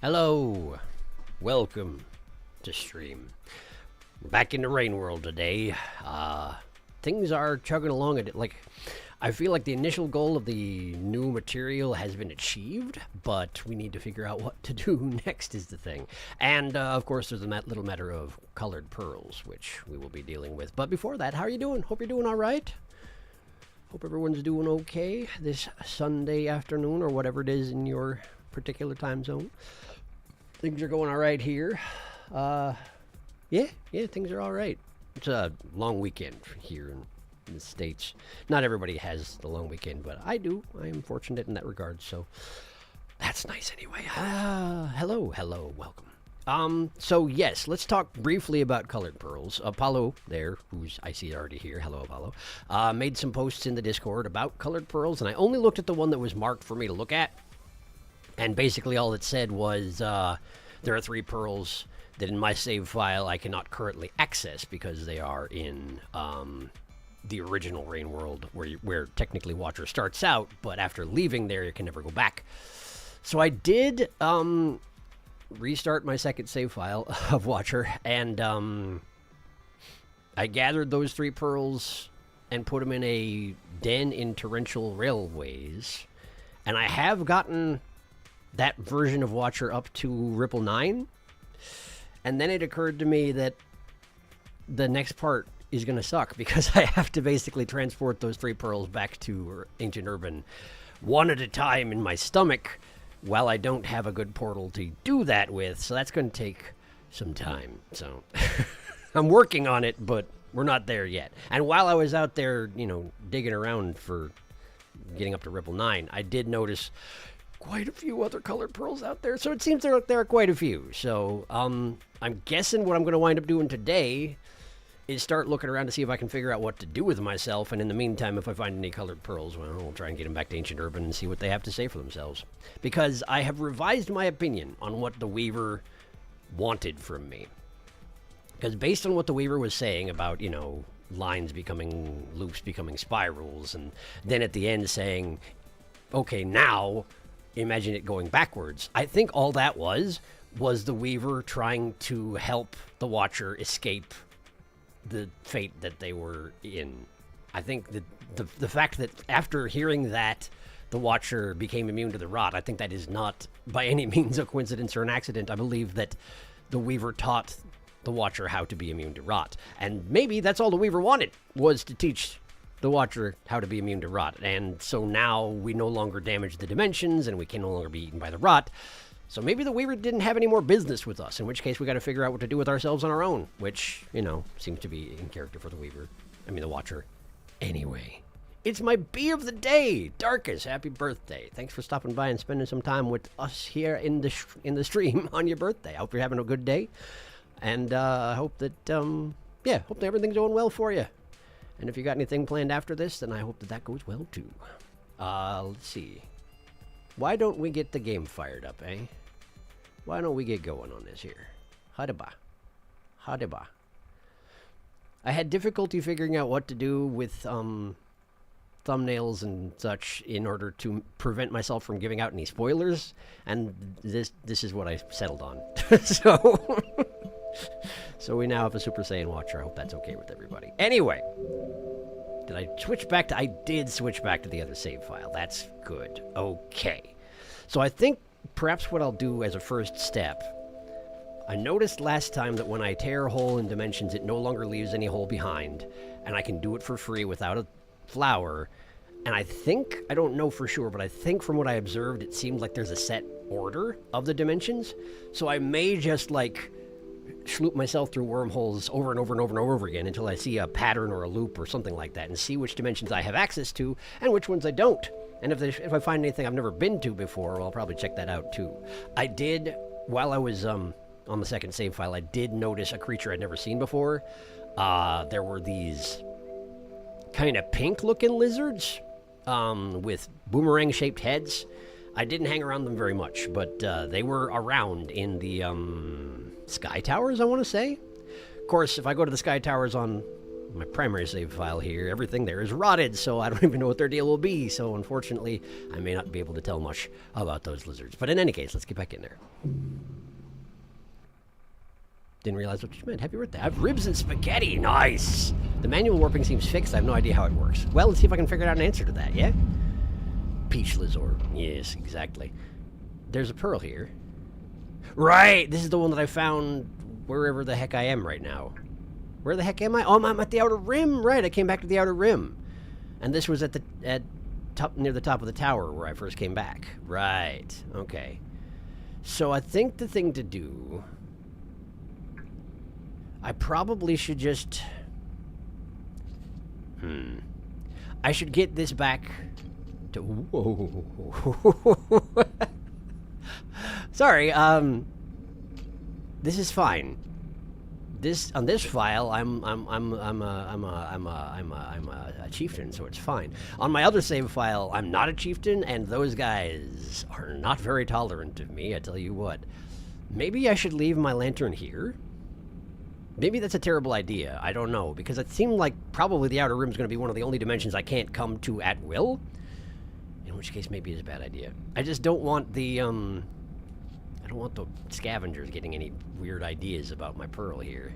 Hello, welcome to stream. We're back in the rain world today. Things are chugging along at it. I feel like the initial goal of the new material has been achieved, but we need to figure out what to do next is the thing. And of course, there's that little matter of colored pearls, which we will be dealing with. But before that, how are you doing? Hope you're doing all right. Hope everyone's doing okay this Sunday afternoon or whatever it is in your particular time zone. Things are going all right here. Yeah, things are all right. It's a long weekend here in the States. Not everybody has the long weekend, but I do. I am fortunate in that regard, so that's nice anyway. Hello, welcome. So yes, let's talk briefly about colored pearls. Apollo there, who's I see already here, hello Apollo, made some posts in the Discord about colored pearls, and I only looked at the one that was marked for me to look at. And basically all it said was, there are 3 pearls that in my save file I cannot currently access because they are in the original Rain World where technically Watcher starts out, but after leaving there you can never go back. So I did restart my second save file of Watcher, and I gathered those 3 pearls and put them in a den in Torrential Railways, and I have gotten that version of Watcher up to Ripple 9, and then it occurred to me that the next part is going to suck because I have to basically transport those 3 pearls back to Ancient Urban one at a time in my stomach while I don't have a good portal to do that with, so that's going to take some time. So I'm working on it, but we're not there yet. And while I was out there, digging around for getting up to Ripple 9, I did notice quite a few other colored pearls out there, so it seems there are quite a few. So I'm guessing what I'm going to wind up doing today is start looking around to see if I can figure out what to do with myself, and in the meantime, if I find any colored pearls, well, we'll try and get them back to Ancient Urban and see what they have to say for themselves. Because I have revised my opinion on what the Weaver wanted from me. Because based on what the Weaver was saying about, lines becoming loops, becoming spirals, and then at the end saying, okay, now imagine it going backwards. I think all that was the Weaver trying to help the Watcher escape the fate that they were in. I think that the fact that after hearing that the Watcher became immune to the rot, I think that is not by any means a coincidence or an accident. I believe that the Weaver taught the Watcher how to be immune to rot. And maybe that's all the Weaver wanted, was to teach the Watcher how to be immune to rot. And so now we no longer damage the dimensions and we can no longer be eaten by the rot. So maybe the Weaver didn't have any more business with us, in which case we got to figure out what to do with ourselves on our own, which, seems to be in character for the Weaver. I mean, the Watcher. Anyway, it's my bee of the day, Darkus. Happy birthday. Thanks for stopping by and spending some time with us here in the stream on your birthday. I hope you're having a good day. And I hope that, hope that everything's going well for you. And if you got anything planned after this, then I hope that goes well, too. Let's see. Why don't we get the game fired up, eh? Why don't we get going on this here? Hadaba. I had difficulty figuring out what to do with thumbnails and such in order to prevent myself from giving out any spoilers, and this is what I settled on. So we now have a Super Saiyan Watcher. I hope that's okay with everybody. Anyway, did I switch back to... I did switch back to the other save file. That's good. Okay. So I think perhaps what I'll do as a first step... I noticed last time that when I tear a hole in Dimensions, it no longer leaves any hole behind, and I can do it for free without a flower. And I think, I don't know for sure, but I think from what I observed, it seems like there's a set order of the dimensions. So I may just, sloop myself through wormholes over and over and over and over again until I see a pattern or a loop or something like that and see which dimensions I have access to and which ones I don't. And if I find anything I've never been to before, I'll probably check that out too. I did, while I was on the second save file, I did notice a creature I'd never seen before. There were these kind of pink-looking lizards with boomerang-shaped heads. I didn't hang around them very much, but they were around in the Sky Towers, I want to say. Of course, if I go to the Sky Towers on my primary save file here, everything there is rotted, so I don't even know what their deal will be. So unfortunately, I may not be able to tell much about those lizards. But in any case, let's get back in there. Didn't realize what you meant. Happy birthday. I have ribs and spaghetti. Nice. The manual warping seems fixed. I have no idea how it works. Well, let's see if I can figure out an answer to that, yeah? Peach lizard. Yes, exactly. There's a pearl here. Right! This is the one that I found wherever the heck I am right now. Where the heck am I? Oh, I'm at the outer rim. Right, I came back to the outer rim. And this was at top, near the top of the tower where I first came back. Right. Okay. So I think the thing to do... I probably should just... I should get this back to... Whoa. Sorry, this is fine. On this file, I'm a chieftain, so it's fine. On my other save file, I'm not a chieftain, and those guys are not very tolerant of me, I tell you what. Maybe I should leave my lantern here? Maybe that's a terrible idea. I don't know, because it seemed like probably the outer rim is going to be one of the only dimensions I can't come to at will. In which case, maybe it's a bad idea. I just don't want the, I don't want the scavengers getting any weird ideas about my pearl here.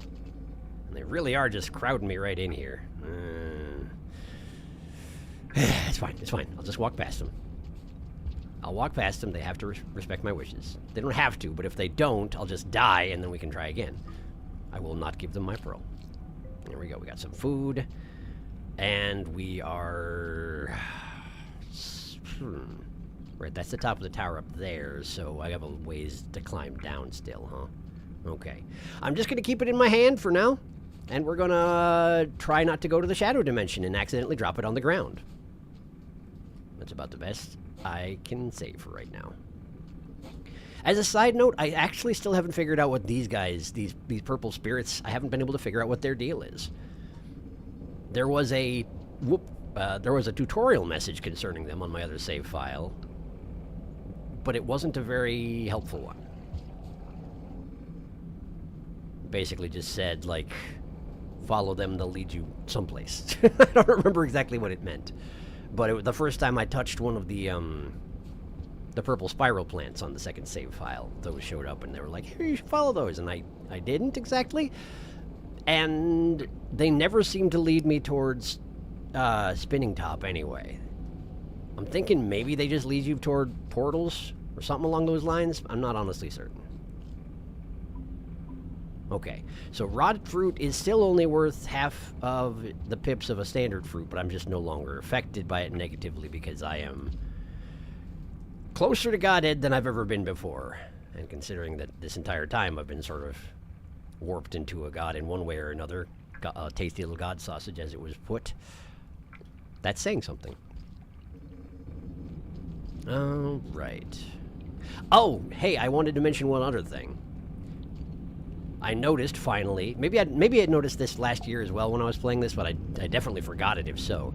And they really are just crowding me right in here. It's fine, it's fine. I'll just walk past them. I'll walk past them. They have to respect my wishes. They don't have to, but if they don't, I'll just die, and then we can try again. I will not give them my pearl. There we go. We got some food. And we are... Right, that's the top of the tower up there, so I have a ways to climb down still, huh? Okay. I'm just going to keep it in my hand for now, and we're going to try not to go to the shadow dimension and accidentally drop it on the ground. That's about the best I can say for right now. As a side note, I actually still haven't figured out what these guys, these purple spirits, I haven't been able to figure out what their deal is. There was a tutorial message concerning them on my other save file, but it wasn't a very helpful one. Basically just said, like, follow them, they'll lead you someplace. I don't remember exactly what it meant. But the first time I touched one of the purple spiral plants on the second save file, those showed up and they were like, here, you should follow those. And I didn't exactly. And they never seemed to lead me towards Spinning Top anyway. I'm thinking maybe they just lead you toward portals or something along those lines. I'm not honestly certain. Okay, so rotted fruit is still only worth half of the pips of a standard fruit, but I'm just no longer affected by it negatively because I am closer to Godhead than I've ever been before. And considering that this entire time I've been sort of warped into a god in one way or another, a tasty little god sausage as it was put, that's saying something. Oh, right. Oh, hey, I wanted to mention one other thing. I noticed, finally, maybe I'd noticed this last year as well when I was playing this, but I definitely forgot it if so.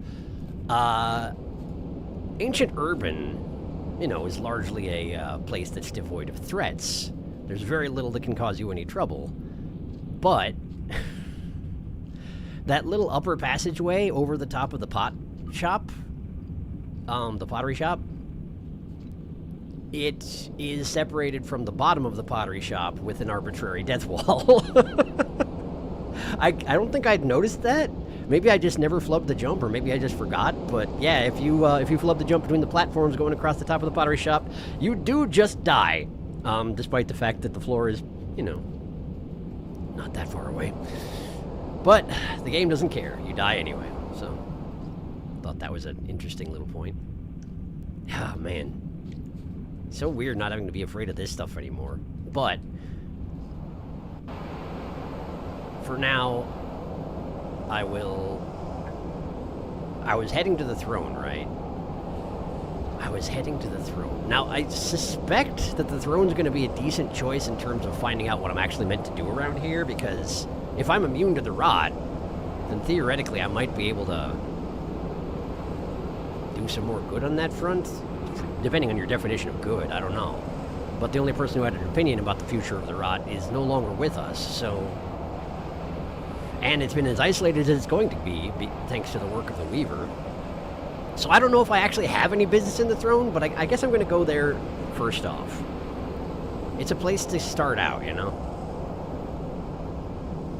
Ancient Urban, you know, is largely a place that's devoid of threats. There's very little that can cause you any trouble. But that little upper passageway over the top of the pot shop, the pottery shop, it is separated from the bottom of the pottery shop with an arbitrary death wall. I don't think I'd noticed that. Maybe I just never flubbed the jump, or maybe I just forgot. But yeah, if you flub the jump between the platforms going across the top of the pottery shop, you do just die. Despite the fact that the floor is, you know, not that far away. But the game doesn't care. You die anyway. So, thought that was an interesting little point. Ah, man. So weird not having to be afraid of this stuff anymore. But for now, I was heading to the throne, right? I was heading to the throne. Now, I suspect that the throne's going to be a decent choice in terms of finding out what I'm actually meant to do around here, because if I'm immune to the rot, then theoretically I might be able to do some more good on that front. Depending on your definition of good, I don't know. But the only person who had an opinion about the future of the rot is no longer with us, so And it's been as isolated as it's going to be thanks to the work of the Weaver. So I don't know if I actually have any business in the throne, but I guess I'm going to go there first off. It's a place to start out, you know?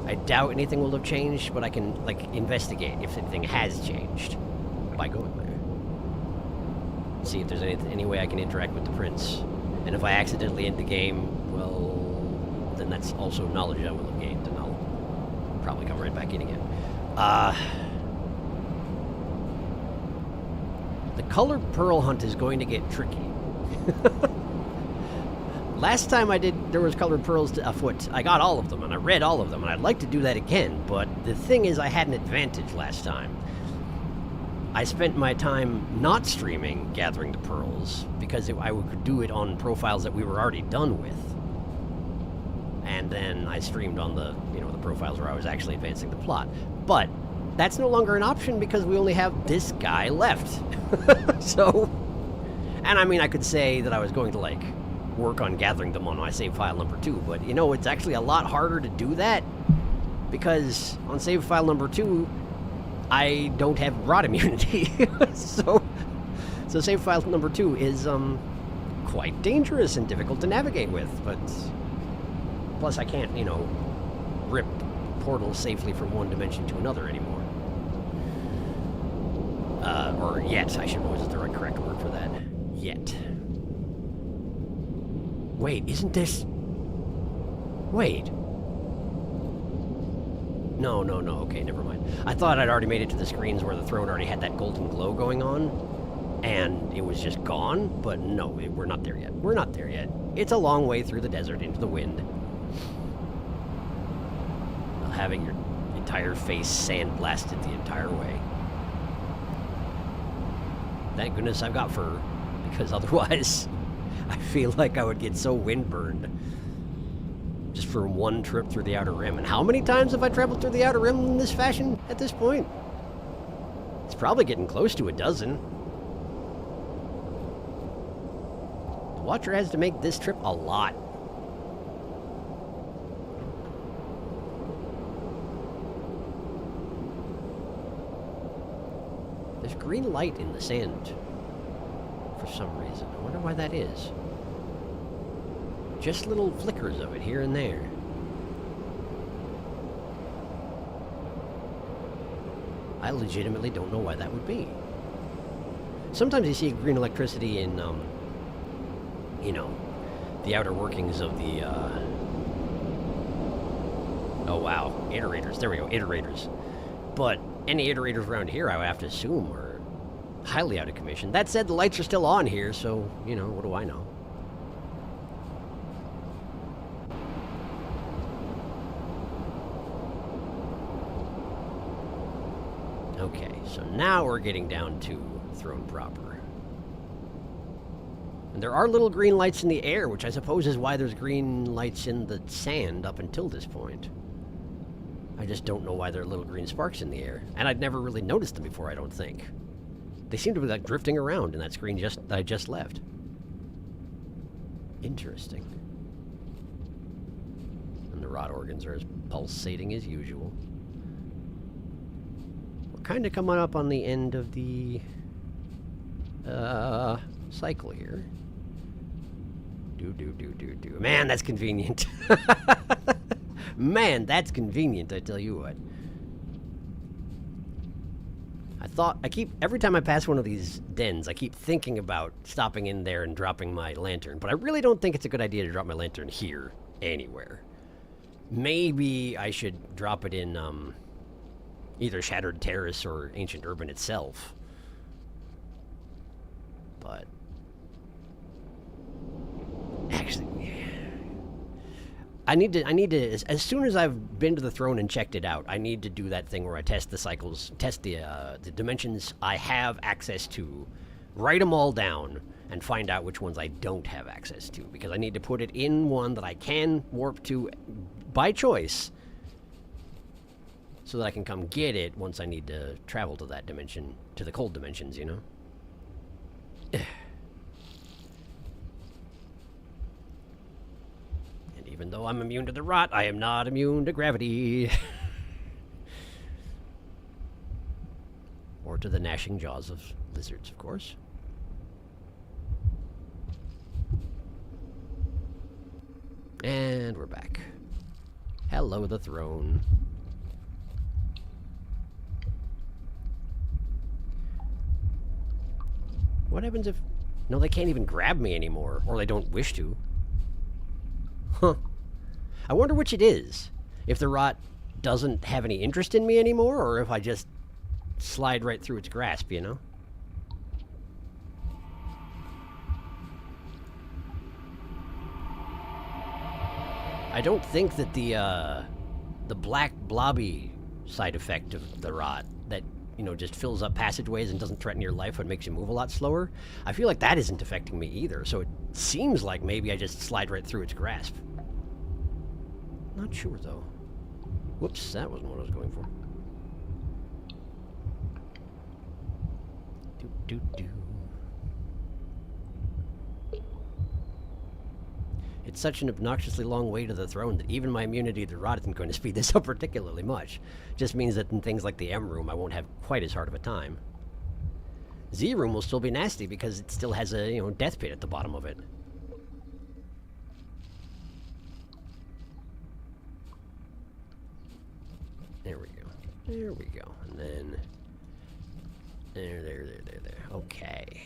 I doubt anything will have changed, but I can, like, investigate if anything has changed by going there. See if there's any way I can interact with the prince. And if I accidentally end the game, well, then that's also knowledge I will have gained, and I'll probably come right back in again. The colored pearl hunt is going to get tricky. Last time there was colored pearls afoot. I got all of them, and I read all of them, and I'd like to do that again, but the thing is I had an advantage last time. I spent my time not streaming gathering the pearls, because I could do it on profiles that we were already done with. And then I streamed on the profiles where I was actually advancing the plot. But that's no longer an option because we only have this guy left. So, and I mean, I could say that I was going to, like, work on gathering them on my save file number 2, but, you know, it's actually a lot harder to do that because on save file number 2, I don't have rot immunity. So save file number 2 is, quite dangerous and difficult to navigate with, but plus I can't, you know, rip portals safely from one dimension to another anymore. Or yet, I should know is the correct word for that. Yet. Wait, isn't this... Wait. No, okay, never mind. I thought I'd already made it to the screens where the throne already had that golden glow going on, and it was just gone, but no, we're not there yet. We're not there yet. It's a long way through the desert into the wind. While having your entire face sandblasted the entire way. Thank goodness I've got fur, because otherwise I feel like I would get so windburned just for one trip through the Outer Rim. And how many times have I traveled through the Outer Rim in this fashion at this point? It's probably getting close to a dozen. The Watcher has to make this trip a lot. There's green light in the sand for some reason. I wonder why that is. Just little flickers of it here and there. I legitimately don't know why that would be. Sometimes you see green electricity in, you know, the outer workings of the, oh wow, iterators. There we go, iterators. But any iterators around here, I would have to assume, are highly out of commission. That said, the lights are still on here, so, you know, what do I know? Okay, so now we're getting down to throne proper. And there are little green lights in the air, which I suppose is why there's green lights in the sand up until this point. I just don't know why there are little green sparks in the air. And I'd never really noticed them before, I don't think. They seem to be like drifting around in that screen that I just left. Interesting. And the rod organs are as pulsating as usual. We're kind of coming up on the end of the cycle here. Do. Man, that's convenient. Man, that's convenient, I tell you what. Every time I pass one of these dens, I keep thinking about stopping in there and dropping my lantern, but I really don't think it's a good idea to drop my lantern here, anywhere. Maybe I should drop it in, either Shattered Terrace or Ancient Urban itself. But... actually... I need to, as soon as I've been to the throne and checked it out, I need to do that thing where I test the cycles, test the dimensions I have access to, write them all down, and find out which ones I don't have access to, because I need to put it in one that I can warp to by choice, so that I can come get it once I need to travel to that dimension, to the cold dimensions, you know? Even though I'm immune to the rot, I am not immune to gravity. Or to the gnashing jaws of lizards, of course. And we're back. Hello, the throne. What happens if... No, they can't even grab me anymore. Or they don't wish to. Huh. I wonder which it is. If the rot doesn't have any interest in me anymore, or if I just slide right through its grasp, you know? I don't think that the black blobby side effect of the rot that, you know, just fills up passageways and doesn't threaten your life but makes you move a lot slower, I feel like that isn't affecting me either, so it seems like maybe I just slide right through its grasp. Not sure, though. Whoops, that wasn't what I was going for. Do-do-do. It's such an obnoxiously long way to the throne that even my immunity to rot isn't going to speed this up particularly much. Just means that in things like the M room, I won't have quite as hard of a time. Z room will still be nasty because it still has a, you know, death pit at the bottom of it. There we go. There we go. And then... There. Okay.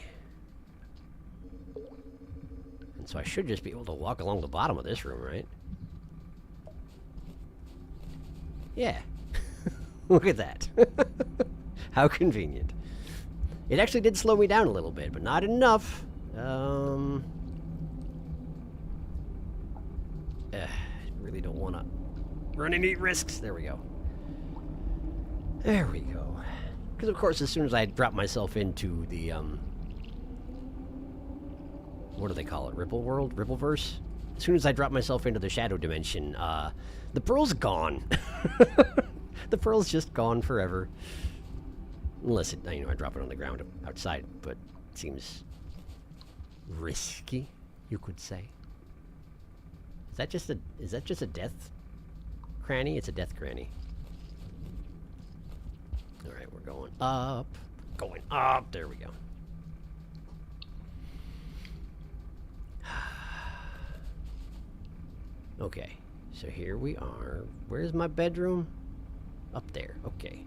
And so I should just be able to walk along the bottom of this room, right? Yeah. Look at that. How convenient. It actually did slow me down a little bit, but not enough. Really don't want to run any risks. There we go. There we go. Because, of course, as soon as I drop myself into the, what do they call it? Ripple World? Rippleverse? As soon as I drop myself into the Shadow Dimension, the pearl's gone. The pearl's just gone forever. Unless, it, you know, I drop it on the ground outside, but it seems risky, you could say. Is that just a death cranny? It's a death cranny. Alright, we're going up. Going up. There we go. Okay, so here we are. Where's my bedroom? Up there. Okay.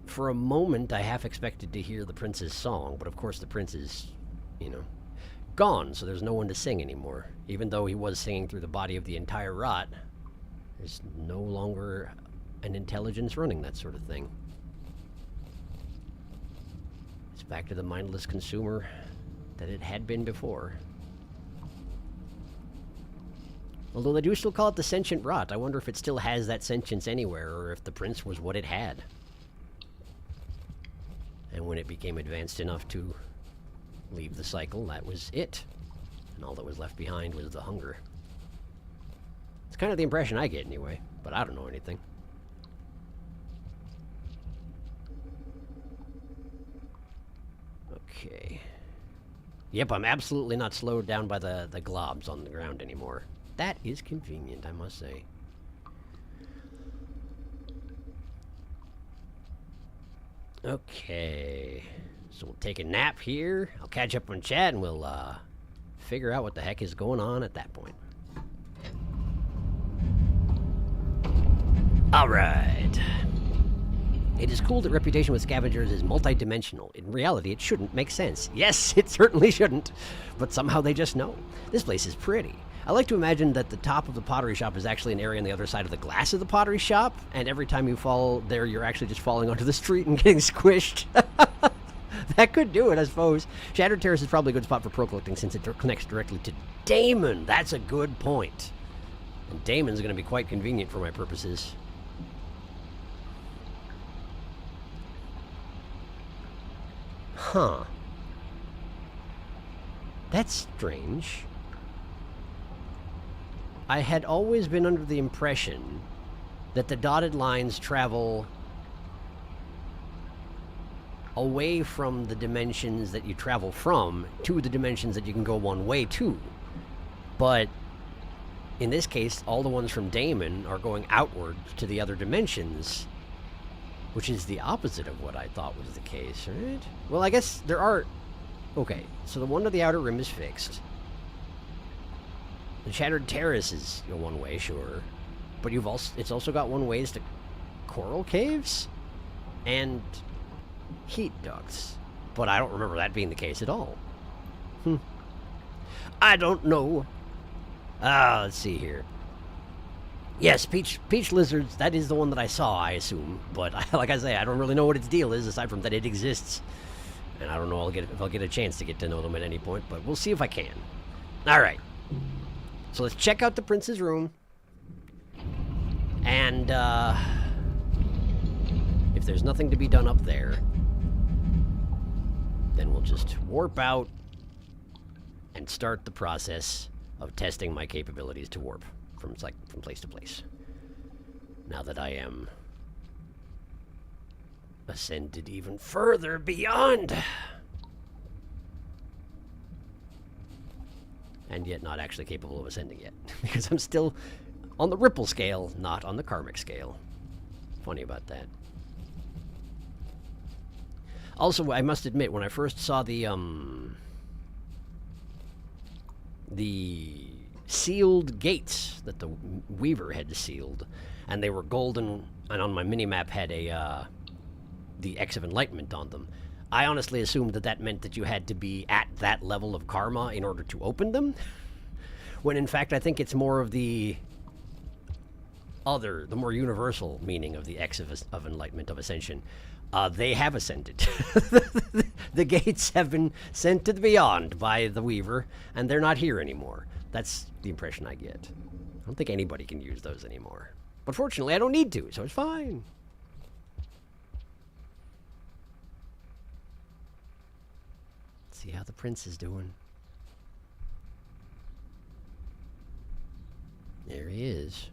For a moment, I half expected to hear the prince's song, but of course the prince is, you know, gone, so there's no one to sing anymore. Even though he was singing through the body of the entire rot, there's no longer an intelligence running that sort of thing. It's back to the mindless consumer that it had been before. Although they do still call it the sentient rot, I wonder if it still has that sentience anywhere, or if the prince was what it had. And when it became advanced enough to leave the cycle, that was it. And all that was left behind was the hunger. It's kind of the impression I get anyway, but I don't know anything. Okay. Yep, I'm absolutely not slowed down by the globs on the ground anymore. That is convenient, I must say. Okay. So we'll take a nap here. I'll catch up on chat and we'll figure out what the heck is going on at that point. Alright. It is cool that reputation with scavengers is multi-dimensional. In reality, it shouldn't make sense. Yes, it certainly shouldn't. But somehow they just know. This place is pretty. I like to imagine that the top of the pottery shop is actually an area on the other side of the glass of the pottery shop, and every time you fall there, you're actually just falling onto the street and getting squished. That could do it, I suppose. Shattered Terrace is probably a good spot for pro collecting since it connects directly to Damon. That's a good point. And Damon's going to be quite convenient for my purposes. Huh. That's strange. I had always been under the impression that the dotted lines travel away from the dimensions that you travel from to the dimensions that you can go one way to. But in this case, all the ones from Damon are going outward to the other dimensions, which is the opposite of what I thought was the case, right? Well, I guess there are... Okay, so the one to the outer rim is fixed. The Shattered Terrace is one way, sure. But it's also got one ways to coral caves and heat ducts. But I don't remember that being the case at all. I don't know. Let's see here. Yes, peach lizards, that is the one that I saw, I assume. But like I say, I don't really know what its deal is, aside from that it exists. And I don't know if I'll get a chance to get to know them at any point, but we'll see if I can. Alright. So let's check out the prince's room. And, if there's nothing to be done up there, then we'll just warp out and start the process of testing my capabilities to warp from place to place. Now that I am ascended even further beyond, and yet not actually capable of ascending yet, because I'm still on the ripple scale, not on the karmic scale. Funny about that. Also, I must admit, when I first saw the sealed gates that the Weaver had sealed, and they were golden, and on my minimap had the X of Enlightenment on them, I honestly assumed that meant that you had to be at that level of karma in order to open them, when in fact I think it's more of the more universal meaning of the X of Enlightenment, of Ascension. They have ascended. The gates have been sent to the beyond by the Weaver, and they're not here anymore. That's the impression I get. I don't think anybody can use those anymore. But fortunately, I don't need to, so it's fine. Let's see how the prince is doing. There he is.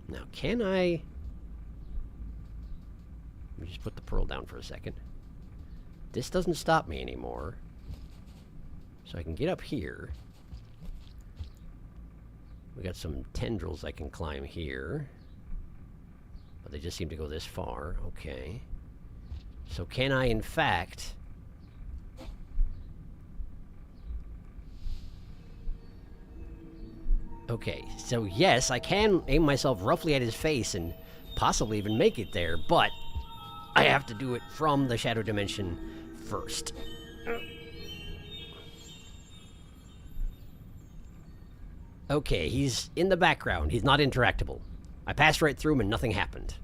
Now, can I... Let me just put the pearl down for a second. This doesn't stop me anymore. So I can get up here. We got some tendrils I can climb here. But they just seem to go this far. Okay. So can I, in fact... Okay, so yes, I can aim myself roughly at his face and possibly even make it there, but I have to do it from the Shadow Dimension first. Okay, he's in the background. He's not interactable. I passed right through him and nothing happened.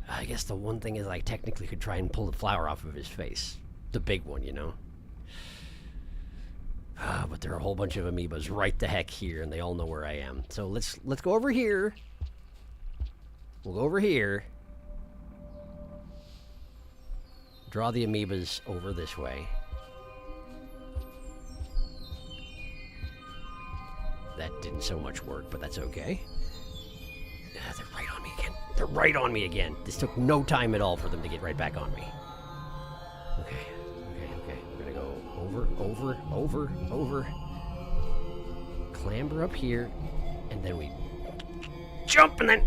I guess the one thing is I technically could try and pull the flower off of his face. The big one, you know? But there are a whole bunch of amoebas right the heck here, and they all know where I am. So let's go over here. We'll go over here. Draw the amoebas over this way. That didn't so much work, but that's okay. They're right on me again. They're right on me again. This took no time at all for them to get right back on me. Okay. We're gonna go over. Clamber up here, and then we jump, and then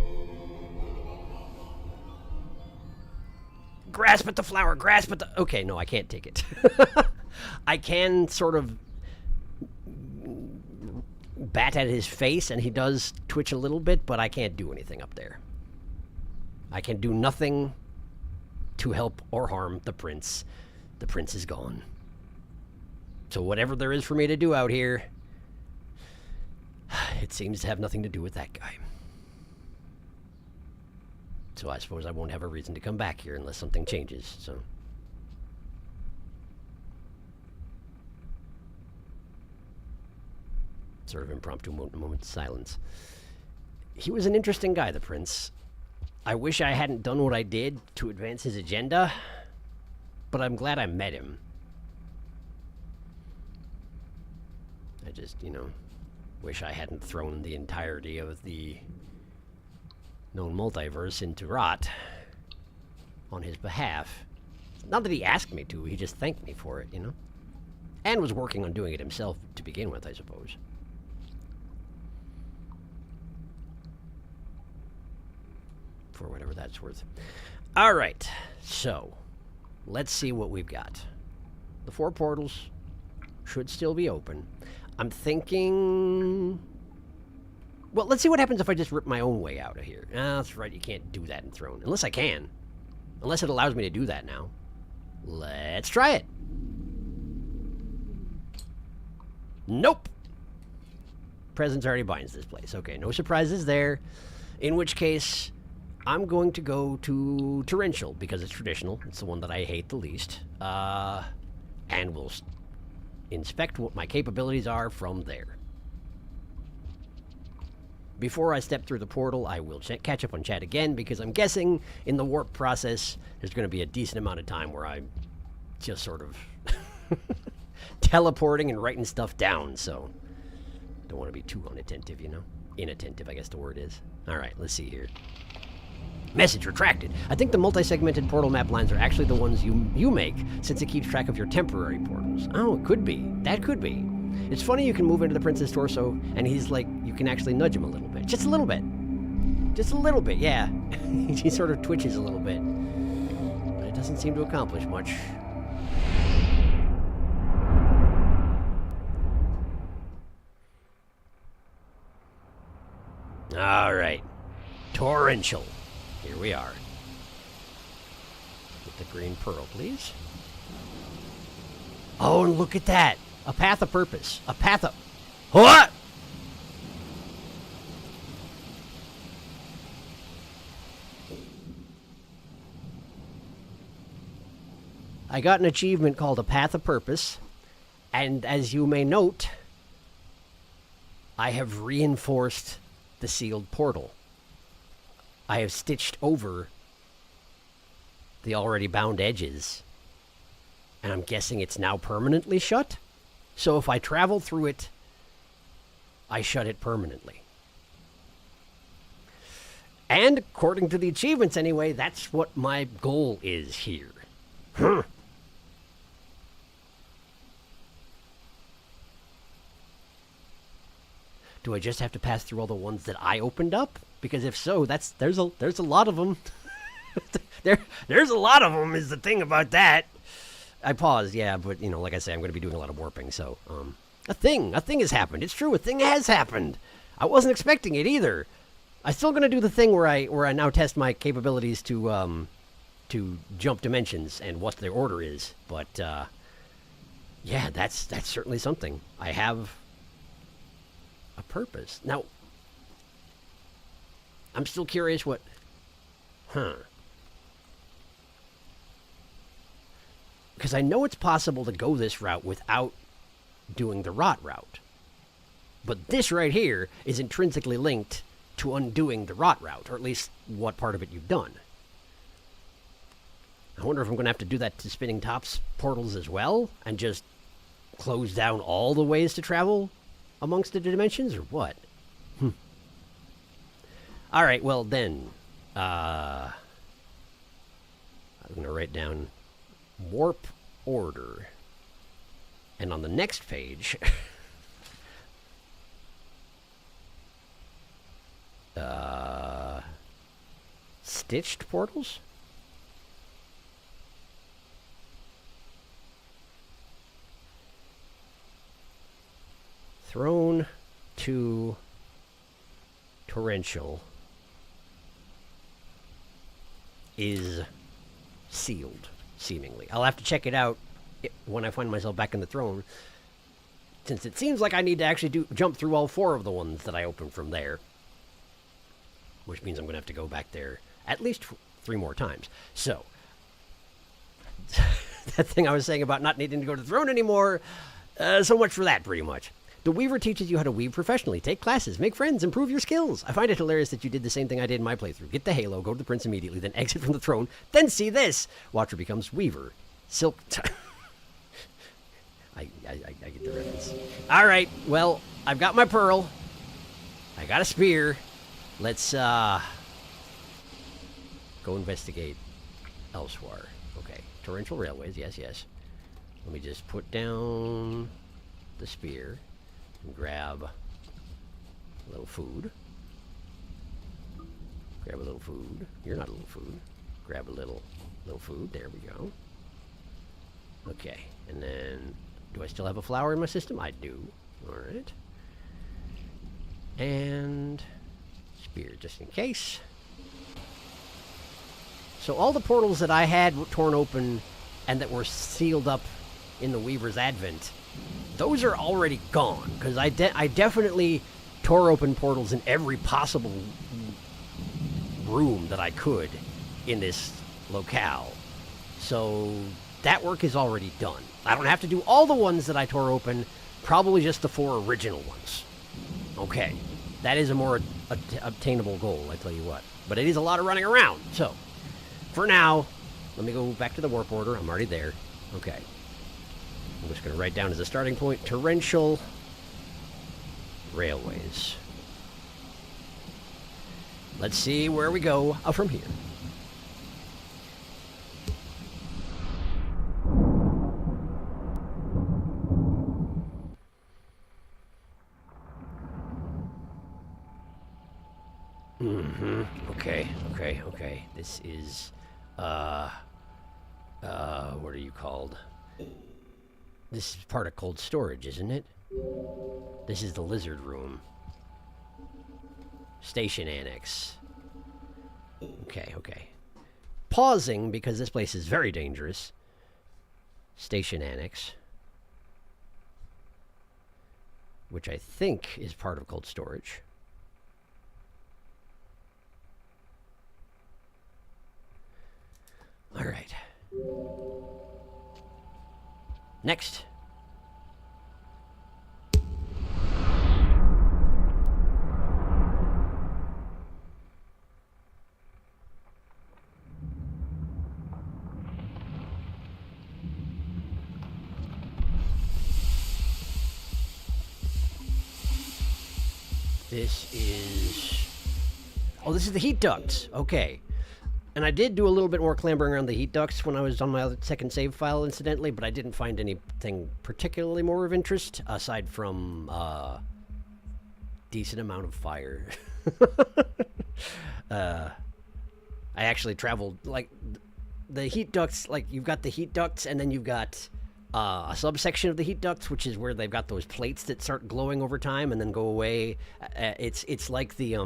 grasp at the flower, grasp at the... Okay, no, I can't take it. I can sort of bat at his face, and he does twitch a little bit, but I can't do anything up there. I can do nothing to help or harm the prince. The prince is gone. So whatever there is for me to do out here, it seems to have nothing to do with that guy. So I suppose I won't have a reason to come back here unless something changes, so... Sort of impromptu moment of silence. He was an interesting guy, the prince. I wish I hadn't done what I did to advance his agenda, but I'm glad I met him. I just, you know, wish I hadn't thrown the entirety of the known multiverse into rot on his behalf. Not that he asked me to, he just thanked me for it, you know? And was working on doing it himself to begin with, I suppose. for whatever that's worth. All right, so let's see what we've got. The 4 portals should still be open. I'm thinking... Well, let's see what happens if I just rip my own way out of here. Ah, that's right, you can't do that in Throne. Unless I can. Unless it allows me to do that now. Let's try it. Nope. Presence already binds this place. Okay, no surprises there. In which case, I'm going to go to Torrential, because it's traditional. It's the one that I hate the least. And we'll inspect what my capabilities are from there. Before I step through the portal, I will catch up on chat again, because I'm guessing in the warp process, there's going to be a decent amount of time where I'm just sort of teleporting and writing stuff down, so don't want to be too unattentive, you know? Inattentive, I guess the word is. All right, let's see here. Message retracted. I think the multi-segmented portal map lines are actually the ones you make, since it keeps track of your temporary portals. Oh, it could be. That could be. It's funny you can move into the prince's torso, and he's like, you can actually nudge him a little bit. Just a little bit. Just a little bit, yeah. He sort of twitches a little bit. But it doesn't seem to accomplish much. All right. Torrential. Here we are. Get the green pearl, please. Oh, and look at that. A path of purpose. A path of... What? I got an achievement called a Path of Purpose, and as you may note, I have reinforced the sealed portal. I have stitched over the already bound edges, and I'm guessing it's now permanently shut. So if I travel through it, I shut it permanently. And according to the achievements anyway, that's what my goal is here. Do I just have to pass through all the ones that I opened up? Because if so, there's a lot of them. there's a lot of them is the thing about that. I paused, yeah, but you know, like I say, I'm going to be doing a lot of warping, so a thing has happened. It's true, a thing has happened. I wasn't expecting it either. I'm still going to do the thing where I now test my capabilities to jump dimensions and what their order is. But yeah, that's certainly something. I have a purpose. Now, I'm still curious what... Because I know it's possible to go this route without doing the rot route. But this right here is intrinsically linked to undoing the rot route, or at least what part of it you've done. I wonder if I'm going to have to do that to Spinning Tops portals as well, and just close down all the ways to travel amongst the dimensions, or what? All right, well then, I'm going to write down warp order. And on the next page, stitched portals? Throne to Torrential is sealed, seemingly. I'll have to check it out when I find myself back in the throne, since it seems like I need to actually jump through all 4 of the ones that I opened from there, which means I'm going to have to go back there at least 3 more times. So, that thing I was saying about not needing to go to the throne anymore, so much for that, pretty much. The Weaver teaches you how to weave professionally, take classes, make friends, improve your skills. I find it hilarious that you did the same thing I did in my playthrough. Get the halo, go to the prince immediately, then exit from the throne, then see this. Watcher becomes Weaver. Silk... I get the reference. All right, well, I've got my pearl. I got a spear. Let's go investigate elsewhere. Okay, torrential railways, yes. Let me just put down the spear and grab a little food. Grab a little food. You're not a little food. Grab a little food. There we go. Okay, and then do I still have a flower in my system? I do. All right. And spear just in case. So all the portals that I had torn open and that were sealed up in the Weaver's Advent, those are already gone, because I definitely tore open portals in every possible room that I could in this locale. So that work is already done. I don't have to do all the ones that I tore open, probably just the 4 original ones. Okay, that is a more obtainable goal, I tell you what. But it is a lot of running around, so for now, let me go back to the warp order. I'm already there. Okay. I'm just going to write down as a starting point, torrential railways. Let's see where we go from here. Okay. This is, what are you called? This is part of cold storage, isn't it? This is the lizard room. Station annex. Okay. Pausing, because this place is very dangerous. Station annex. Which I think is part of cold storage. All right. Next. This is... Oh, this is the heat ducts. Okay. And I did do a little bit more clambering around the heat ducts when I was on my second save file, incidentally, but I didn't find anything particularly more of interest, aside from decent amount of fire. I actually traveled, like, the heat ducts, like, you've got the heat ducts, and then you've got a subsection of the heat ducts, which is where they've got those plates that start glowing over time and then go away. It's like the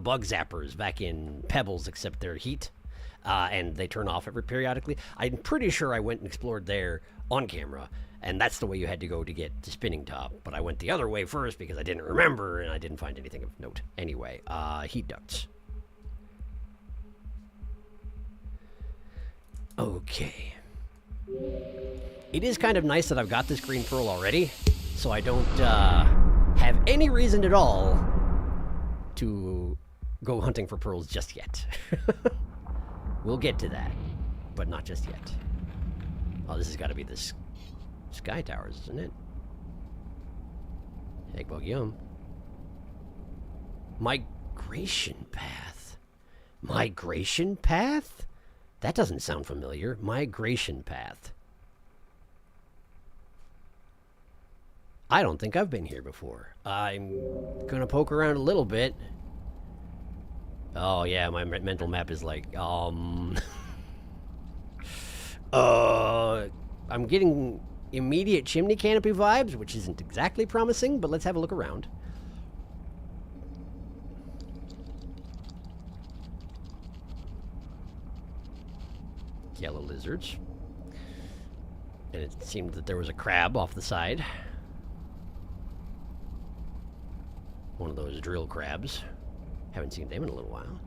bug zappers back in Pebbles, except they're heat. And they turn off periodically. I'm pretty sure I went and explored there on camera, and that's the way you had to go to get to Spinning Top. But I went the other way first because I didn't remember, and I didn't find anything of note. Anyway, heat ducts. Okay. It is kind of nice that I've got this green pearl already, so I don't have any reason at all to go hunting for pearls just yet. We'll get to that, but not just yet. Oh, this has got to be the Sky Towers, isn't it? Eggbug Yum. Migration path. Migration path? That doesn't sound familiar. Migration path. I don't think I've been here before. I'm gonna poke around a little bit. Oh, yeah, my mental map is like, I'm getting immediate chimney canopy vibes, which isn't exactly promising, but let's have a look around. Yellow lizards. And it seemed that there was a crab off the side. One of those drill crabs. Haven't seen them in a little while.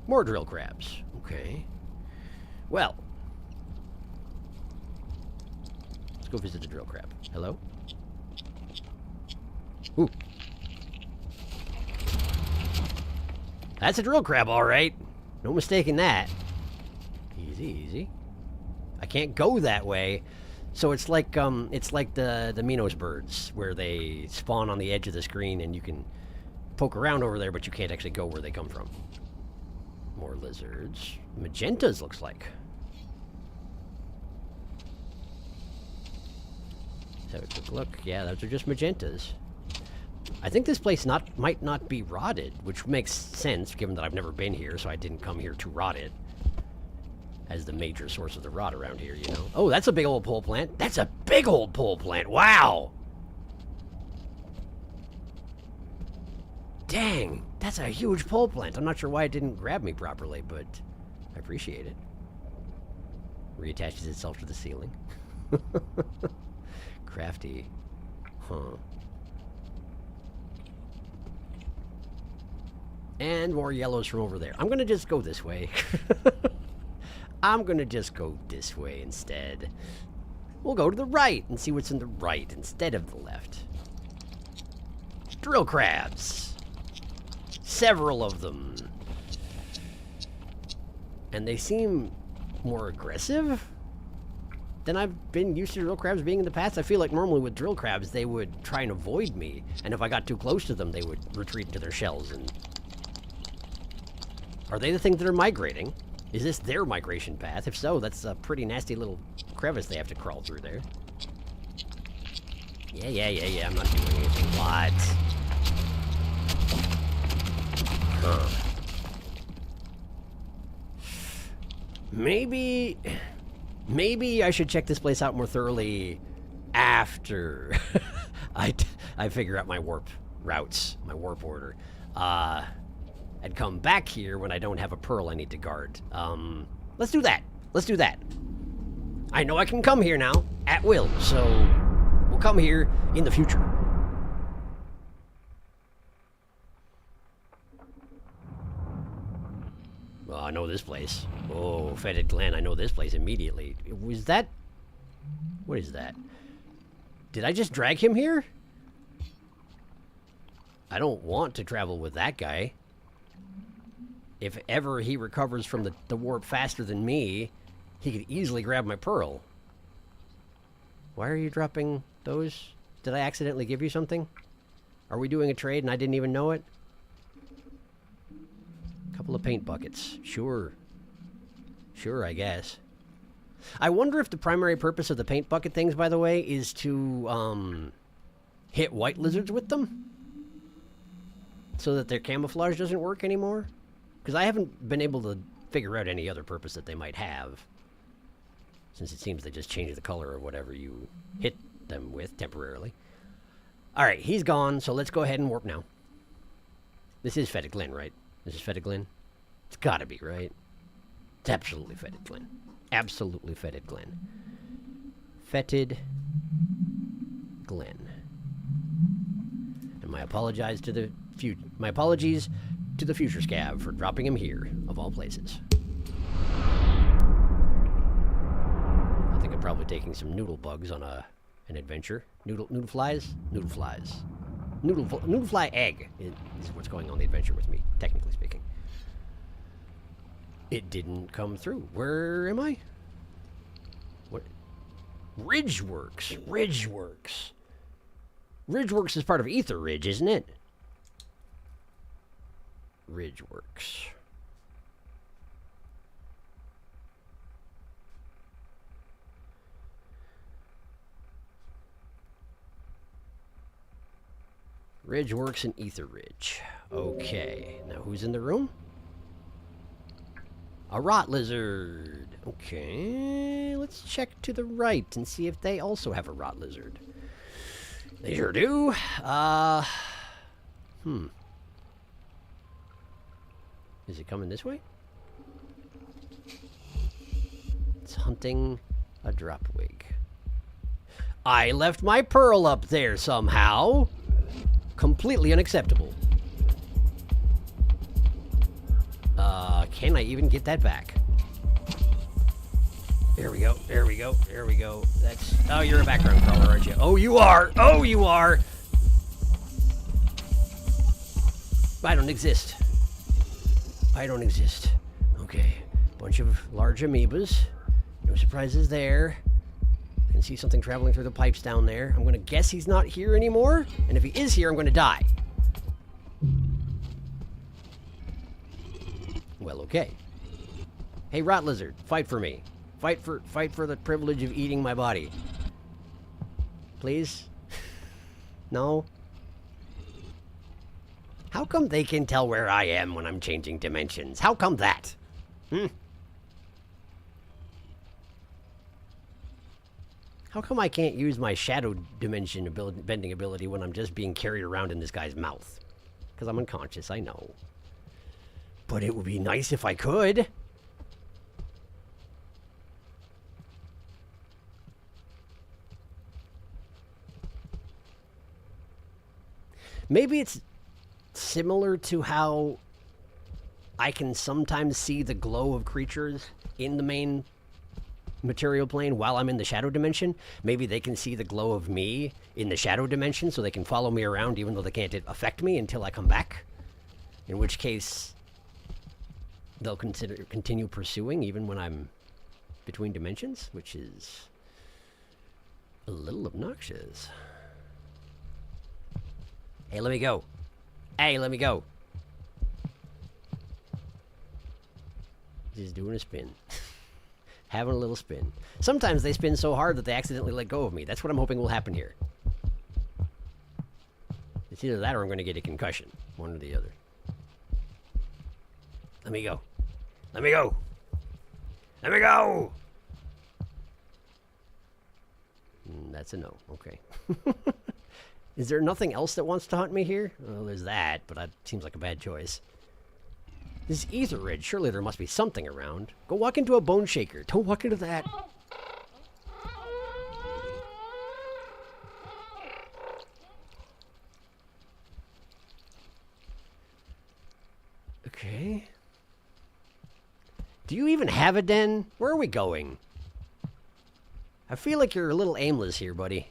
More drill crabs. Okay. Well. Let's go visit the drill crab. Hello? Ooh. That's a drill crab, all right. No mistaking that. Easy, easy. I can't go that way. So it's like the Minos birds, where they spawn on the edge of the screen and you can poke around over there, but you can't actually go where they come from. More lizards. Magentas, looks like. Let's have a quick look. Yeah, those are just magentas. I think this place might not be rotted, which makes sense given that I've never been here, so I didn't come here to rot it. As the major source of the rot around here, you know? Oh, that's a big old pole plant. That's a big old pole plant. Wow! Dang, that's a huge pole plant. I'm not sure why it didn't grab me properly, but I appreciate it. Reattaches itself to the ceiling. Crafty. Huh. And more yellows from over there. I'm gonna just go this way. I'm gonna just go this way instead. We'll go to the right and see what's in the right instead of the left. Drill crabs. Several of them. And they seem more aggressive than I've been used to drill crabs being in the past. I feel like normally with drill crabs, they would try and avoid me. And if I got too close to them, they would retreat into their shells. And are they the things that are migrating? Is this their migration path? If so, that's a pretty nasty little crevice they have to crawl through there. Yeah. I'm not doing anything. What? Huh. Maybe I should check this place out more thoroughly after I figure out my warp routes, my warp order. I'd come back here when I don't have a pearl I need to guard. Let's do that. Let's do that. I know I can come here now, at will, so we'll come here in the future. Well, I know this place. Oh, Fetid Glen, I know this place immediately. Was that... What is that? Did I just drag him here? I don't want to travel with that guy. If ever he recovers from the warp faster than me, he could easily grab my pearl. Why are you dropping those? Did I accidentally give you something? Are we doing a trade and I didn't even know it? Couple of paint buckets. Sure. Sure, I guess. I wonder if the primary purpose of the paint bucket things, by the way, is to hit white lizards with them? So that their camouflage doesn't work anymore? Because I haven't been able to figure out any other purpose that they might have. Since it seems they just change the color of whatever you hit them with temporarily. Alright, he's gone, so let's go ahead and warp now. This is Fetid Glen, right? This is Fetid Glen? It's gotta be, right? It's absolutely Fetid Glen. Absolutely Fetid Glen. Fetid Glen. And my apologies to the future Scav for dropping him here, of all places. I think I'm probably taking some noodle bugs on an adventure. Noodle flies? Noodle flies. Noodle fly egg is what's going on the adventure with me, technically speaking. It didn't come through. Where am I? What? Ridgeworks. Ridgeworks. Ridgeworks is part of Ether Ridge, isn't it? Ridgeworks. Ridgeworks and Ether Ridge. Okay. Now who's in the room? A rot lizard. Okay. Let's check to the right and see if they also have a rot lizard. They sure do. Is it coming this way? It's hunting a dropwig. I left my pearl up there somehow. Completely unacceptable. Can I even get that back? There we go, there we go, there we go. That's... Oh, you're a background crawler, aren't you? Oh, you are! Oh, you are! I don't exist. I don't exist. Okay. Bunch of large amoebas. No surprises there. I can see something traveling through the pipes down there. I'm gonna guess he's not here anymore. And if he is here, I'm gonna die. Well, okay. Hey, rot lizard, fight for me. Fight for the privilege of eating my body. Please? No? How come they can tell where I am when I'm changing dimensions? How come that? How come I can't use my shadow dimension bending ability when I'm just being carried around in this guy's mouth? Because I'm unconscious, I know. But it would be nice if I could. Maybe it's similar to how I can sometimes see the glow of creatures in the main material plane while I'm in the shadow dimension. Maybe they can see the glow of me in the shadow dimension so they can follow me around even though they can't affect me until I come back. In which case, they'll continue pursuing even when I'm between dimensions, which is a little obnoxious. Hey, let me go. Hey, let me go. Just doing a spin. Having a little spin. Sometimes they spin so hard that they accidentally let go of me. That's what I'm hoping will happen here. It's either that or I'm going to get a concussion. One or the other. Let me go. Let me go. Let me go. That's a no. Okay. Is there nothing else that wants to hunt me here? Well, there's that, but that seems like a bad choice. This ether ridge, surely there must be something around. Go walk into a bone shaker. Don't walk into that. Okay. Do you even have a den? Where are we going? I feel like you're a little aimless here, buddy.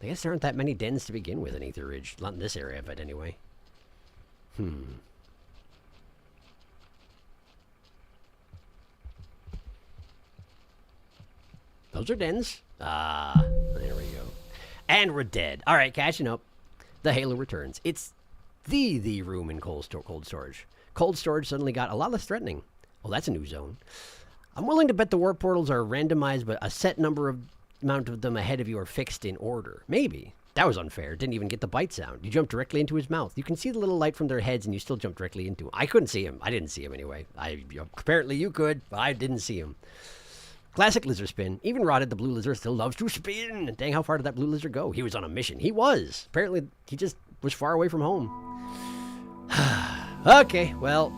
I guess there aren't that many dens to begin with in Ether Ridge. Not in this area, but anyway. Those are dens. There we go. And we're dead. All right, catching up. The Halo returns. It's the room in cold storage. Cold storage suddenly got a lot less threatening. Well, that's a new zone. I'm willing to bet the warp portals are randomized, but a set amount of them ahead of you are fixed in order. Maybe. That was unfair. Didn't even get the bite sound. You jumped directly into his mouth. You can see the little light from their heads, and you still jumped directly into him. I couldn't see him. I didn't see him anyway. Apparently you could, but I didn't see him. Classic lizard spin. Even rotted, the blue lizard still loves to spin. Dang, how far did that blue lizard go? He was on a mission. He was. Apparently, he just was far away from home. Okay, well,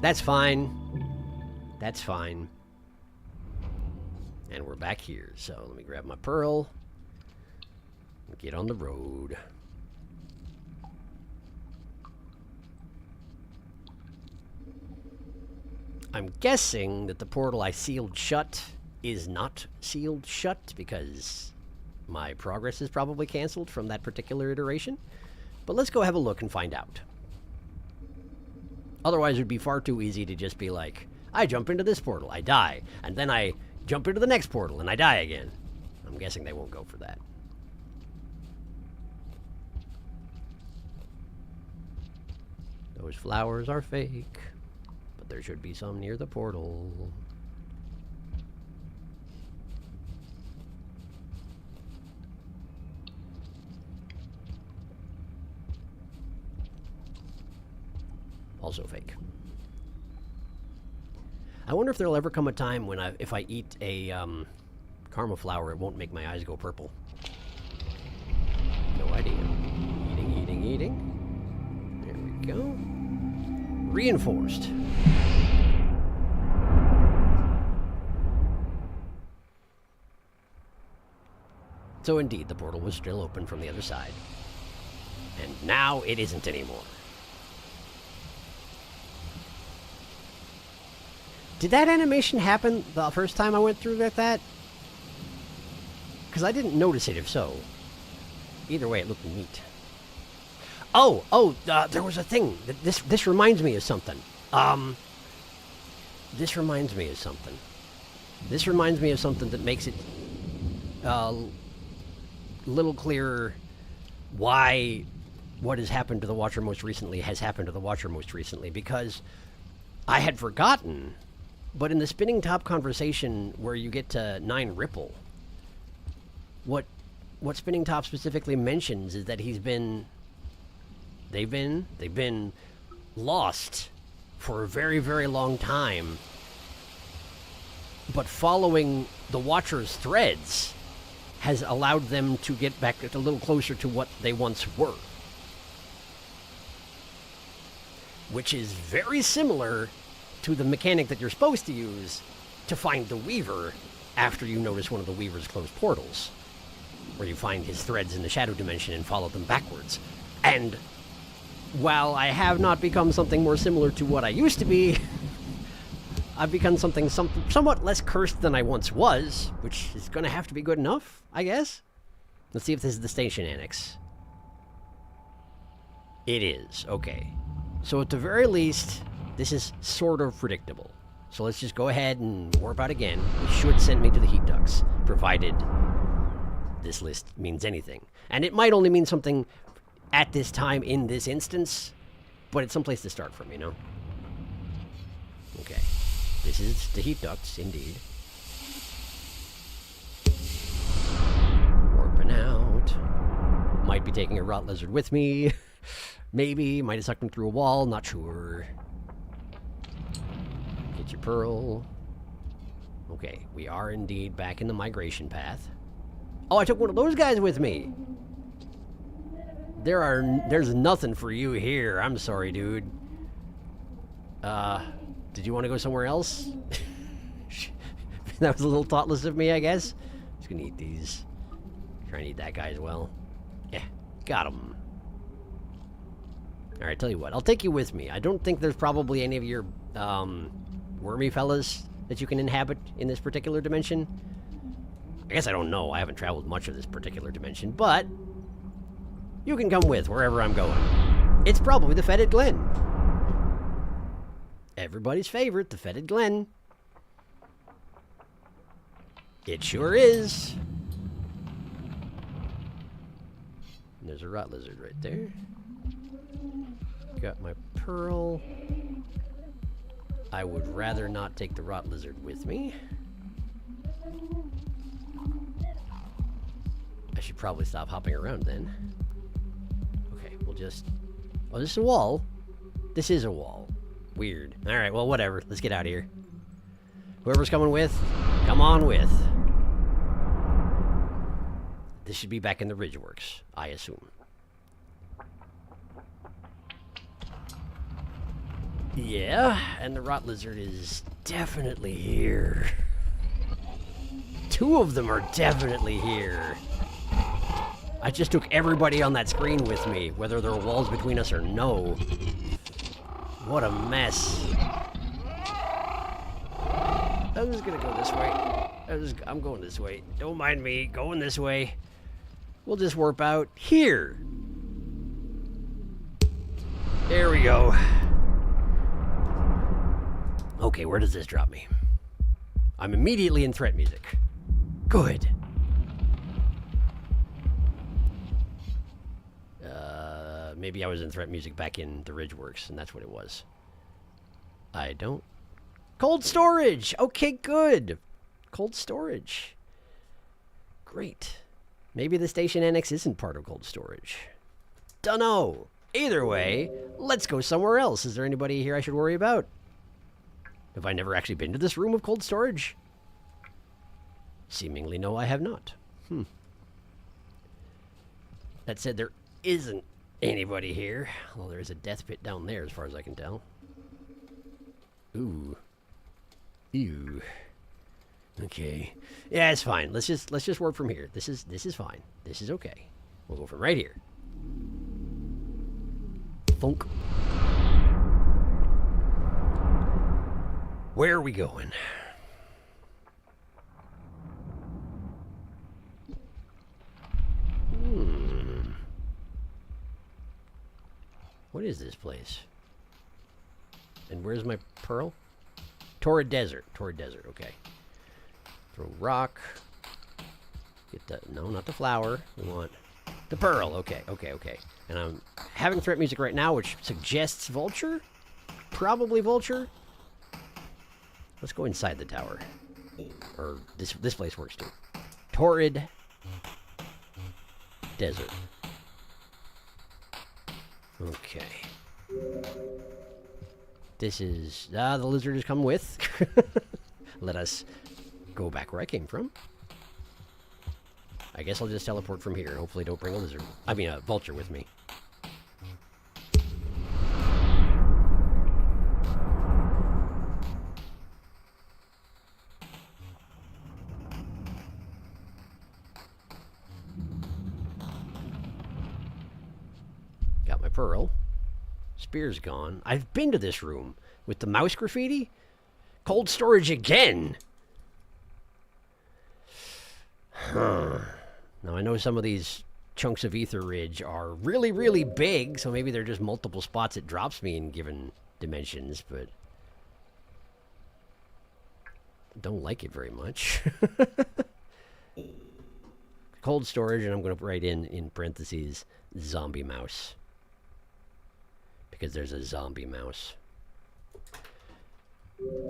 that's fine. That's fine. And we're back here. So let me grab my pearl and get on the road. I'm guessing that the portal I sealed shut is not sealed shut because my progress is probably canceled from that particular iteration. But let's go have a look and find out. Otherwise, it would be far too easy to just be like, I jump into this portal, I die, and then I jump into the next portal, and I die again. I'm guessing they won't go for that. Those flowers are fake, but there should be some near the portal. Also fake. I wonder if there'll ever come a time when if I eat a karma flower, it won't make my eyes go purple. No idea. Eating. There we go. Reinforced. So indeed, the portal was still open from the other side. And now it isn't anymore. Did that animation happen the first time I went through that? Because I didn't notice it, if so. Either way, it looked neat. There was a thing. This reminds me of something. This reminds me of something. This reminds me of something that makes it a little clearer why what has happened to the Watcher most recently has happened to the Watcher most recently. Because I had forgotten... But in the spinning top conversation where you get to 9 Ripple, what Spinning Top specifically mentions is that they've been lost for a very, very long time. But following the Watcher's threads has allowed them to get back a little closer to what they once were. Which is very similar to the mechanic that you're supposed to use to find the Weaver after you notice one of the Weaver's closed portals, where you find his threads in the Shadow Dimension and follow them backwards. And while I have not become something more similar to what I used to be, I've become something somewhat less cursed than I once was, which is going to have to be good enough, I guess. Let's see if this is the station annex. It is. Okay. So at the very least, this is sort of predictable. So let's just go ahead and warp out again. It should send me to the heat ducts, provided this list means anything. And it might only mean something at this time in this instance, but it's someplace to start from, you know? Okay. This is the heat ducts, indeed. Warping out. Might be taking a rot lizard with me. Maybe. Might have sucked him through a wall. Not sure. Get your pearl. Okay. We are indeed back in the migration path. Oh, I took one of those guys with me. There's nothing for you here. I'm sorry, dude. Did you want to go somewhere else? That was a little thoughtless of me, I guess. Just gonna eat these. Try and eat that guy as well. Yeah, got him. Alright, tell you what, I'll take you with me. I don't think there's probably any of your, wormy fellas that you can inhabit in this particular dimension. I guess I don't know. I haven't traveled much of this particular dimension, but you can come with wherever I'm going. It's probably the Fetid Glen. Everybody's favorite, the Fetid Glen. It sure is. And there's a rot lizard right there. Got my pearl. I would rather not take the rot lizard with me. I should probably stop hopping around then. Okay, we'll just... Oh, this is a wall. This is a wall. Weird. Alright, well, whatever. Let's get out of here. Whoever's coming with, come on with. This should be back in the Ridgeworks, I assume. Yeah, and the rot lizard is definitely here. Two of them are definitely here. I just took everybody on that screen with me, whether there are walls between us or no. What a mess. I'm just gonna go this way. I'm going this way. Don't mind me going this way. We'll just warp out here. There we go. Okay, where does this drop me? I'm immediately in threat music. Good. Maybe I was in threat music back in the Ridgeworks, and that's what it was. I don't... Cold storage! Okay, good. Cold storage. Great. Maybe the station annex isn't part of cold storage. Dunno. Either way, let's go somewhere else. Is there anybody here I should worry about? Have I never actually been to this room of cold storage? Seemingly no, I have not. That said, there isn't anybody here. Well, there's a death pit down there as far as I can tell. Ooh. Ew. Okay. Yeah, it's fine. Let's just work from here. This is fine. This is okay. We'll go from right here. Thunk. Where are we going? What is this place? And where's my pearl? Torrid Desert. Torrid Desert, okay. Throw rock. Get the... No, not the flower. We want the pearl. Okay, okay, okay. And I'm having threat music right now, which suggests vulture? Probably vulture. Let's go inside the tower. Or this place works too. Torrid desert. Okay. This is... the lizard has come with. Let us go back where I came from. I guess I'll just teleport from here and hopefully don't bring a lizard. I mean, a vulture with me. Got my pearl. Spear's gone. I've been to this room with the mouse graffiti. Cold storage again. Huh. Now, I know some of these chunks of Ether Ridge are really, really big, so maybe they're just multiple spots it drops me in given dimensions, but don't like it very much. Cold storage, and I'm going to write in parentheses, zombie mouse. Because there's a zombie mouse.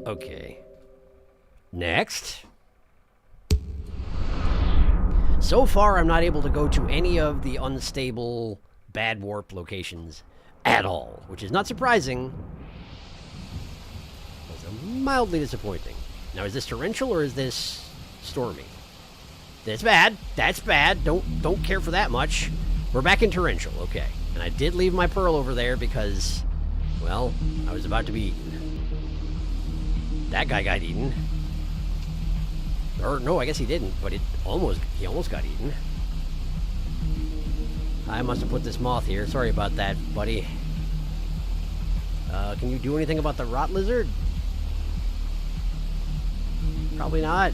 Okay. Next. So far, I'm not able to go to any of the unstable bad warp locations at all, which is not surprising. It's mildly disappointing. Now, is this torrential or is this stormy? That's bad. That's bad. Don't care for that much. We're back in torrential. Okay. And I did leave my pearl over there because, well, I was about to be eaten. That guy got eaten. Or, no, I guess he didn't, but he almost got eaten. I must have put this moth here. Sorry about that, buddy. Can you do anything about the rot lizard? Probably not.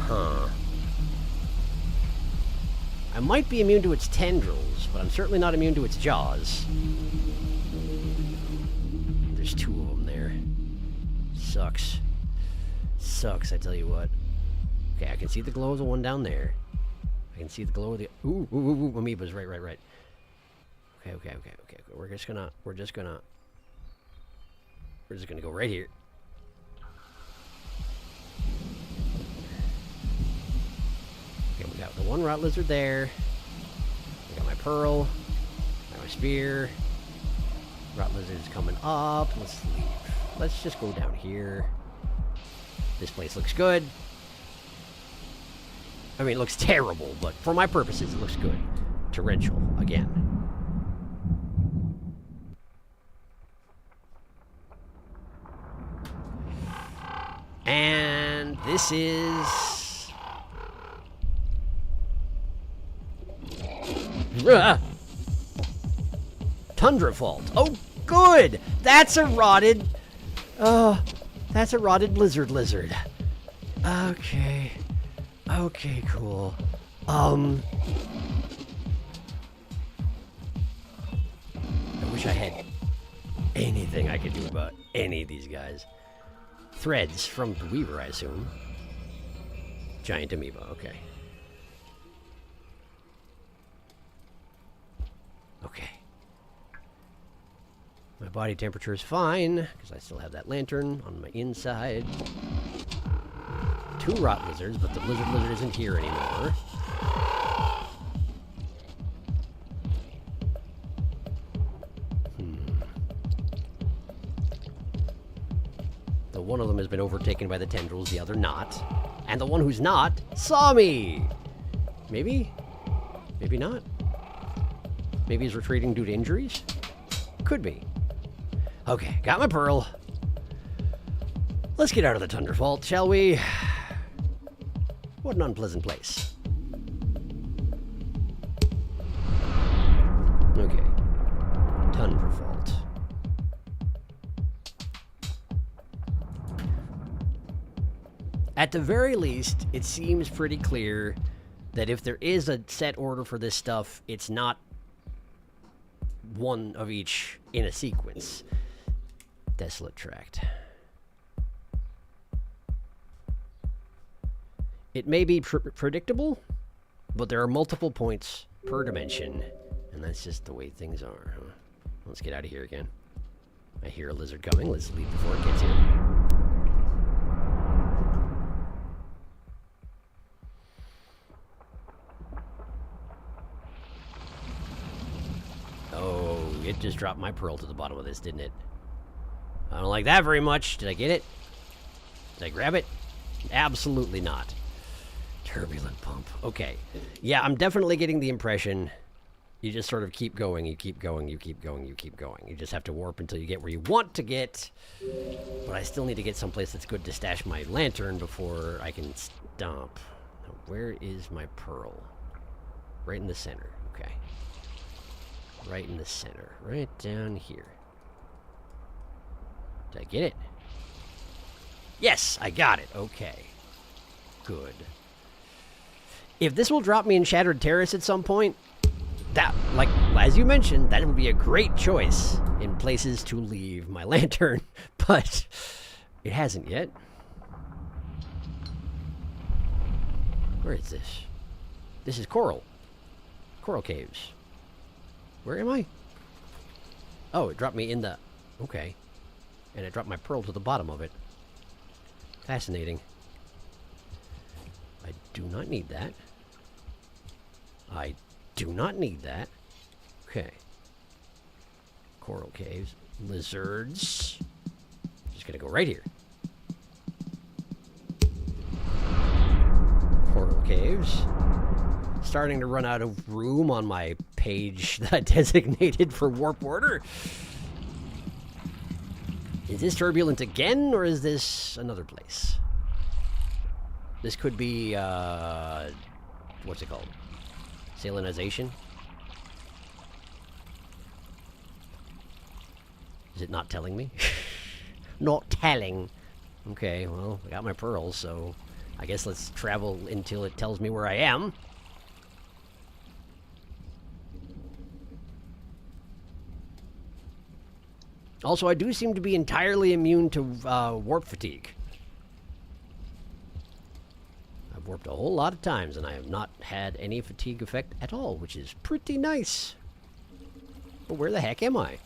Huh. I might be immune to its tendrils, but I'm certainly not immune to its jaws. There's two of them there. Sucks. Sucks, I tell you what. Okay, I can see the glow of the one down there. I can see the glow of the... Ooh, amoebas, right. Okay. We're just gonna go right here. Okay, we got the one rot lizard there. I got my pearl. Got my spear. Rot lizard's coming up. Let's leave. Let's just go down here. This place looks good. I mean, it looks terrible, but for my purposes, it looks good. Torrential, again. And this is... Tundra Fault. Oh, good! That's a rotted... That's a rotted lizard. Okay. Okay, cool. I wish I had anything I could do about any of these guys. Threads from the Weaver, I assume. Giant amoeba, okay. Okay. My body temperature is fine, because I still have that lantern on my inside. Two rot lizards, but the lizard isn't here anymore. The one of them has been overtaken by the tendrils, the other not. And the one who's not saw me! Maybe? Maybe not. Maybe he's retreating due to injuries? Could be. Okay, got my pearl. Let's get out of the Tundra Fault, shall we? What an unpleasant place. Okay. Tundra Fault. At the very least, it seems pretty clear that if there is a set order for this stuff, it's not one of each in a sequence. Desolate Tract. It may be predictable, but there are multiple points per dimension, and that's just the way things are. Huh? Let's get out of here again. I hear a lizard coming. Let's leave before it gets here. just dropped my pearl to the bottom of this, didn't it? I don't like that very much. Did I get it? Did I grab it? Absolutely not. Turbulent pump. Okay. Yeah, I'm definitely getting the impression you just sort of keep going, you keep going, you keep going, you keep going. You just have to warp until you get where you want to get. But I still need to get someplace that's good to stash my lantern before I can stomp. Now, where is my pearl? Right in the center. Okay. Right in the center. Right down here. Did I get it? Yes, I got it. Okay. Good. If this will drop me in Shattered Terrace at some point, that, like, as you mentioned, that would be a great choice in places to leave my lantern, but it hasn't yet. Where is this? This is Coral. Coral Caves. Where am I? Oh, it dropped me in the... Okay. And it dropped my pearl to the bottom of it. Fascinating. I do not need that. I do not need that. Okay. Coral caves. Lizards. Just gonna go right here. Coral caves. Starting to run out of room on my page that I designated for warp order. Is this turbulent again, or is this another place? This could be, what's it called? Salinization? Is it not telling me? Not telling. Okay, well, I got my pearls, so I guess let's travel until it tells me where I am. Also, I do seem to be entirely immune to warp fatigue. I've warped a whole lot of times, and I have not had any fatigue effect at all, which is pretty nice. But where the heck am I?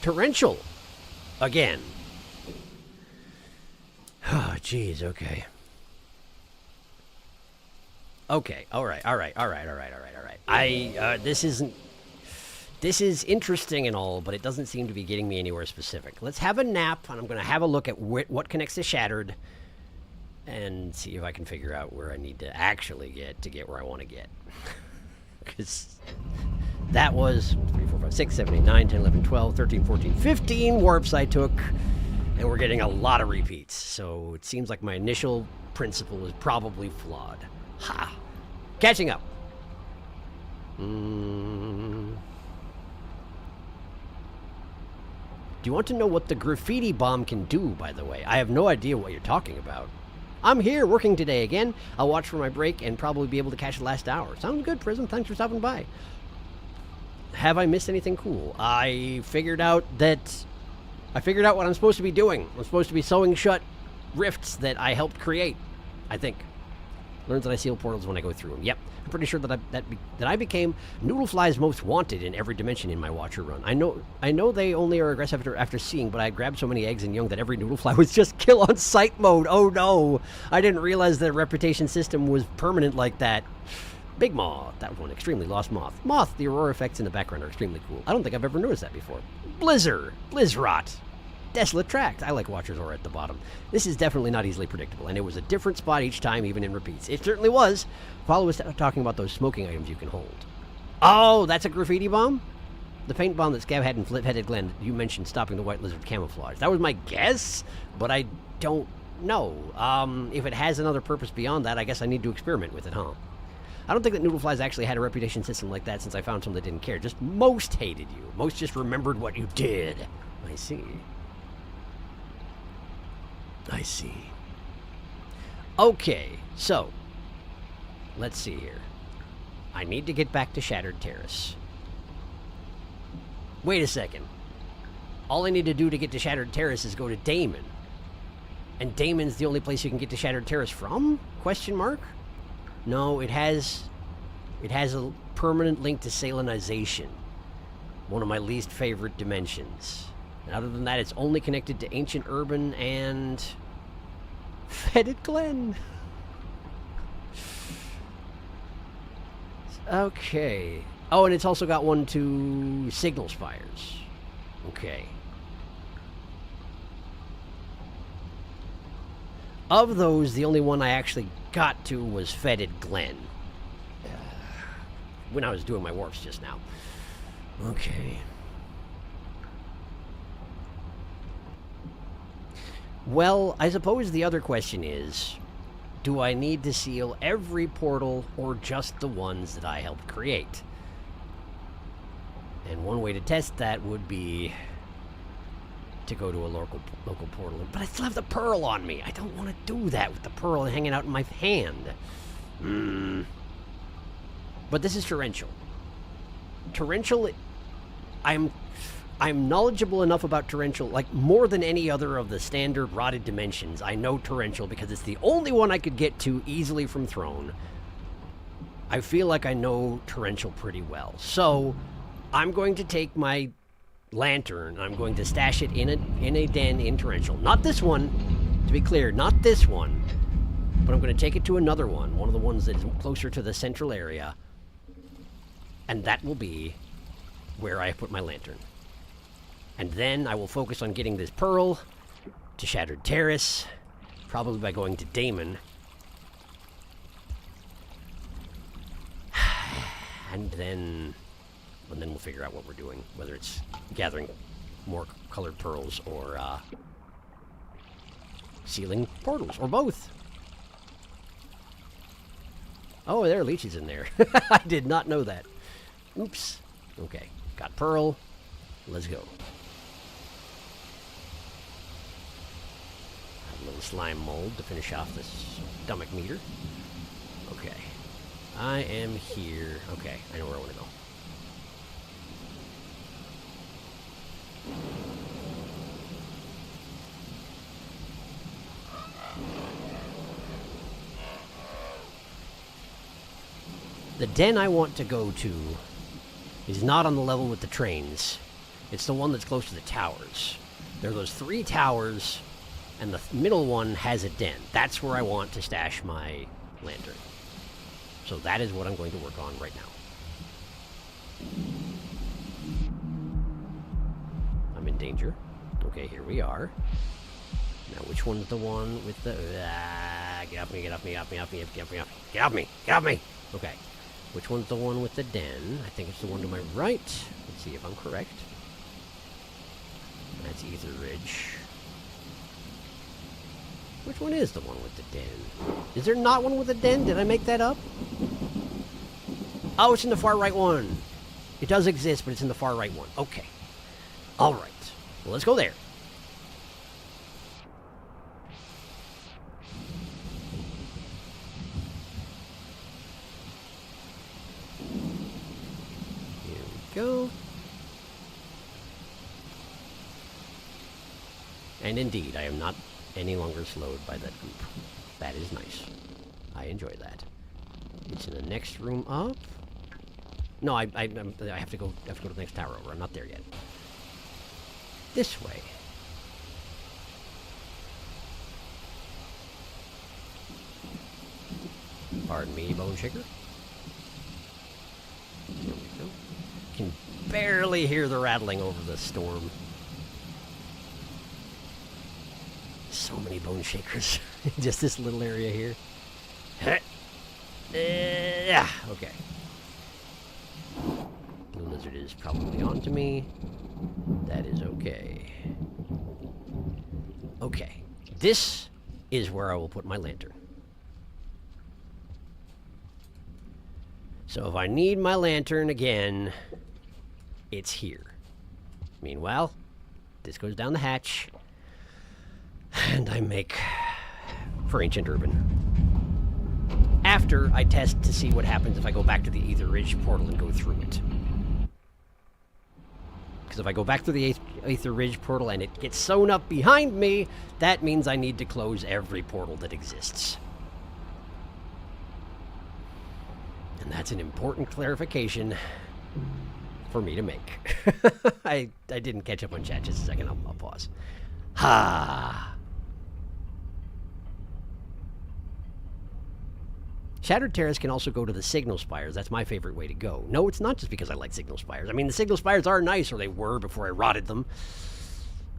Torrential. Again. Oh, jeez, okay. Okay, alright. This is interesting and all, but it doesn't seem to be getting me anywhere specific. Let's have a nap, and I'm going to have a look at what connects to Shattered, and see if I can figure out where I need to actually get to get where I want to get. Because that was 3, 4, 5, 6, 7, 8, 9, 10, 11, 12, 13, 14, 15 warps I took, and we're getting a lot of repeats. So it seems like my initial principle is probably flawed. Ha! Catching up. Do you want to know what the graffiti bomb can do, by the way? I have no idea what you're talking about. I'm here working today again. I'll watch for my break and probably be able to catch the last hour. Sounds good, Prism. Thanks for stopping by. Have I missed anything cool? I figured out what I'm supposed to be doing. I'm supposed to be sewing shut rifts that I helped create, I think. Learns that I seal portals when I go through them. Yep, I'm pretty sure that I became Noodlefly's most wanted in every dimension in my Watcher run. I know they only are aggressive after seeing, but I grabbed so many eggs and young that every Noodlefly was just kill on sight mode. Oh no, I didn't realize the reputation system was permanent like that. Big Moth, that was one. Extremely Lost Moth. Moth, the aurora effects in the background are extremely cool. I don't think I've ever noticed that before. Blizzard, Blizzrot. Desolate Tract. I like Watcher's Aura at the bottom. This is definitely not easily predictable, and it was a different spot each time, even in repeats. It certainly was. Paula was talking about those smoking items you can hold. Oh, that's a graffiti bomb? The paint bomb that Scav had in Flip-Headed Glen, you mentioned stopping the White Lizard camouflage. That was my guess, but I don't know. If it has another purpose beyond that, I guess I need to experiment with it, huh? I don't think that Noodleflies actually had a reputation system like that since I found some that didn't care. Just most hated you. Most just remembered what you did. I see. I see. Okay, so let's see here. I need to get back to Shattered Terrace. Wait a second. All I need to do to get to Shattered Terrace is go to Damon. And Damon's the only place you can get to Shattered Terrace from? Question mark? No, it has a permanent link to salinization. One of my least favorite dimensions. And other than that, it's only connected to Ancient Urban and Fetid Glen. Okay. Oh, and it's also got one to signal spires. Okay. Of those, the only one I actually got to was Fetid Glen. When I was doing my warps just now. Okay. Well, I suppose the other question is, do I need to seal every portal or just the ones that I helped create? And one way to test that would be to go to a local portal. But I still have the pearl on me. I don't want to do that with the pearl hanging out in my hand. But this is torrential. Torrential, I'm knowledgeable enough about torrential, like more than any other of the standard rotted dimensions. I know torrential because it's the only one I could get to easily from Throne. I feel like I know torrential pretty well. So I'm going to take my lantern. I'm going to stash it in a den in torrential. Not this one, to be clear, not this one. But I'm going to take it to another one of the ones that is closer to the central area. And that will be where I put my lantern. And then I will focus on getting this pearl to Shattered Terrace, probably by going to Damon. And then we'll figure out what we're doing, whether it's gathering more colored pearls or sealing portals, or both. Oh, there are leeches in there. I did not know that. Oops. Okay, got pearl. Let's go. A little slime mold to finish off this stomach meter. Okay. I am here. Okay, I know where I want to go. The den I want to go to is not on the level with the trains. It's the one that's close to the towers. There are those 3 towers, and the middle one has a den. That's where I want to stash my lantern. So that is what I'm going to work on right now. I'm in danger. Okay, here we are. Now, which one's the one with the... get off me, get off me, get off me, get off me, get off me, get off me, get off me! Okay. Which one's the one with the den? I think it's the one to my right. Let's see if I'm correct. That's Ether Ridge. Which one is the one with the den? Is there not one with a den? Did I make that up? Oh, it's in the far right one. It does exist, but it's in the far right one. Okay. All right. Well, let's go there. Here we go. And indeed, I am not any longer slowed by that goop. That is nice. I enjoy that. It's in the next room up. No, I have to go to the next tower over. I'm not there yet. This way. Pardon me, Bone Shaker. There we go. Can barely hear the rattling over the storm. So many Bone Shakers. Just this little area here. Yeah, okay. Blue Lizard is probably onto me. That is okay. Okay. This is where I will put my lantern. So if I need my lantern again, it's here. Meanwhile, this goes down the hatch. And I make for Ancient Urban. After I test to see what happens if I go back to the Ether Ridge portal and go through it. Because if I go back through the Ether Ridge portal and it gets sewn up behind me, that means I need to close every portal that exists. And that's an important clarification for me to make. I didn't catch up on chat. Just a second. I'll pause. Ha! Shattered Terrace can also go to the Signal Spires. That's my favorite way to go. No, it's not just because I like Signal Spires. I mean, the Signal Spires are nice, or they were before I rotted them.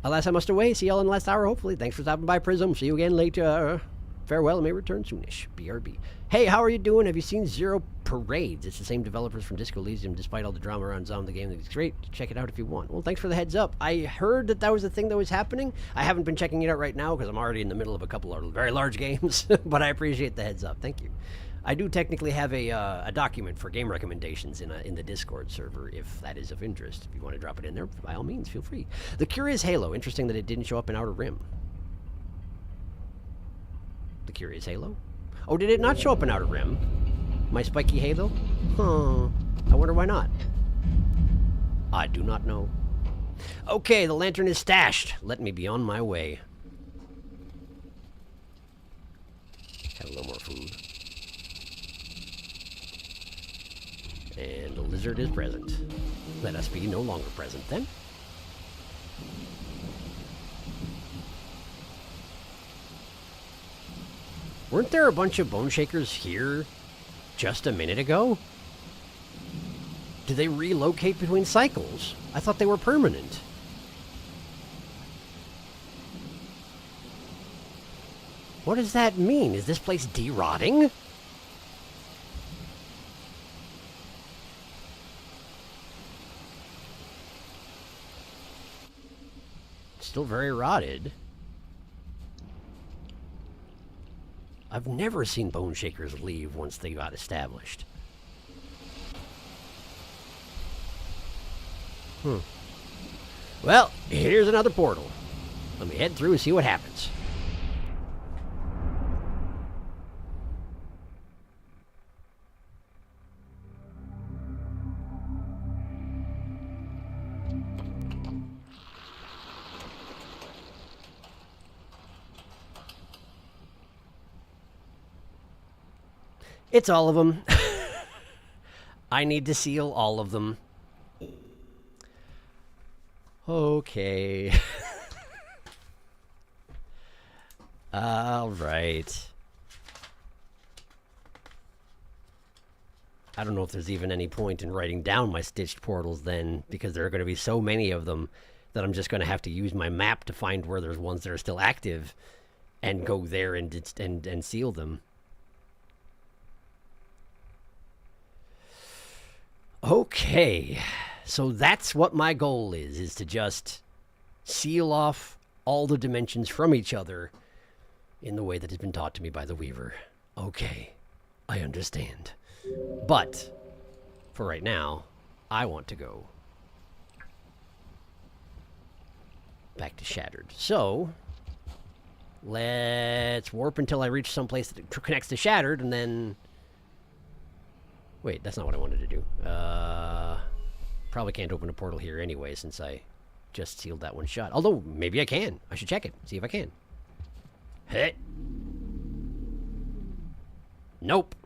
Alas, I must away. See y'all in the last hour, hopefully. Thanks for stopping by, Prism. See you again later. Farewell, and may return soonish. BRB. Hey, how are you doing? Have you seen Zero Parades? It's the same developers from Disco Elysium, despite all the drama around Zombie the game. It's great. Check it out if you want. Well, thanks for the heads up. I heard that was a thing that was happening. I haven't been checking it out right now because I'm already in the middle of a couple of very large games, but I appreciate the heads up. Thank you. I do technically have a document for game recommendations in the Discord server, if that is of interest. If you want to drop it in there, by all means, feel free. The Curious Halo. Interesting that it didn't show up in Outer Rim. The Curious Halo? Oh, did it not show up in Outer Rim? My spiky halo? Huh. I wonder why not. I do not know. Okay, the lantern is stashed. Let me be on my way. Have a little more food. And the lizard is present. Let us be no longer present then. Weren't there a bunch of bone shakers here just a minute ago? Did they relocate between cycles? I thought they were permanent. What does that mean? Is this place de-rotting? Still very rotted. I've never seen bone shakers leave once they got established. Well, here's another portal. Let me head through and see what happens. It's all of them. I need to seal all of them. Okay. All right. I don't know if there's even any point in writing down my stitched portals then, because there are going to be so many of them that I'm just going to have to use my map to find where there's ones that are still active and go there and seal them. Okay, so that's what my goal is to just seal off all the dimensions from each other in the way that has been taught to me by the Weaver. Okay, I understand. But, for right now, I want to go back to Shattered. So, let's warp until I reach some place that connects to Shattered, and then... Wait, that's not what I wanted to do. Probably can't open a portal here anyway, since I just sealed that one shut. Although, maybe I can. I should check it. See if I can. Hey. Nope.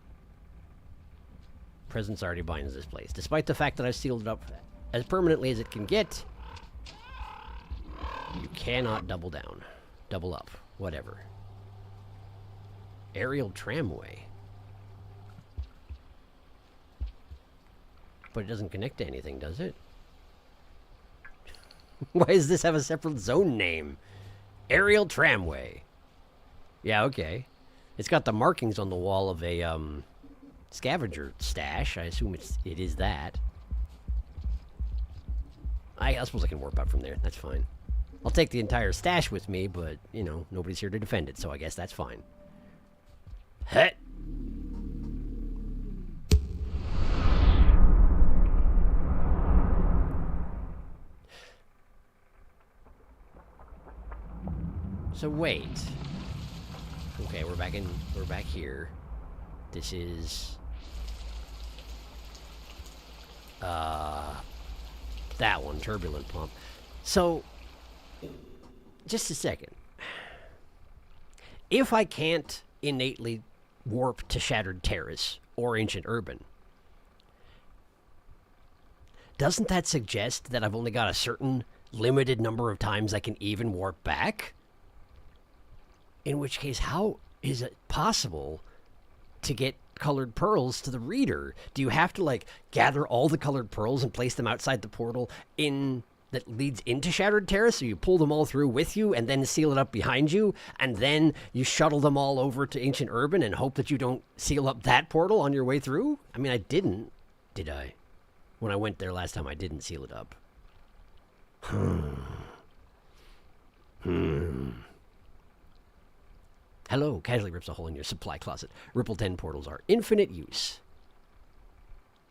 Presence already binds this place. Despite the fact that I've sealed it up as permanently as it can get, you cannot double down. Double up. Whatever. Aerial tramway. But it doesn't connect to anything, does it? Why does this have a separate zone name? Aerial tramway. Yeah, okay. It's got the markings on the wall of a scavenger stash. I assume it is that. I suppose I can warp up from there. That's fine. I'll take the entire stash with me, but, you know, nobody's here to defend it, so I guess that's fine. Heh. So wait. Okay, we're back here. This is that one, Turbulent Pump. So just a second. If I can't innately warp to Shattered Terrace or Ancient Urban, doesn't that suggest that I've only got a certain limited number of times I can even warp back? In which case, how is it possible to get colored pearls to the reader? Do you have to, like, gather all the colored pearls and place them outside the portal that leads into Shattered Terrace, so you pull them all through with you and then seal it up behind you, and then you shuttle them all over to Ancient Urban and hope that you don't seal up that portal on your way through? I mean, I didn't, did I? When I went there last time, I didn't seal it up. Hello, casually rips a hole in your supply closet. Ripple 10 portals are infinite use.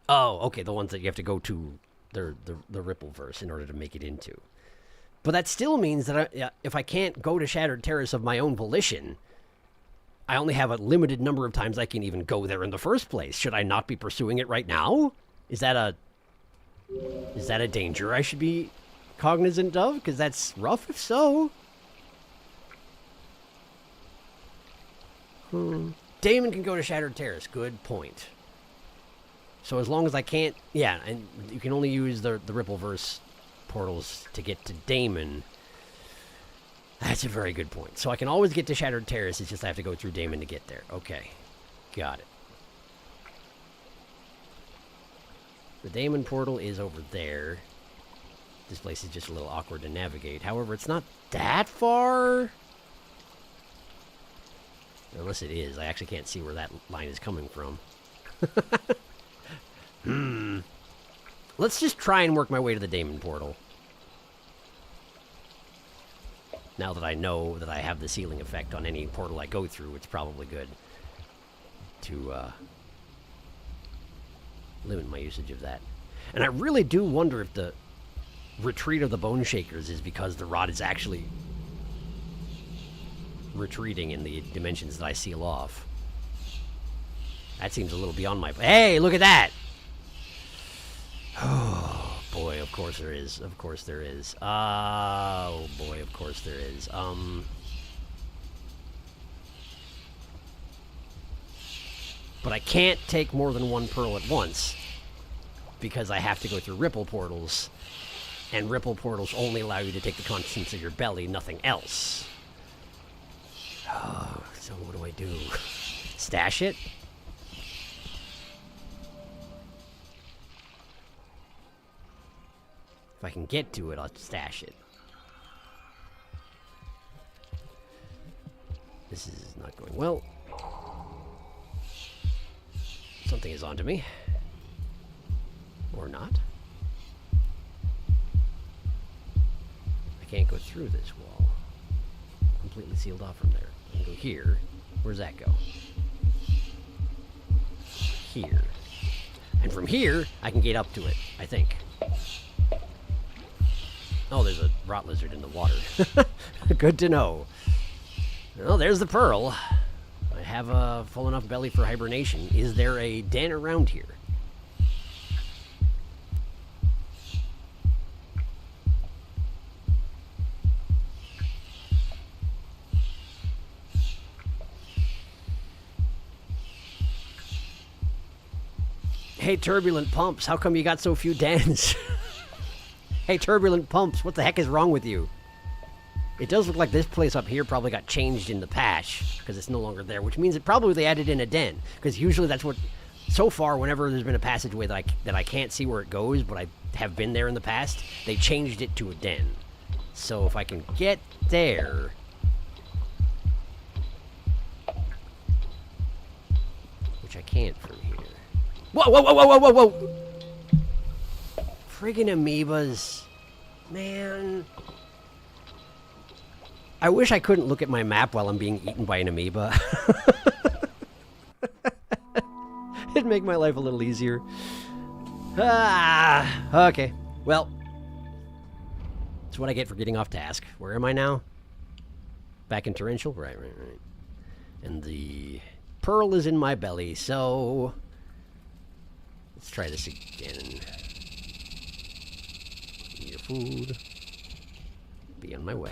Oh, okay, the ones that you have to go to the Rippleverse in order to make it into. But that still means that if I can't go to Shattered Terrace of my own volition, I only have a limited number of times I can even go there in the first place. Should I not be pursuing it right now? Is that a danger I should be cognizant of? Because that's rough if so. Damon can go to Shattered Terrace. Good point. So as long as I can't... Yeah, and you can only use the Rippleverse portals to get to Damon. That's a very good point. So I can always get to Shattered Terrace. It's just I have to go through Damon to get there. Okay. Got it. The Damon portal is over there. This place is just a little awkward to navigate. However, it's not that far. Unless it is. I actually can't see where that line is coming from. Let's just try and work my way to the Damon portal. Now that I know that I have the sealing effect on any portal I go through, it's probably good to limit my usage of that. And I really do wonder if the retreat of the Bone Shakers is because the rod is actually retreating in the dimensions that I seal off. That seems a little beyond my... Hey, look at that! Oh, boy, of course there is. Of course there is. Oh, boy, of course there is. But I can't take more than one pearl at once because I have to go through Ripple portals, and Ripple portals only allow you to take the contents of your belly, nothing else. Oh, so what do I do? Stash it? If I can get to it, I'll stash it. This is not going well. Something is onto me. Or not. I can't go through this wall. Completely sealed off from there. I can go here. Where's that go? Here. And from here, I can get up to it, I think. Oh, there's a rot lizard in the water. Good to know. Well, there's the pearl. I have a full enough belly for hibernation. Is there a den around here? Hey, Turbulent Pumps, how come you got so few dens? Hey, Turbulent Pumps, what the heck is wrong with you? It does look like this place up here probably got changed in the patch, because it's no longer there, which means it probably they added in a den, because usually that's what... So far, whenever there's been a passageway that I can't see where it goes, but I have been there in the past, they changed it to a den. So if I can get there... Which I can't from here. Whoa, whoa, whoa, whoa, whoa, whoa, whoa! Friggin' amoebas. Man. I wish I couldn't look at my map while I'm being eaten by an amoeba. It'd make my life a little easier. Ah, okay. Well, that's what I get for getting off task. Where am I now? Back in Torrential? Right. And the pearl is in my belly, so... Let's try this again. Eat your food. Be on my way.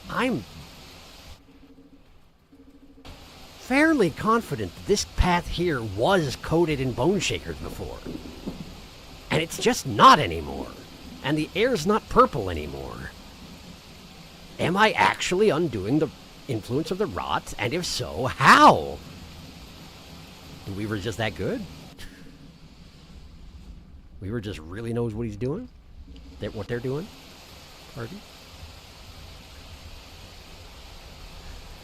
I'm fairly confident that this path here was coated in bone shakers before. And it's just not anymore. And the air's not purple anymore. Am I actually undoing the influence of the rot? And if so, how? And Weaver just that good? Weaver just really knows what he's doing? What they're doing? Pardon?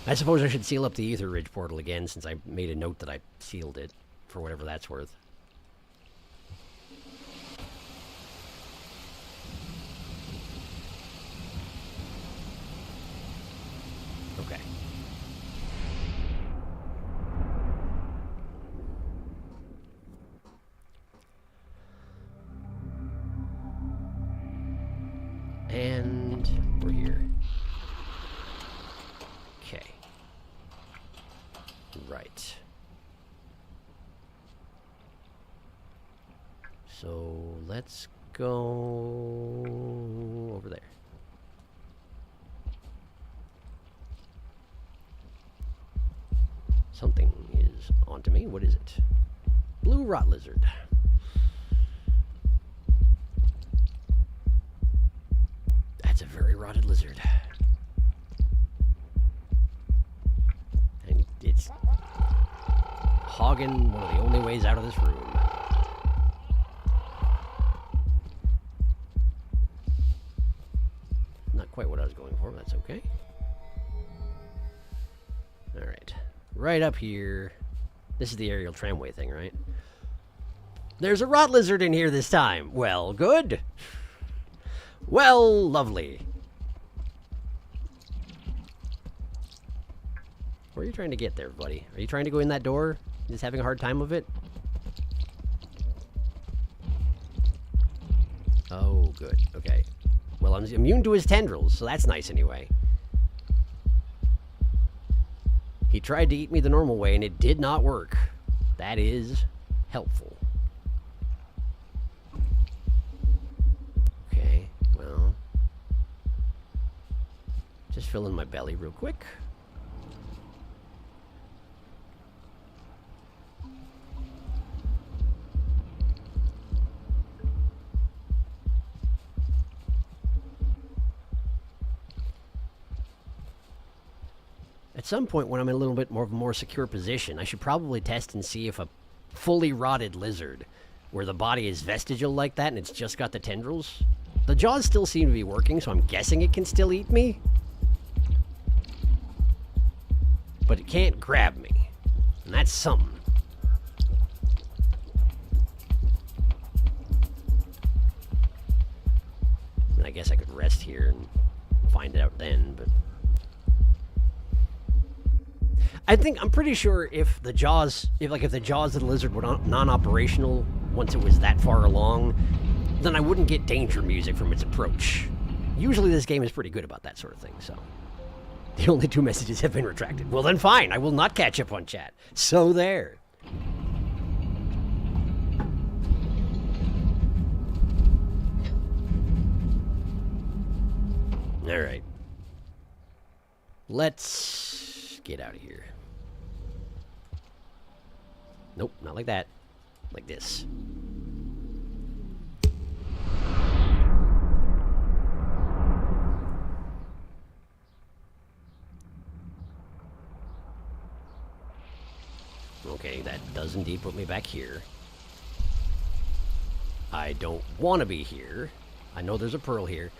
I suppose I should seal up the Ether Ridge portal again, since I made a note that I sealed it, for whatever that's worth. Okay. And we're here. Okay. Right. So let's go over there. Something is onto me. What is it? Blue rot lizard. That's a very rotted lizard. And it's hogging one of the only ways out of this room. Not quite what I was going for, but that's okay. Alright. Right up here. This is the aerial tramway thing, right? There's a rot lizard in here this time. Well, good. Well, lovely. Where are you trying to get there, buddy? Are you trying to go in that door? Just having a hard time of it? Oh, good. Okay. Well, I'm immune to his tendrils, so that's nice anyway. He tried to eat me the normal way, and it did not work. That is helpful. Okay, well. Just fill in my belly real quick. At some point when I'm in a little bit more of a more secure position, I should probably test and see if a fully rotted lizard, where the body is vestigial like that and it's just got the tendrils, the jaws still seem to be working, so I'm guessing it can still eat me. But it can't grab me, and that's something. And I guess I could rest here and find it out then, but I'm pretty sure if the jaws of the lizard were non-operational once it was that far along, then I wouldn't get danger music from its approach. Usually this game is pretty good about that sort of thing, so. The only 2 messages have been retracted. Well then fine, I will not catch up on chat. So there. Alright. Let's get out of here. Nope, not like that. Like this. Okay, that does indeed put me back here. I don't want to be here. I know there's a pearl here.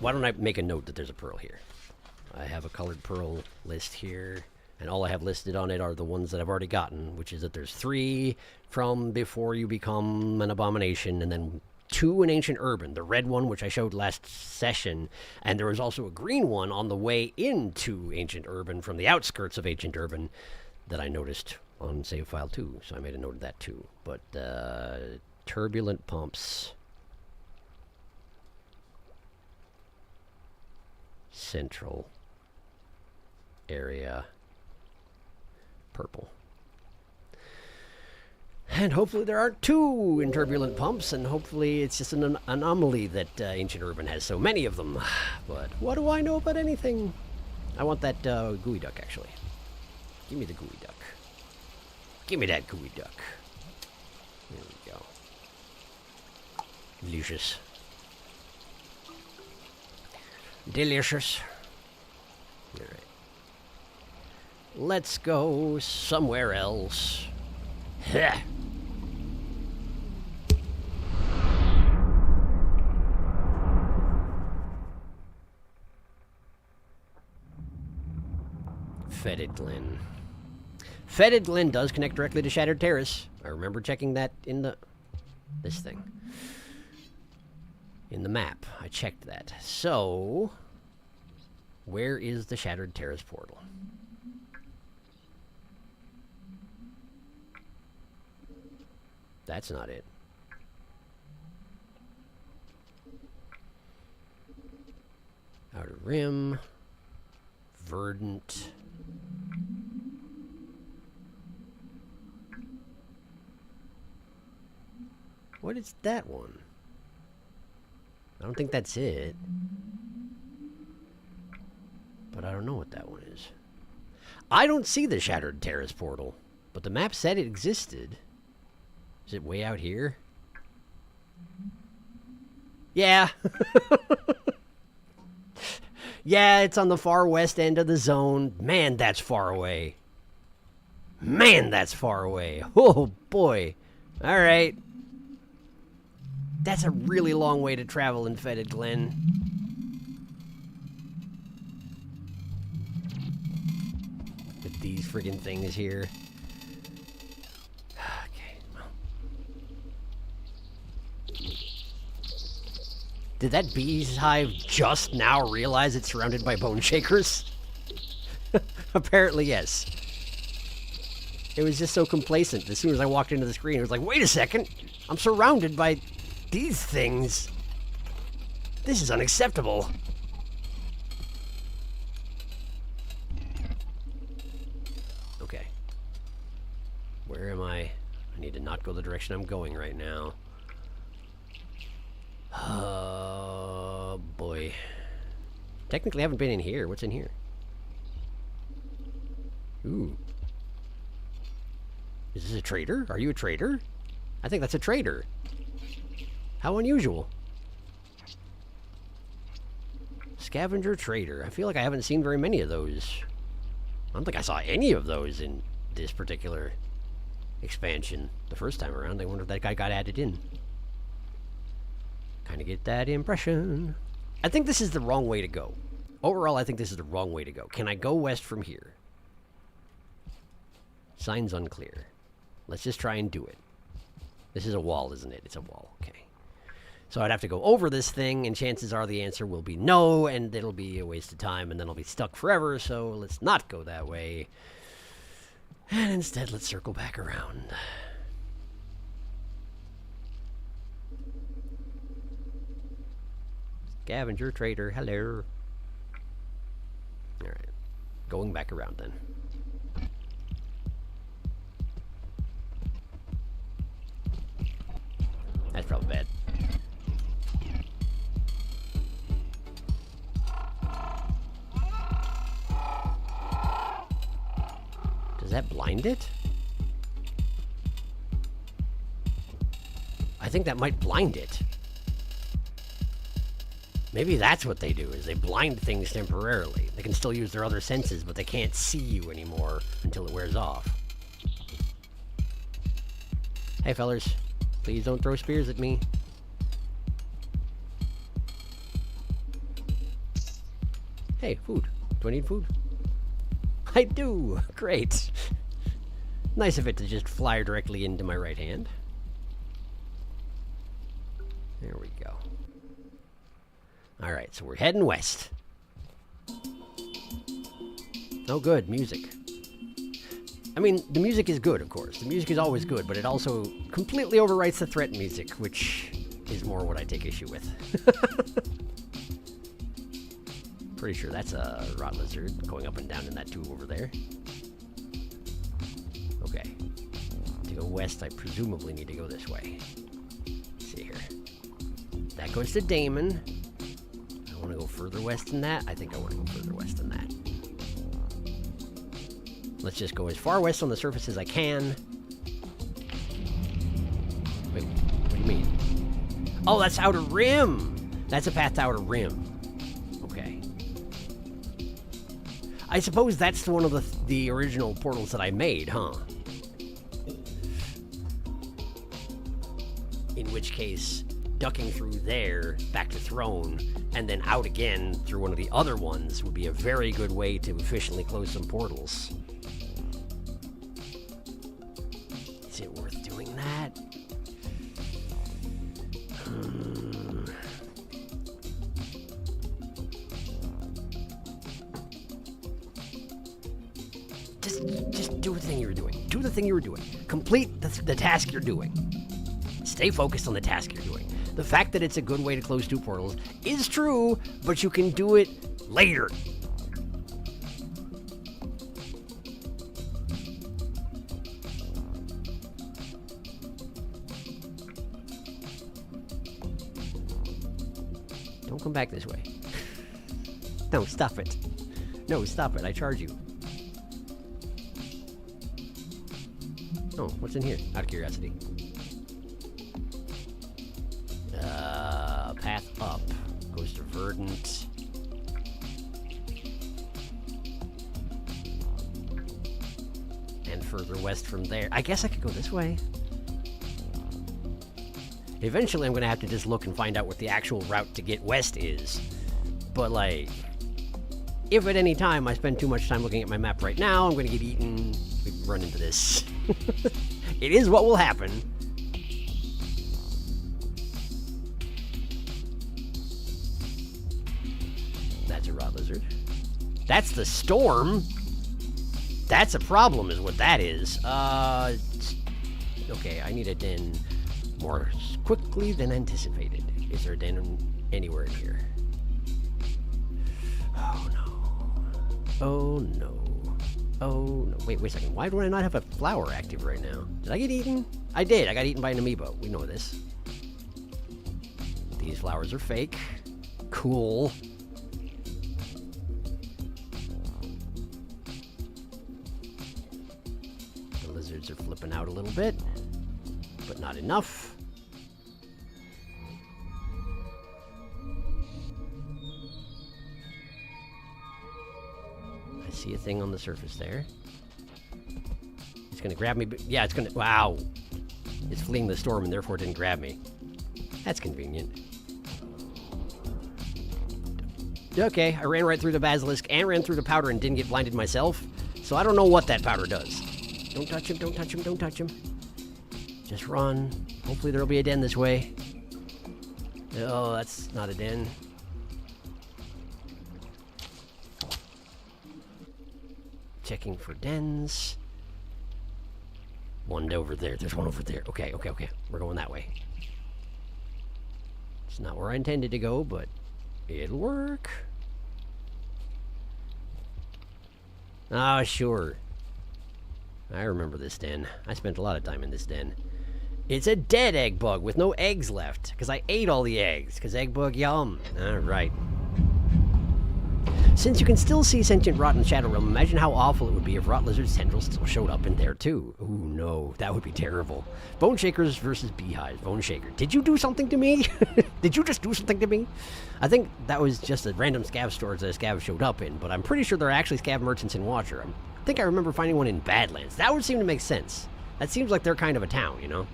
Why don't I make a note that there's a pearl here? I have a colored pearl list here, and all I have listed on it are the ones that I've already gotten, which is that there's 3 from before you become an abomination, and then 2 in Ancient Urban. The red one, which I showed last session, and there was also a green one on the way into Ancient Urban from the outskirts of Ancient Urban that I noticed on save file 2, so I made a note of that too. But turbulent pumps, central area, purple, and hopefully there aren't 2 in turbulent pumps, and hopefully it's just an anomaly that Ancient Urban has so many of them. But what do I know about anything? I want that gooey duck, actually. Give me the gooey duck. Give me that gooey duck. There we go. Delicious. Delicious. Alright. Let's go somewhere else. Heh. Fetid Glen. Fetid Glen does connect directly to Shattered Terrace. I remember checking that in the... this thing. In the map. I checked that. So... where is the Shattered Terrace portal? That's not it. Outer Rim. Verdant. What is that one? I don't think that's it. But I don't know what that one is. I don't see the Shattered Terrace portal. But the map said it existed. Is it way out here? Yeah. Yeah, it's on the far west end of the zone. Man, that's far away. Man, that's far away. Oh, boy. All right. That's a really long way to travel in Fetid Glen. With these friggin' things here. Okay, well. Did that beehive just now realize it's surrounded by bone shakers? Apparently, yes. It was just so complacent. As soon as I walked into the screen, it was like, wait a second. I'm surrounded by these things. This is unacceptable. Okay. Where am I? I need to not go the direction I'm going right now. Oh, boy. Technically, I haven't been in here. What's in here? Ooh. Is this a trader? Are you a trader? I think that's a trader. How unusual. Scavenger trader. I feel like I haven't seen very many of those. I don't think I saw any of those in this particular expansion the first time around. I wonder if that guy got added in. Kind of get that impression. I think this is the wrong way to go. Overall, I think this is the wrong way to go. Can I go west from here? Sign's unclear. Let's just try and do it. This is a wall, isn't it? It's a wall. Okay. So I'd have to go over this thing, and chances are the answer will be no, and it'll be a waste of time, and then I'll be stuck forever, so let's not go that way. And instead, let's circle back around. Scavenger trader, hello. Alright. Going back around then. That's probably bad. Does that blind it? I think that might blind it. Maybe that's what they do, is they blind things temporarily. They can still use their other senses, but they can't see you anymore until it wears off. Hey, fellers. Please don't throw spears at me. Hey, food. Do I need food? I do! Great. Nice of it to just fly directly into my right hand. There we go. Alright, so we're heading west. Oh, good. Music. I mean, the music is good, of course. The music is always good, but it also completely overwrites the threat music, which is more what I take issue with. Pretty sure that's a rot lizard going up and down in that tube over there. Okay. To go west, I presumably need to go this way. Let's see here. That goes to Damon. I want to go further west than that. I think I want to go further west than that. Let's just go as far west on the surface as I can. Wait, what do you mean? Oh, that's Outer Rim. That's a path to Outer Rim. Okay. I suppose that's one of the original portals that I made, huh? In which case, ducking through there, back to Throne, and then out again through one of the other ones would be a very good way to efficiently close some portals. Is it worth doing that? Just do the thing you were doing. Do the thing you were doing. Complete the task you're doing. Stay focused on the task you're doing. The fact that it's a good way to close 2 portals is true, but you can do it later. Don't come back this way. No, stop it. No, stop it. I charge you. Oh, what's in here? Out of curiosity. Path up goes to Verdant. And further west from there. I guess I could go this way. Eventually, I'm going to have to just look and find out what the actual route to get west is. But, like, if at any time I spend too much time looking at my map right now, I'm going to get eaten. We run into this. It is what will happen. That's a rot lizard. That's the storm. That's a problem is what that is. Okay, I need a den more quickly than anticipated. Is there a den anywhere in here? Oh no. Oh no. Oh no. Wait a second. Why do I not have a flower active right now? Did I get eaten? I did. I got eaten by an amiibo. We know this. These flowers are fake. Cool. The lizards are flipping out a little bit, but not enough. I see a thing on the surface there. It's gonna grab me. Yeah, it's gonna. Wow. It's fleeing the storm and therefore didn't grab me. That's convenient. Okay, I ran right through the basilisk and ran through the powder and didn't get blinded myself. So I don't know what that powder does. Don't touch him, don't touch him, don't touch him. Just run. Hopefully there'll be a den this way. Oh, that's not a den. Checking for dens. One over there. There's one over there. Okay, okay, okay. We're going that way. It's not where I intended to go, but it'll work. Ah, sure. I remember this den. I spent a lot of time in this den. It's a dead egg bug with no eggs left, because I ate all the eggs, because egg bug, yum. Alright. Since you can still see sentient rot in the Shadow Realm, imagine how awful it would be if rot lizard's tendrils still showed up in there too. Ooh, no, that would be terrible. Bone Shakers versus Beehives. Bone Shaker. Did you do something to me? Did you just do something to me? I think that was just a random scav stores that a scav showed up in, but I'm pretty sure there are actually scav merchants in Watcher. I think I remember finding one in Badlands. That would seem to make sense. That seems like they're kind of a town, you know?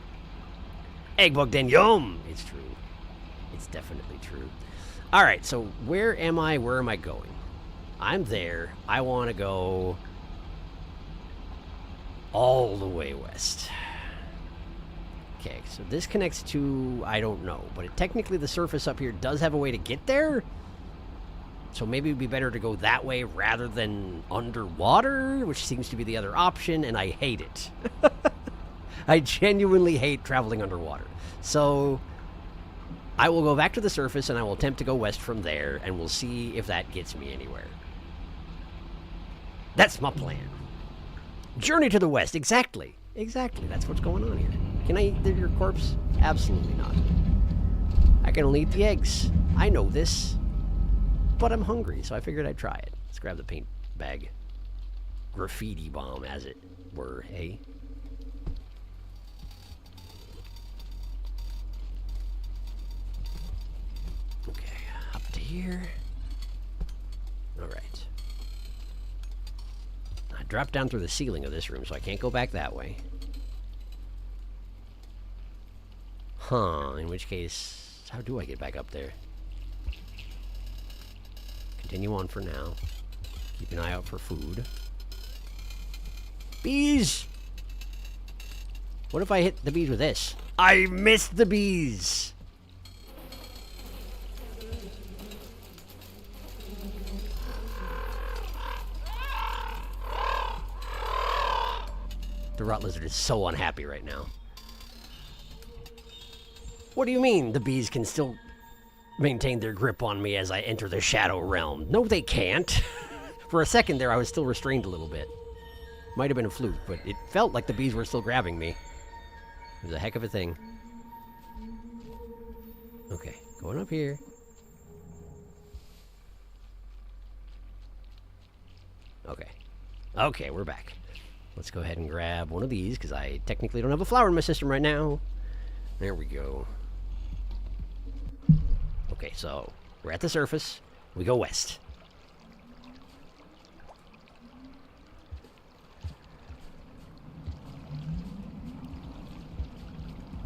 Egg bug den, yum! It's true. It's definitely true. Alright, so where am I? Where am I going? I'm there. I want to go all the way west. Okay, so this connects to, I don't know, but technically the surface up here does have a way to get there. So maybe it would be better to go that way rather than underwater, which seems to be the other option, and I hate it. I genuinely hate traveling underwater. So I will go back to the surface and I will attempt to go west from there, and we'll see if that gets me anywhere. That's my plan. Journey to the west, exactly. Exactly, that's what's going on here. Can I eat your corpse? Absolutely not. I can only eat the eggs. I know this. But I'm hungry, so I figured I'd try it. Let's grab the paint bag. Graffiti bomb, as it were, hey? here. Alright. I dropped down through the ceiling of this room, so I can't go back that way. Huh, in which case, how do I get back up there? Continue on for now. Keep an eye out for food. Bees! What if I hit the bees with this? I missed the bees! The rot lizard is so unhappy right now. What do you mean the bees can still maintain their grip on me as I enter the shadow realm? No, they can't. For a second there, I was still restrained a little bit. Might have been a fluke, but it felt like the bees were still grabbing me. It was a heck of a thing. Okay, going up here. Okay. Okay, we're back. Let's go ahead and grab one of these, because I technically don't have a flower in my system right now. There we go. Okay, so we're at the surface. We go west.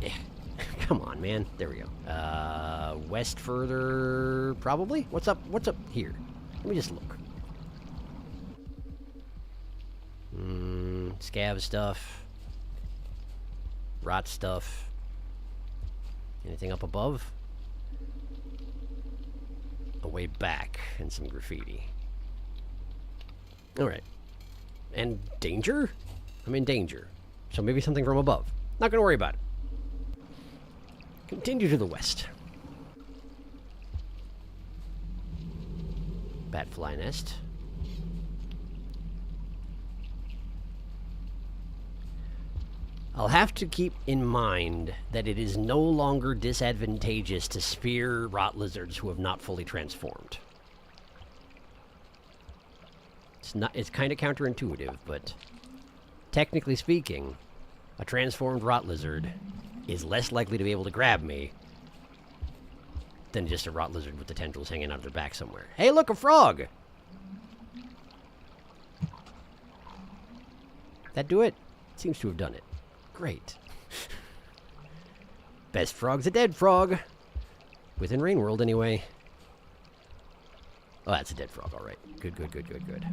Yeah. Come on, man. There we go. West further, probably? What's up? What's up here? Let me just look. Scav stuff. Rot stuff. Anything up above? A way back and some graffiti. Alright. And danger? I'm in danger. So maybe something from above. Not gonna worry about it. Continue to the west. Batfly nest. I'll have to keep in mind that it is no longer disadvantageous to spear rot lizards who have not fully transformed. It's kind of counterintuitive, but technically speaking, a transformed rot lizard is less likely to be able to grab me than just a rot lizard with the tendrils hanging out of their back somewhere. Hey, look, a frog! That do it? Seems to have done it. Great. Best frog's a dead frog. Within Rain World, anyway. Oh, that's a dead frog, alright. Good, good, good, good, good.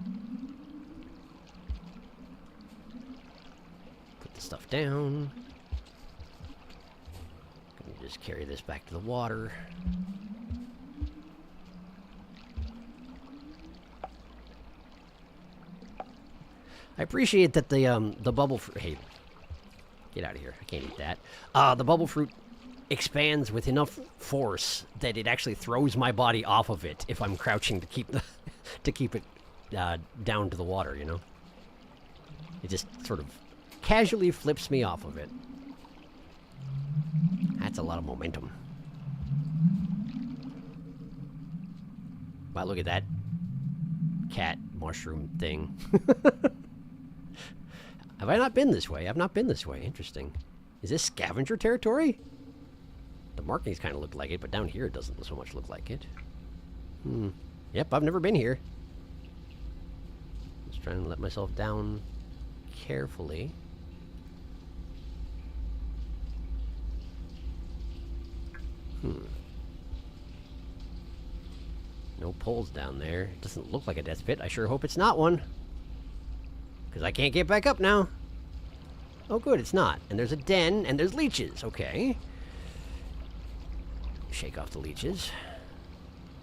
Put the stuff down. Let me just carry this back to the water. I appreciate that the bubble fruit... Hey, get out of here. I can't eat that. The bubble fruit expands with enough force that it actually throws my body off of it if I'm crouching to keep the to keep it down to the water, you know? It just sort of casually flips me off of it. That's a lot of momentum. Wow, look at that cat mushroom thing. Have I not been this way? I've not been this way. Interesting. Is this scavenger territory? The markings kind of look like it, but down here it doesn't so much look like it. Yep, I've never been here. Just trying to let myself down carefully. No poles down there. It doesn't look like a death pit. I sure hope it's not one. Because I can't get back up now. Oh, good, it's not. And there's a den, and there's leeches. Okay. Shake off the leeches.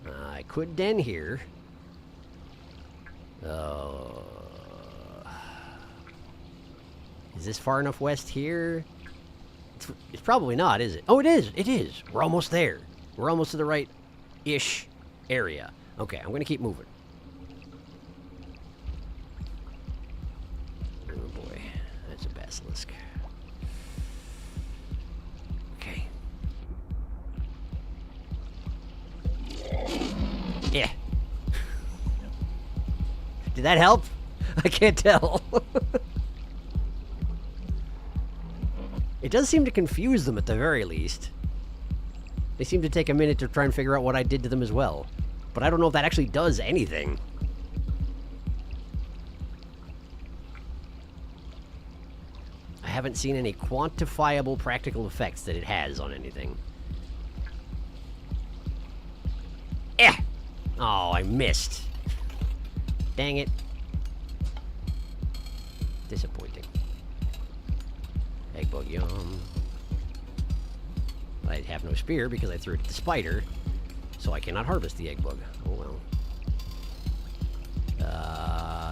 I could den here. Is this far enough west here? It's probably not, is it? Oh, it is. It is. We're almost there. We're almost to the right-ish area. Okay, I'm going to keep moving. Oh boy, that's a basilisk. Okay. Yeah. Did that help? I can't tell. It does seem to confuse them at the very least. They seem to take a minute to try and figure out what I did to them as well. but I don't know if that actually does anything. I haven't seen any quantifiable practical effects that it has on anything. Eh! Oh, I missed. Dang it. Disappointing. Egg bug, yum. I have no spear because I threw it at the spider, so I cannot harvest the egg bug. Oh well.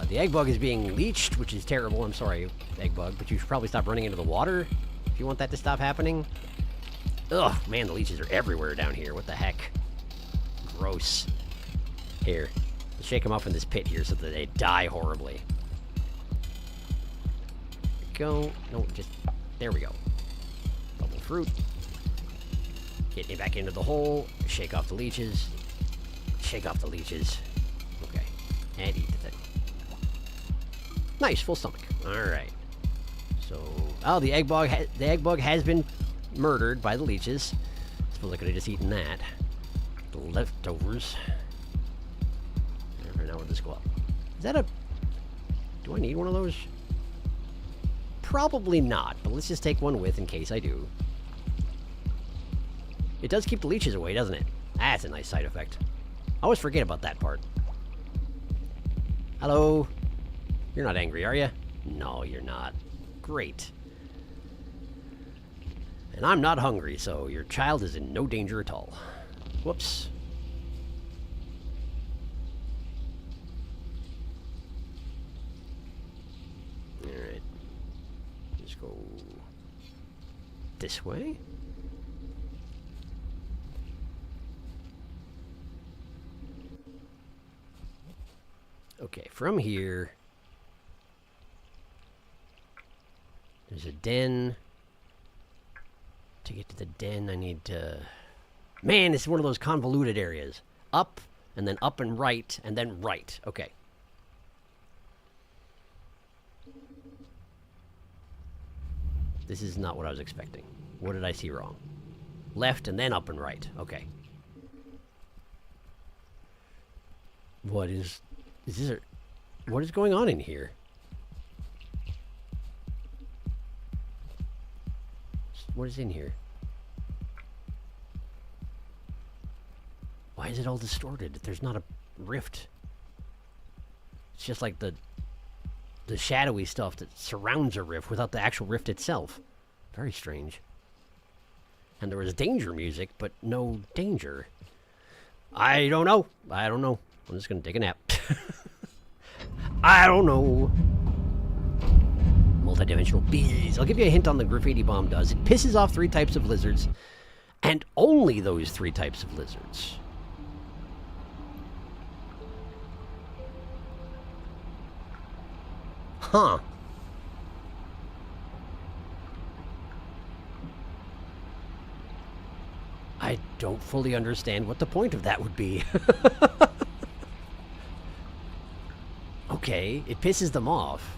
The egg bug is being leached, which is terrible. I'm sorry, egg bug, but you should probably stop running into the water if you want that to stop happening. Ugh, man, the leeches are everywhere down here. What the heck? Gross. Here, let's shake them off in this pit here so that they die horribly. Go. No, just... There we go. Bubble fruit. Get it back into the hole. Shake off the leeches. Shake off the leeches. Okay. And eat the thing. Nice, full stomach. Alright. So... Oh, the egg bug has been murdered by the leeches. Suppose I could have just eaten that. The leftovers. Now where'd this go up? Is that a... Do I need one of those? Probably not, but let's just take one with in case I do. It does keep the leeches away, doesn't it? That's a nice side effect. I always forget about that part. Hello? You're not angry, are you? No, you're not. Great. And I'm not hungry, so your child is in no danger at all. Whoops. Alright. Let's go this way. Okay, from here, there's a den. To get to the den, I need to... Man, it's one of those convoluted areas. Up, and then up and right, and then right. Okay. This is not what I was expecting. What did I see wrong? Left, and then up and right. Okay. What is... Is this a... What is going on in here? What is in here? Why is it all distorted? There's not a rift. It's just like the shadowy stuff that surrounds a rift without the actual rift itself. Very strange. And there was danger music, but no danger. I don't know. I don't know. I'm just gonna take a nap. I don't know. Multidimensional bees. I'll give you a hint on the graffiti bomb does. It pisses off 3 types of lizards, and only those 3 types of lizards. Huh. I don't fully understand what the point of that would be. Okay, it pisses them off.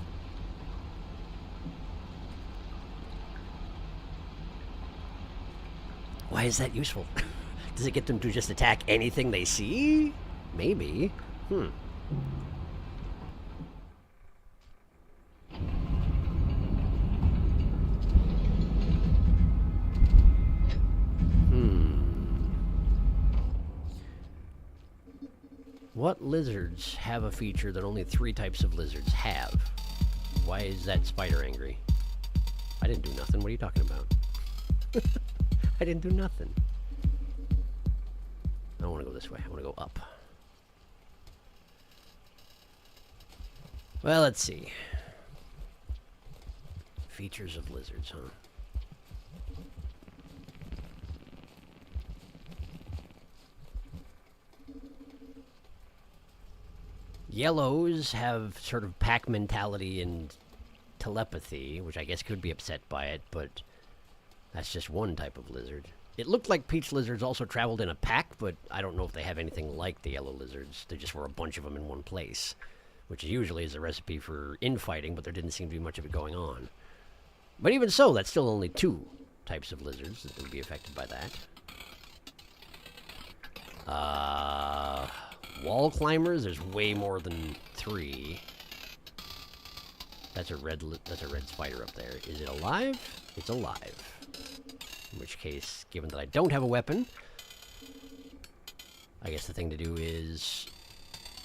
Why is that useful? Does it get them to just attack anything they see? Maybe. What lizards have a feature that only 3 types of lizards have? Why is that spider angry? I didn't do nothing. What are you talking about? I didn't do nothing. I don't want to go this way. I want to go up. Well, let's see. Features of lizards, huh? Yellows have sort of pack mentality and telepathy, which I guess could be upset by it, but that's just one type of lizard. It looked like peach lizards also traveled in a pack, but I don't know if they have anything like the yellow lizards. There just were a bunch of them in one place, which usually is a recipe for infighting, but there didn't seem to be much of it going on. But even so, that's still only 2 types of lizards that would be affected by that. Wall climbers, there's way more than 3. That's a red spider up there. Is it alive? It's alive. In which case, given that I don't have a weapon, I guess the thing to do is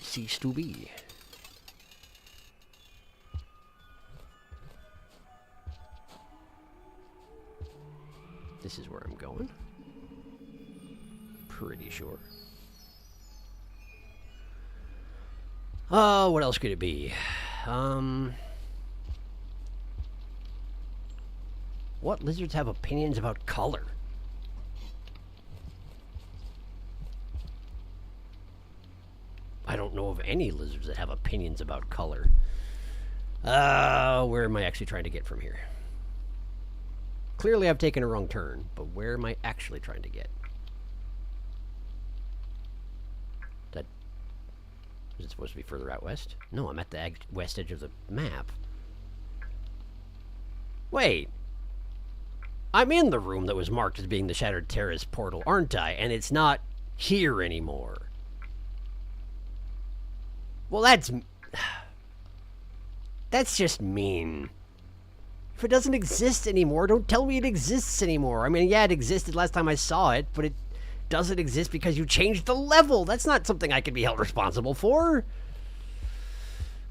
cease to be. This is where I'm going. Pretty sure. Oh, what else could it be? What lizards have opinions about color? I don't know of any lizards that have opinions about color. Where am I actually trying to get from here? Clearly I've taken a wrong turn, but where am I actually trying to get? Is it supposed to be further out west? No, I'm at the west edge of the map. Wait! I'm in the room that was marked as being the Shattered Terrace portal, aren't I? And it's not here anymore. Well, that's just mean. If it doesn't exist anymore, don't tell me it exists anymore. I mean, yeah, it existed last time I saw it, but it doesn't exist because you changed the level. That's not something I can be held responsible for.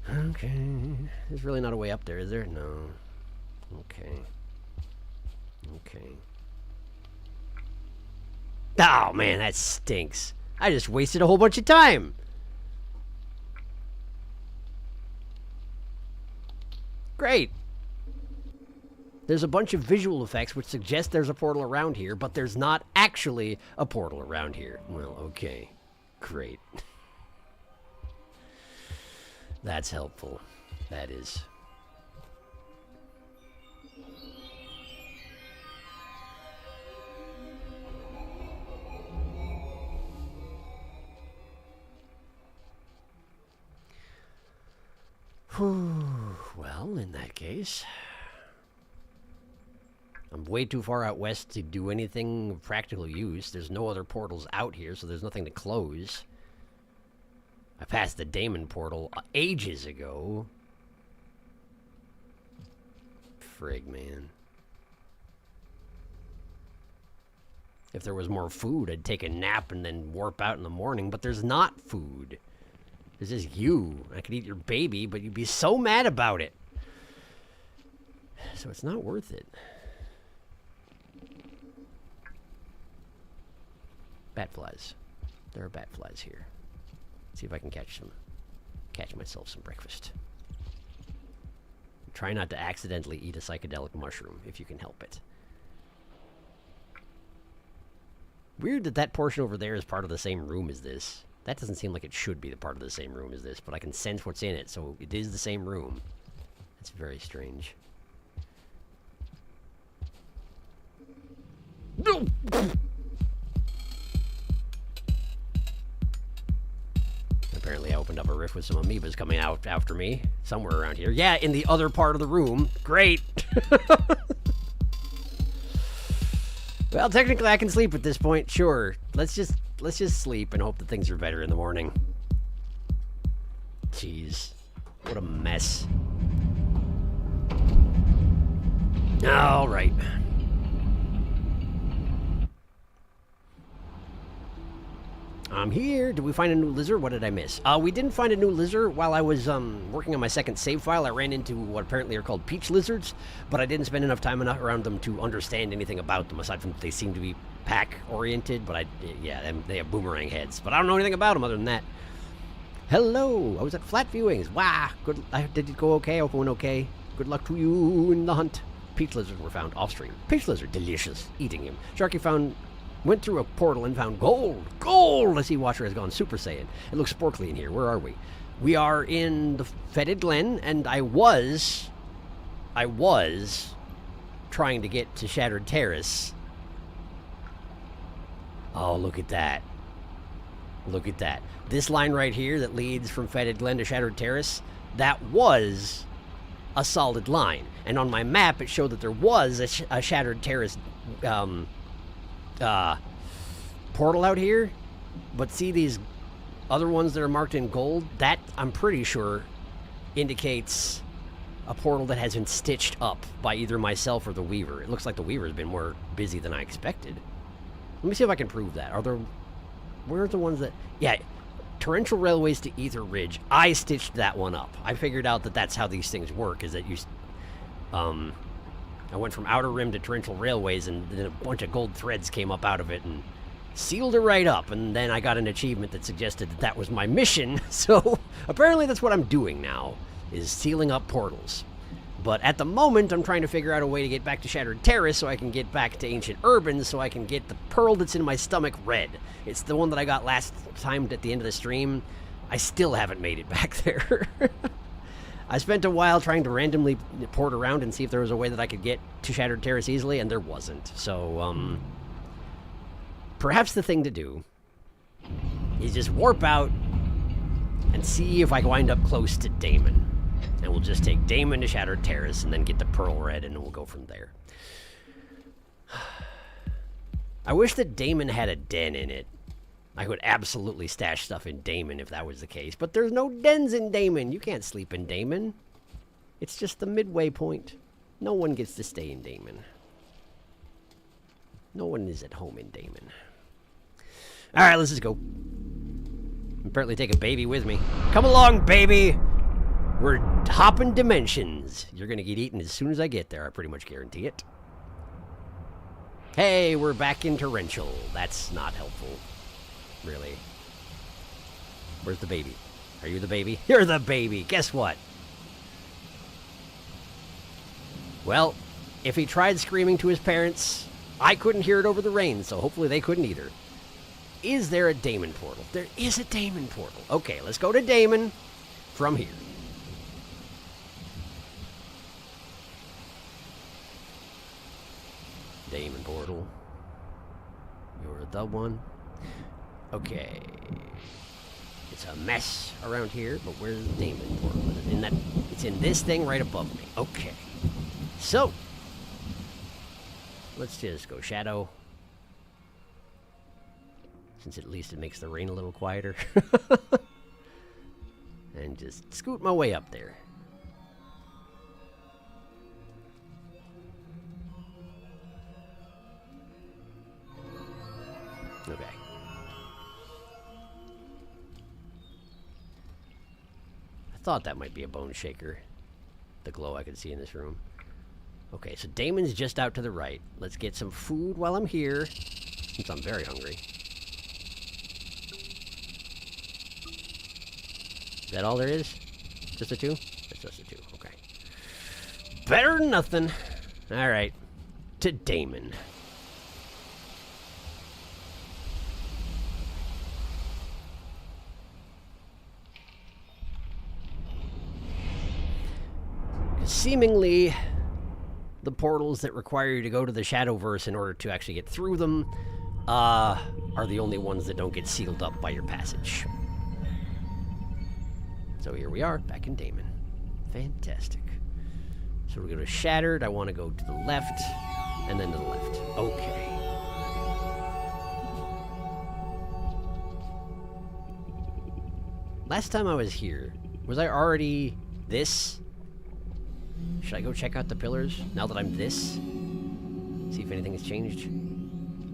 Okay. There's really not a way up there, is there? No. Okay. Okay. Oh, man, that stinks. I just wasted a whole bunch of time. Great. There's a bunch of visual effects which suggest there's a portal around here, but there's not actually a portal around here. Well, okay. Great. That's helpful. That is. Well, in that case, I'm way too far out west to do anything of practical use. There's no other portals out here, so there's nothing to close. I passed the Daemon portal ages ago. Frig, man. If there was more food, I'd take a nap and then warp out in the morning, but there's not food. This is you. I could eat your baby, but you'd be so mad about it. So it's not worth it. Bat flies. There are bat flies here. Let's see if I can catch myself some breakfast. Try not to accidentally eat a psychedelic mushroom if you can help it. Weird that that portion over there is part of the same room as this. That doesn't seem like it should be the part of the same room as this, but I can sense what's in it, so it is the same room. That's very strange. No! Apparently I opened up a rift with some amoebas coming out after me, somewhere around here. Yeah, in the other part of the room. Great! Well, technically I can sleep at this point, sure. Let's just sleep and hope that things are better in the morning. Jeez. What a mess. All right. I'm here. Did we find a new lizard? What did I miss? We didn't find a new lizard. While I was working on my second save file, I ran into what apparently are called peach lizards, but I didn't spend enough time around them to understand anything about them, aside from they seem to be pack-oriented, but yeah, they have boomerang heads. But I don't know anything about them other than that. Hello! I was at Flat Viewings. Wow! Good. Did it go okay? I hope it went okay. Good luck to you in the hunt. Peach lizards were found off-stream. Peach lizard, delicious. Eating him. Sharky went through a portal and found gold. Gold! The Sea Watcher has gone Super Saiyan. It looks sporkly in here. Where are we? We are in the Fetid Glen, and I was trying to get to Shattered Terrace. Oh, look at that. Look at that. This line right here that leads from Fetid Glen to Shattered Terrace, that was a solid line. And on my map, it showed that there was a Shattered Terrace portal out here. But see these other ones that are marked in gold, that, I'm pretty sure, indicates a portal that has been stitched up by either myself or the Weaver. It looks like the Weaver's been more busy than I expected. Let me see if I can prove that. Are there... Where's the ones that... Yeah, Torrential Railways to Ether Ridge. I stitched that one up. I figured out that that's how these things work, is that you... I went from Outer Rim to Torrential Railways, and then a bunch of gold threads came up out of it and sealed it right up. And then I got an achievement that suggested that that was my mission. So apparently that's what I'm doing now, is sealing up portals. But at the moment, I'm trying to figure out a way to get back to Shattered Terrace so I can get back to Ancient Urban so I can get the pearl that's in my stomach red. It's the one that I got last time at the end of the stream. I still haven't made it back there. I spent a while trying to randomly port around and see if there was a way that I could get to Shattered Terrace easily, and there wasn't. So, perhaps the thing to do is just warp out and see if I can wind up close to Damon. And we'll just take Damon to Shattered Terrace and then get the Pearl Red, and we'll go from there. I wish that Damon had a den in it. I would absolutely stash stuff in Damon if that was the case. But there's no dens in Damon. You can't sleep in Damon. It's just the midway point. No one gets to stay in Damon. No one is at home in Damon. Alright, let's just go. Apparently take a baby with me. Come along, baby! We're hopping dimensions. You're gonna get eaten as soon as I get there. I pretty much guarantee it. Hey, we're back in Torrential. That's not helpful. Really. Where's the baby? Are you the baby? You're the baby! Guess what? Well, if he tried screaming to his parents, I couldn't hear it over the rain, so hopefully they couldn't either. Is there a Damon portal? There is a Damon portal. Okay, let's go to Damon from here. Damon portal. You're the one. Okay. It's a mess around here, but where's the Damon portal? It's in this thing right above me. Okay. So, let's just go Shadow. Since at least it makes the rain a little quieter. And just scoot my way up there. Okay. I thought that might be a bone shaker. The glow I could see in this room. Okay, so Damon's just out to the right. Let's get some food while I'm here, since I'm very hungry. Is that all there is? Just the two? It's just the two, okay. Better than nothing. Alright. To Damon. Seemingly, the portals that require you to go to the Shadowverse in order to actually get through them are the only ones that don't get sealed up by your passage. So here we are, back in Damon. Fantastic. So we're going to Shattered. I want to go to the left, and then to the left. Okay. Last time I was here, was I already this? Should I go check out the pillars now that I'm this? See if anything has changed?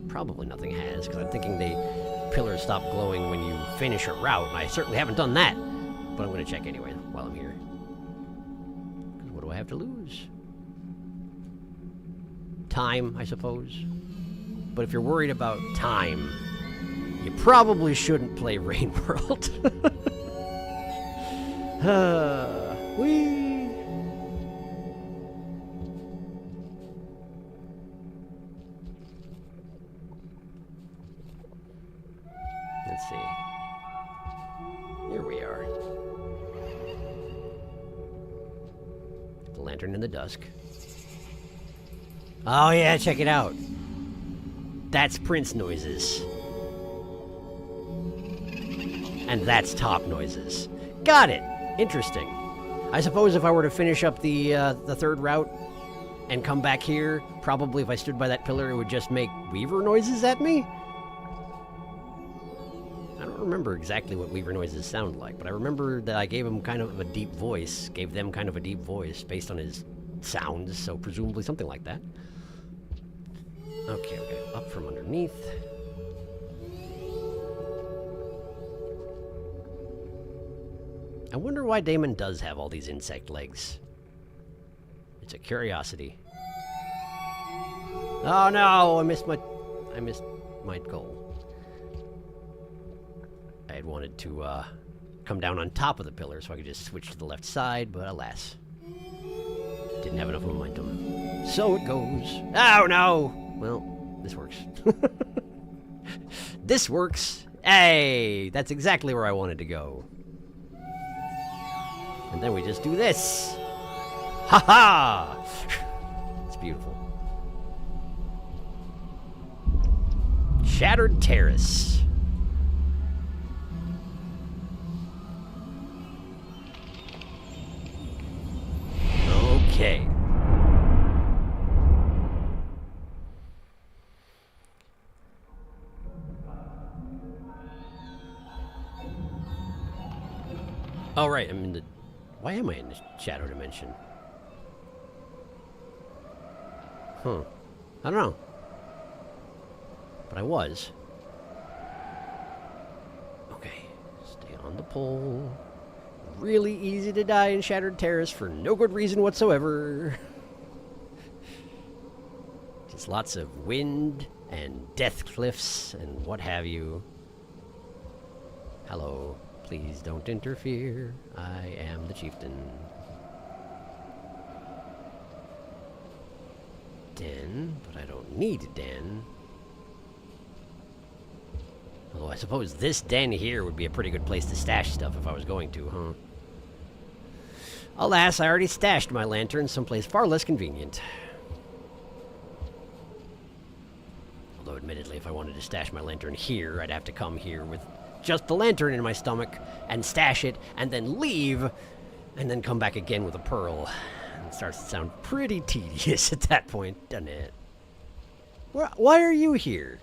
Probably nothing has, because I'm thinking the pillars stop glowing when you finish a route, and I certainly haven't done that. But I'm going to check anyway while I'm here. Because what do I have to lose? Time, I suppose. But if you're worried about time, you probably shouldn't play Rain World. Whee! Let's see. Here we are. The lantern in the dusk. Oh yeah, check it out. That's Prince noises. And that's top noises. Got it! Interesting. I suppose if I were to finish up the third route and come back here, probably if I stood by that pillar, it would just make Weaver noises at me? I don't don't remember exactly what Weaver noises sound like, but I remember that I gave him kind of a deep voice, gave them kind of a deep voice based on his sounds, so presumably something like that. Okay, up from underneath. I wonder why Damon does have all these insect legs. It's a curiosity. Oh no, I missed my goal. I had wanted to come down on top of the pillar so I could just switch to the left side, but alas. Didn't have enough momentum. So it goes. Oh no! Well, this works. This works. Hey, that's exactly where I wanted to go. And then we just do this. Ha ha! It's beautiful. Shattered Terrace. Okay. Oh, right, I'm in the... Why am I in the shadow dimension? Huh. I don't know. But I was. Okay. Stay on the pole. Really easy to die in Shattered Terrace for no good reason whatsoever. Just lots of wind and death cliffs and what have you. Hello. Please don't interfere. I am the chieftain. Den, but I don't need a den. Although I suppose this den here would be a pretty good place to stash stuff if I was going to, huh? Alas, I already stashed my lantern someplace far less convenient. Although admittedly, if I wanted to stash my lantern here, I'd have to come here with just the lantern in my stomach and stash it and then leave and then come back again with a pearl. It starts to sound pretty tedious at that point, doesn't it? Why are you here?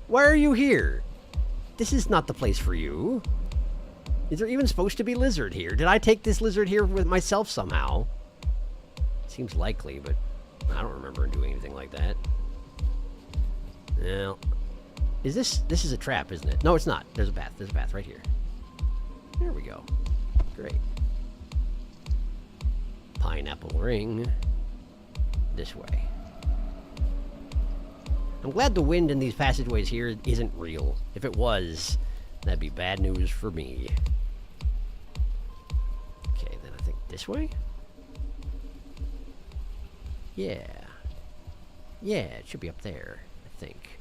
Why are you here? This is not the place for you. Is there even supposed to be lizard here? Did I take this lizard here with myself somehow? Seems likely, but I don't remember doing anything like that. Well, this is a trap, isn't it? No, it's not. There's a path. There's a path right here. There we go. Great. Pineapple ring. This way. I'm glad the wind in these passageways here isn't real. If it was, that'd be bad news for me. Okay, then I think this way? Yeah. Yeah, it should be up there, I think.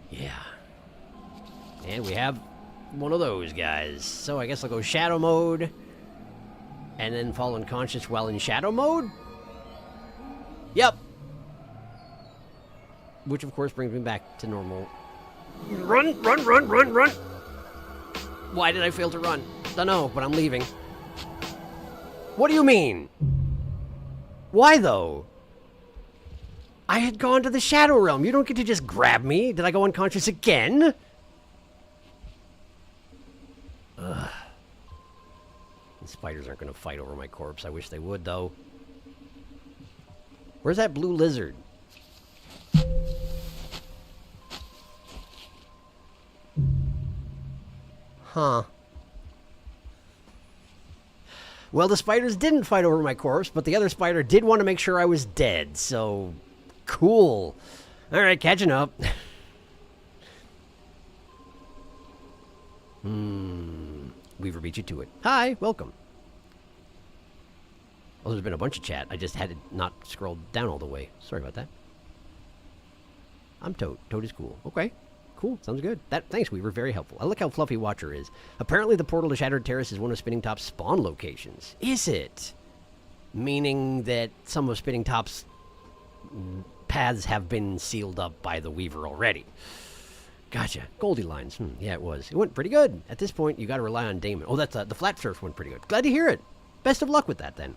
Yeah. And we have one of those guys. So I guess I'll go shadow mode. And then fall unconscious while in shadow mode? Yep. Which, of course, brings me back to normal. Run, run, run, run, run! Why did I fail to run? Don't know, but I'm leaving. What do you mean? Why, though? I had gone to the Shadow Realm. You don't get to just grab me. Did I go unconscious again? Ugh. The spiders aren't going to fight over my corpse. I wish they would, though. Where's that blue lizard? Huh. Well, the spiders didn't fight over my corpse, but the other spider did want to make sure I was dead, so... Cool. Alright, catching up. Weaver beat you to it. Hi, welcome. Oh, there's been a bunch of chat. I just had it not scrolled down all the way. Sorry about that. I'm Toad. Toad is cool. Okay. Cool. Sounds good. Thanks, Weaver. Very helpful. I like how fluffy Watcher is. Apparently, the portal to Shattered Terrace is one of Spinning Top's spawn locations. Is it? Meaning that some of Spinning Top's paths have been sealed up by the Weaver already. Gotcha. Goldie lines. Yeah, it was. It went pretty good. At this point, you got to rely on Damon. Oh, that's the flat surf went pretty good. Glad to hear it. Best of luck with that, then.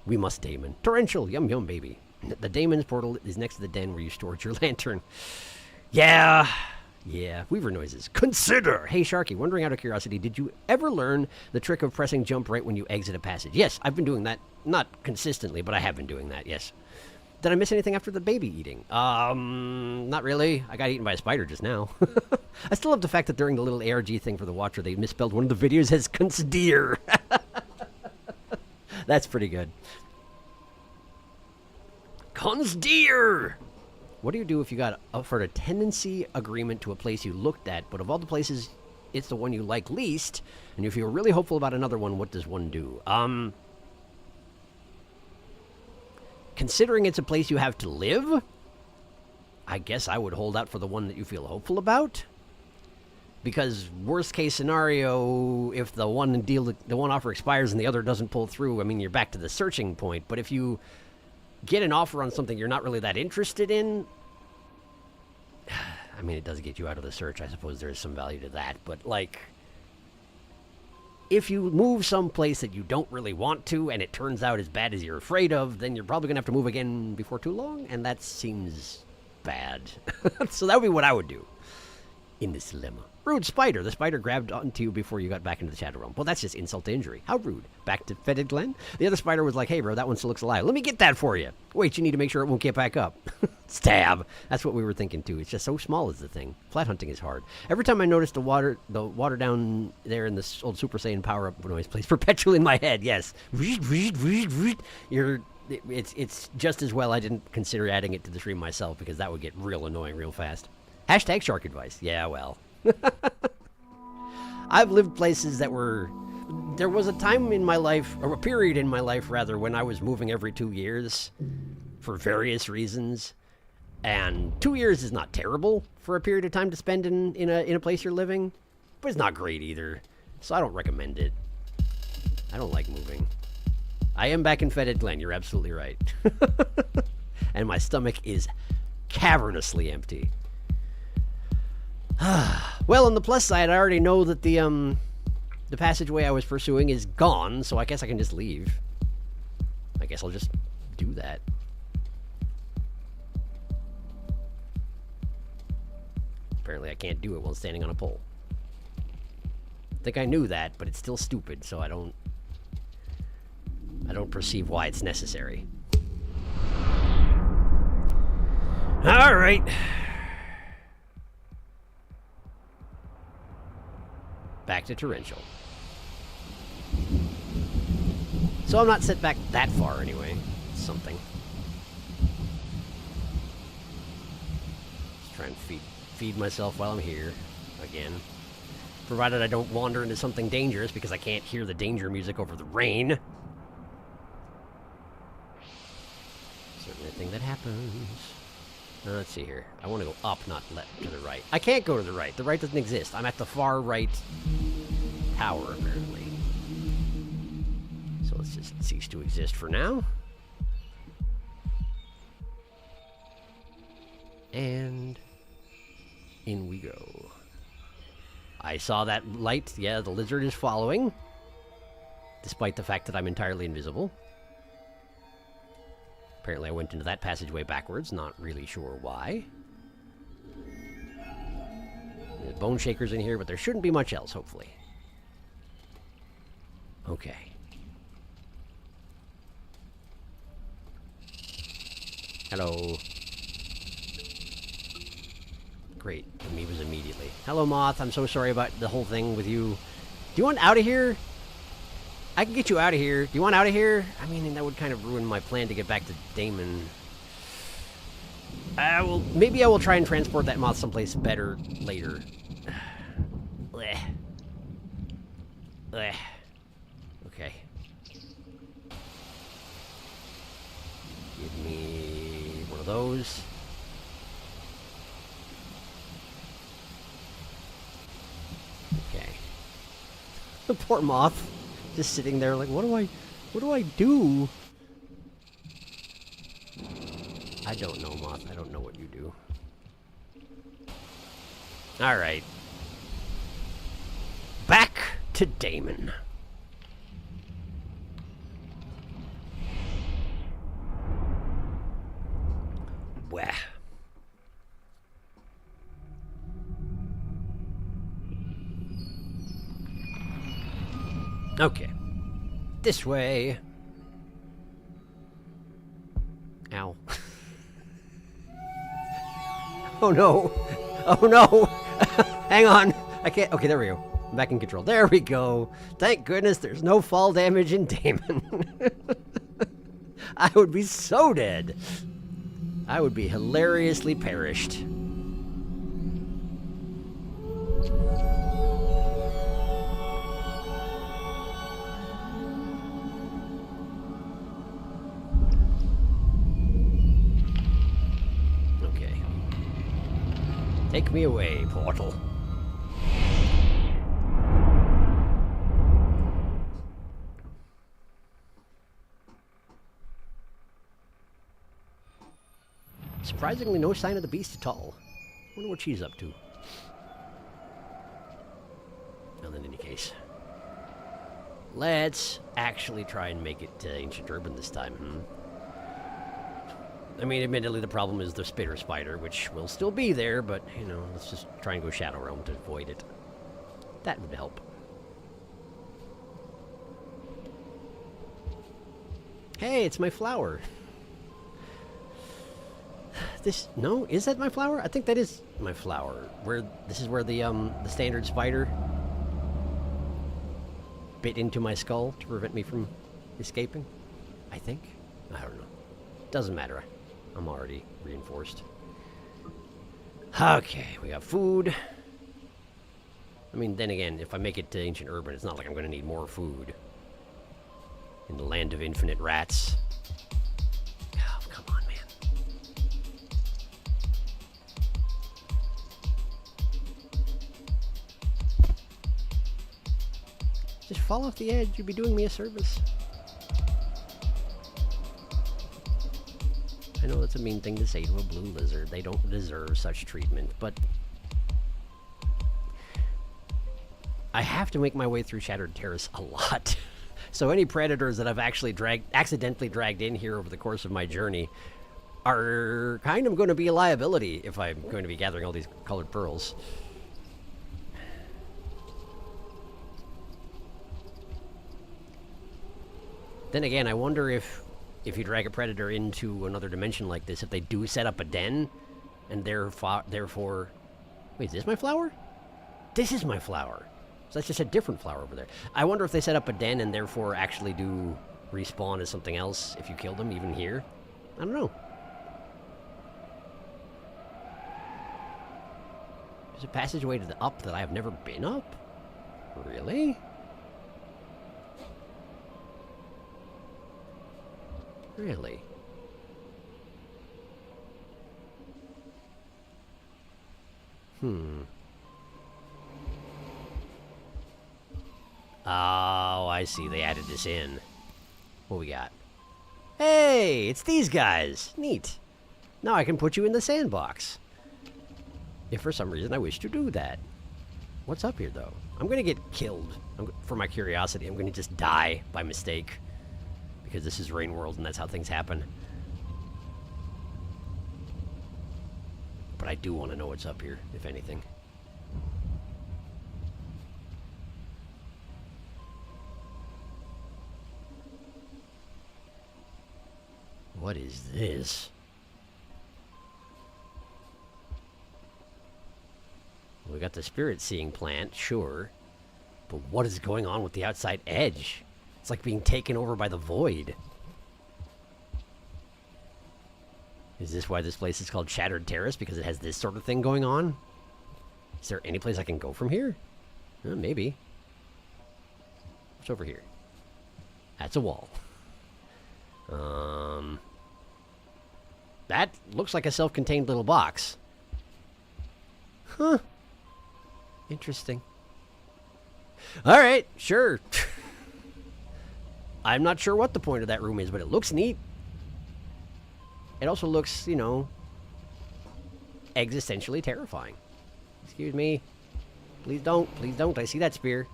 We must, Damon. Torrential. Yum, yum, baby. The Damon's portal is next to the den where you stored your lantern. Yeah. Yeah, Weaver noises. Consider! Hey, Sharky, wondering out of curiosity, did you ever learn the trick of pressing jump right when you exit a passage? Yes, I've been doing that. Not consistently, but I have been doing that, yes. Did I miss anything after the baby eating? Not really. I got eaten by a spider just now. I still love the fact that during the little ARG thing for the Watcher, they misspelled one of the videos as Consider. That's pretty good. Consider! What do you do if you got offered a tenancy agreement to a place you looked at, but of all the places, it's the one you like least, and you feel really hopeful about another one, what does one do? Considering it's a place you have to live, I guess I would hold out for the one that you feel hopeful about. Because worst case scenario, if the one offer expires and the other doesn't pull through, I mean, you're back to the searching point. But if you get an offer on something you're not really that interested in, I mean, it does get you out of the search. I suppose there is some value to that. But, like, if you move someplace that you don't really want to and it turns out as bad as you're afraid of, then you're probably going to have to move again before too long, and that seems bad. So that would be what I would do in this dilemma. Rude spider. The spider grabbed onto you before you got back into the shadow realm. Well, that's just insult to injury. How rude. Back to Fetid Glen. The other spider was like, hey, bro, that one still looks alive. Let me get that for you. Wait, you need to make sure it won't get back up. Stab. That's what we were thinking, too. It's just so small is the thing. Flat hunting is hard. Every time I notice the water down there in this old Super Saiyan power-up noise plays perpetually in my head. Yes. It's just as well I didn't consider adding it to the stream myself, because that would get real annoying real fast. Hashtag shark advice. Yeah, well. I've lived places that were... There was a time in my life, or a period in my life, rather, when I was moving every 2 years for various reasons. And 2 years is not terrible for a period of time to spend in a place you're living, but it's not great either. So I don't recommend it. I don't like moving. I am back in Fetid Glen, you're absolutely right. And my stomach is cavernously empty. Well, on the plus side, I already know that the passageway I was pursuing is gone, so I guess I can just leave. I guess I'll just do that. Apparently I can't do it while standing on a pole. I think I knew that, but it's still stupid, so I don't perceive why it's necessary. All right. Back to Torrential. So I'm not set back that far anyway. It's something. Just try and feed myself while I'm here. Again. Provided I don't wander into something dangerous, because I can't hear the danger music over the rain. Certainly a thing that happens. Let's see here. I want to go up, not left, to the right. I can't go to the right. The right doesn't exist. I'm at the far right tower, apparently. So let's just cease to exist for now. And in we go. I saw that light. Yeah, the lizard is following. Despite the fact that I'm entirely invisible. Apparently I went into that passageway backwards, not really sure why. There's bone shakers in here, but there shouldn't be much else, hopefully. Okay. Hello. Great. Amoebas immediately. Hello, Moth. I'm so sorry about the whole thing with you. Do you want out of here? I can get you out of here. Do you want out of here? I mean, that would kind of ruin my plan to get back to Damon. Maybe I will try and transport that moth someplace better later. Blech. Blech. Okay. Give me one of those. Okay. The poor moth. Just sitting there like, what do I do? I don't know, Moth. I don't know what you do. Alright. Back to Damon. Okay. This way. Ow. Oh no. Oh no. Hang on. I can't. Okay, there we go. I'm back in control. There we go. Thank goodness there's no fall damage in Damon. I would be so dead. I would be hilariously perished. Okay. Take me away, portal. Surprisingly, no sign of the beast at all. Wonder what she's up to. Well, in any case, let's actually try and make it to Ancient Urban this time. I mean, admittedly, the problem is the spitter spider, which will still be there, but, you know, let's just try and go Shadow Realm to avoid it. That would help. Hey, it's my flower. No, is that my flower? I think that is my flower. This is where the standard spider bit into my skull to prevent me from escaping. I think. I don't know. Doesn't matter. I'm already reinforced. Okay, we got food. I mean, then again, if I make it to Ancient Urban, it's not like I'm going to need more food. In the land of infinite rats. Oh, come on, man. Just fall off the edge. You'd be doing me a service. I know that's a mean thing to say to a blue lizard. They don't deserve such treatment, but I have to make my way through Shattered Terrace a lot. So any predators that I've actually accidentally dragged in here over the course of my journey are kind of going to be a liability if I'm going to be gathering all these colored pearls. Then again, I wonder if you drag a predator into another dimension like this, if they do set up a den, and therefore... Wait, is this my flower? This is my flower. So that's just a different flower over there. I wonder if they set up a den and therefore actually do respawn as something else if you kill them, even here. I don't know. There's a passageway to the up that I have never been up? Really? Really? Oh, I see. They added this in. What we got? Hey, it's these guys. Neat. Now I can put you in the sandbox. If for some reason I wish to do that. What's up here, though? I'm going to get killed. For my curiosity, I'm going to just die by mistake. Because this is Rain World and that's how things happen. But I do want to know what's up here, if anything. What is this? We got the spirit seeing plant, sure. But what is going on with the outside edge? It's like being taken over by the void. Is this why this place is called Shattered Terrace? Because it has this sort of thing going on? Is there any place I can go from here? Maybe. What's over here? That's a wall. That looks like a self-contained little box. Huh. Interesting. Alright, sure. I'm not sure what the point of that room is, but it looks neat. It also looks, you know, existentially terrifying. Excuse me. Please don't. Please don't. I see that spear.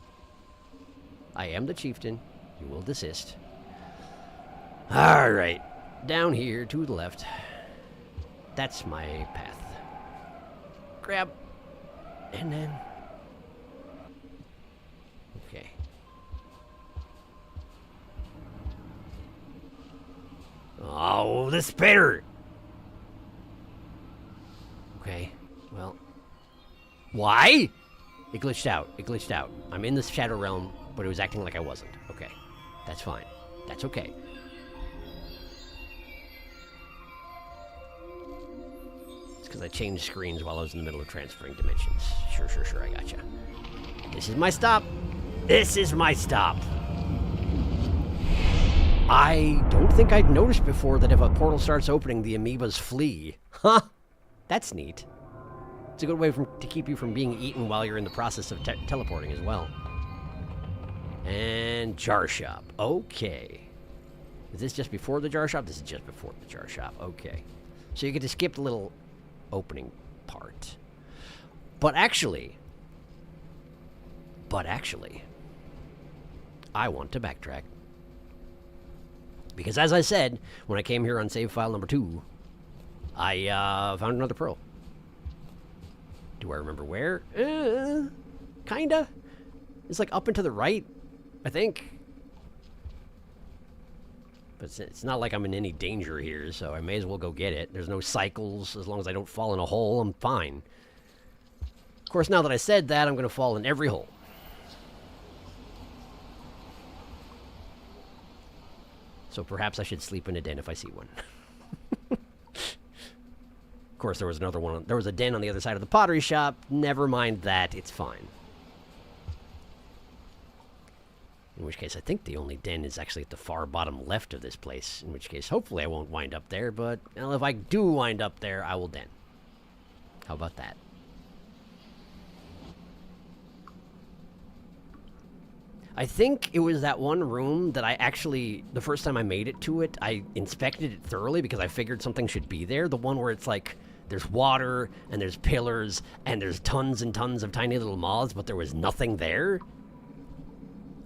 I am the chieftain. You will desist. Alright. Down here to the left. That's my path. Grab. And then... Okay. Oh, the spitter! Okay, well. Why? It glitched out. It glitched out. I'm in the Shadow Realm, but it was acting like I wasn't. Okay, that's fine. That's okay. It's because I changed screens while I was in the middle of transferring dimensions. Sure, I gotcha. This is my stop. This is my stop. I don't think I'd noticed before that if a portal starts opening, the amoebas flee. Huh? That's neat. It's a good way to keep you from being eaten while you're in the process of teleporting as well. And jar shop. Okay. Is this just before the jar shop? This is just before the jar shop. Okay. So you get to skip the little opening part. But actually, I want to backtrack. Because as I said, when I came here on save file number 2, I found another pearl. Do I remember where? Kinda. It's like up and to the right, I think. But it's not like I'm in any danger here, so I may as well go get it. There's no cycles. As long as I don't fall in a hole, I'm fine. Of course, now that I said that, I'm going to fall in every hole. So perhaps I should sleep in a den if I see one. Of course, there was another one. There was a den on the other side of the pottery shop. Never mind that. It's fine. In which case, I think the only den is actually at the far bottom left of this place. In which case, hopefully I won't wind up there. But well, if I do wind up there, I will den. How about that? I think it was that one room that I actually, the first time I made it to it, I inspected it thoroughly because I figured something should be there. The one where it's like, there's water, and there's pillars, and there's tons and tons of tiny little moths, but there was nothing there.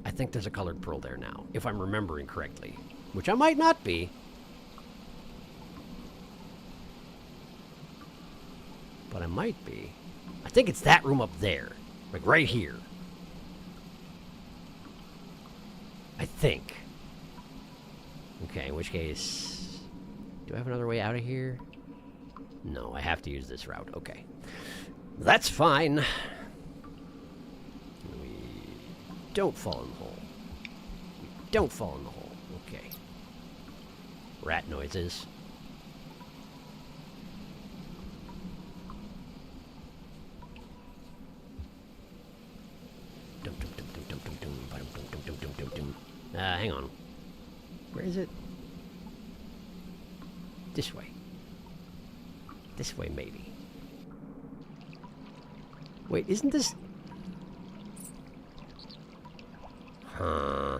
I think there's a colored pearl there now, if I'm remembering correctly. Which I might not be. But I might be. I think it's that room up there. Like right here. I think. Okay, in which case... Do I have another way out of here? No, I have to use this route. Okay. That's fine. We don't fall in the hole. We don't fall in the hole. Okay. Rat noises. Hang on. Where is it? This way. This way, maybe. Wait, isn't this... Huh.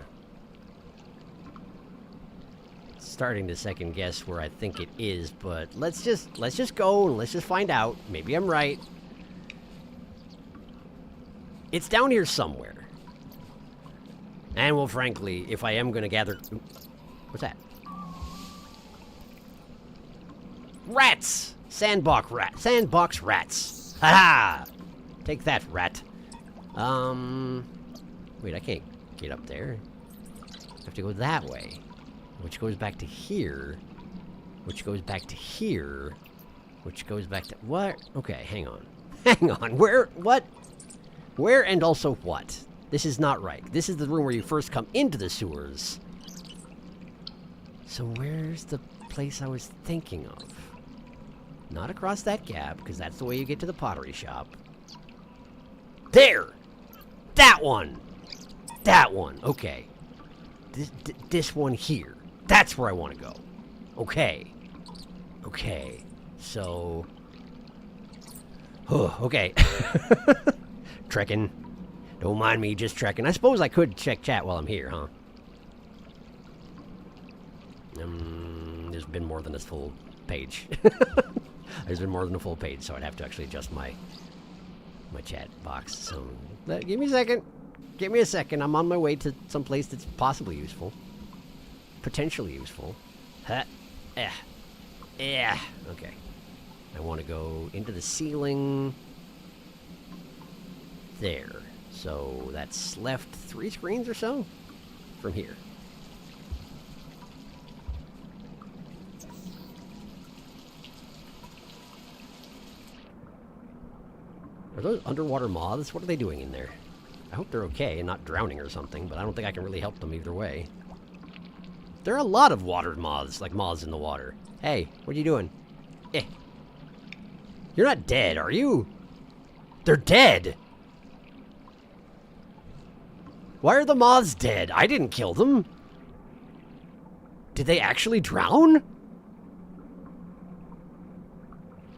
Starting to second guess where I think it is, but let's just go and let's just find out. Maybe I'm right. It's down here somewhere. And, well, frankly, if I am going to gather... What's that? Rats! Sandbox rats. Ha-ha! Take that, rat. Wait, I can't get up there. I have to go that way. Which goes back to here. Which goes back to here. Which goes back to... What? Okay, hang on. Hang on. Where? What? Where and also what? This is not right. This is the room where you first come into the sewers. So where's the place I was thinking of? Not across that gap, because that's the way you get to the pottery shop. There! That one! That one. Okay. This one here. That's where I want to go. Okay. Okay. So... okay. Trekking. Don't mind me just trekking. I suppose I could check chat while I'm here, huh? There's been more than a full page. There's been more than a full page, so I'd have to actually adjust my chat box. So, give me a second. Give me a second. I'm on my way to some place that's possibly useful. Potentially useful. Huh. Yeah. Okay. I want to go into the ceiling. There. So that's left 3 screens or so from here. Are those underwater moths? What are they doing in there? I hope they're okay and not drowning or something, but I don't think I can really help them either way. There are a lot of water moths, like moths in the water. Hey, what are you doing? Eh. You're not dead, are you? They're dead! Why are the moths dead? I didn't kill them. Did they actually drown?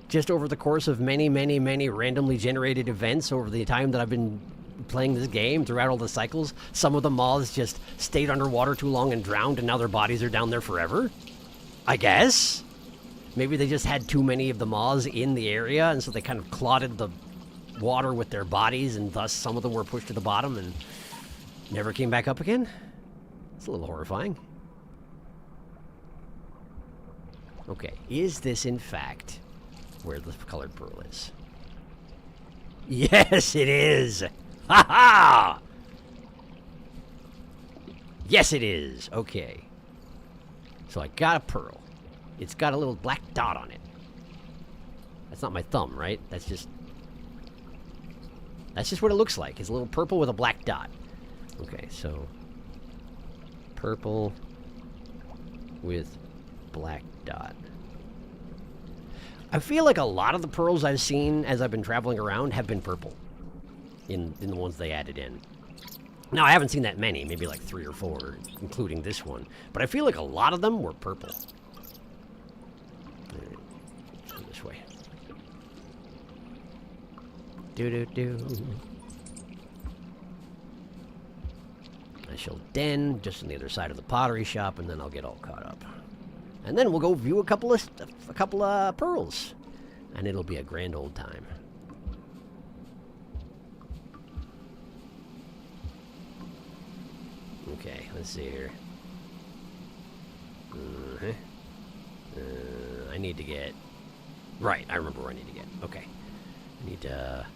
Just over the course of many, many, many randomly generated events over the time that I've been playing this game, throughout all the cycles, some of the moths just stayed underwater too long and drowned, and now their bodies are down there forever? I guess? Maybe they just had too many of the moths in the area, and so they kind of clotted the water with their bodies, and thus some of them were pushed to the bottom and never came back up again? It's a little horrifying. Okay, is this in fact where the colored pearl is? Yes, it is! Ha ha! Yes, it is. Okay. So I got a pearl. It's got a little black dot on it. That's not my thumb, right? That's just what it looks like. It's a little purple with a black dot. Okay, so purple with black dot. I feel like a lot of the pearls I've seen as I've been traveling around have been purple in the ones they added in. Now, I haven't seen that many, maybe like 3 or 4, including this one. But I feel like a lot of them were purple. All right, let's go this way. Do-do-do. I shall den just on the other side of the pottery shop, and then I'll get all caught up. And then we'll go view a couple of pearls, and it'll be a grand old time. Okay, let's see here. I need to get... Right, I remember where I need to get. Okay. I need to...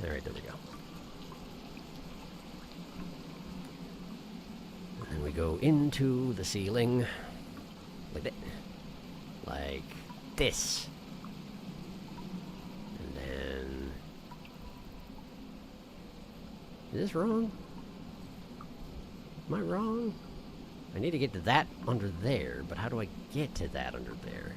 Alright, there we go. And then we go into the ceiling. Like that. Like this. And then... Is this wrong? Am I wrong? I need to get to that under there, but how do I get to that under there?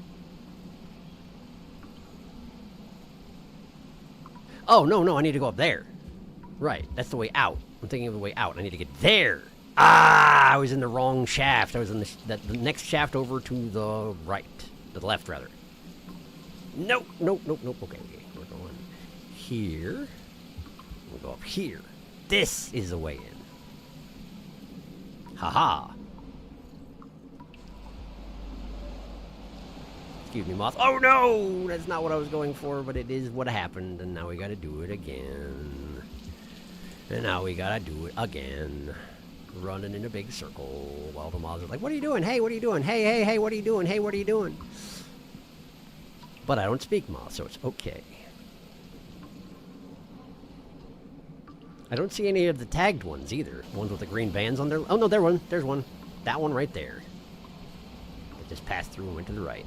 Oh, no, I need to go up there. Right, that's the way out. I'm thinking of the way out. I need to get there. Ah, I was in the wrong shaft. I was in the next shaft over to the right. To the left, rather. Nope. Okay, we're going here. We'll go up here. This is the way in. Haha. Excuse me, moth. Oh no! That's not what I was going for, but it is what happened, and now we gotta do it again. And now we gotta do it again. Running in a big circle while the moths are like, what are you doing? Hey, what are you doing? Hey, what are you doing? Hey, what are you doing? But I don't speak moth, so it's okay. I don't see any of the tagged ones either. Ones with the green bands on their... Oh, no, there's one. That one right there. It just passed through and went to the right.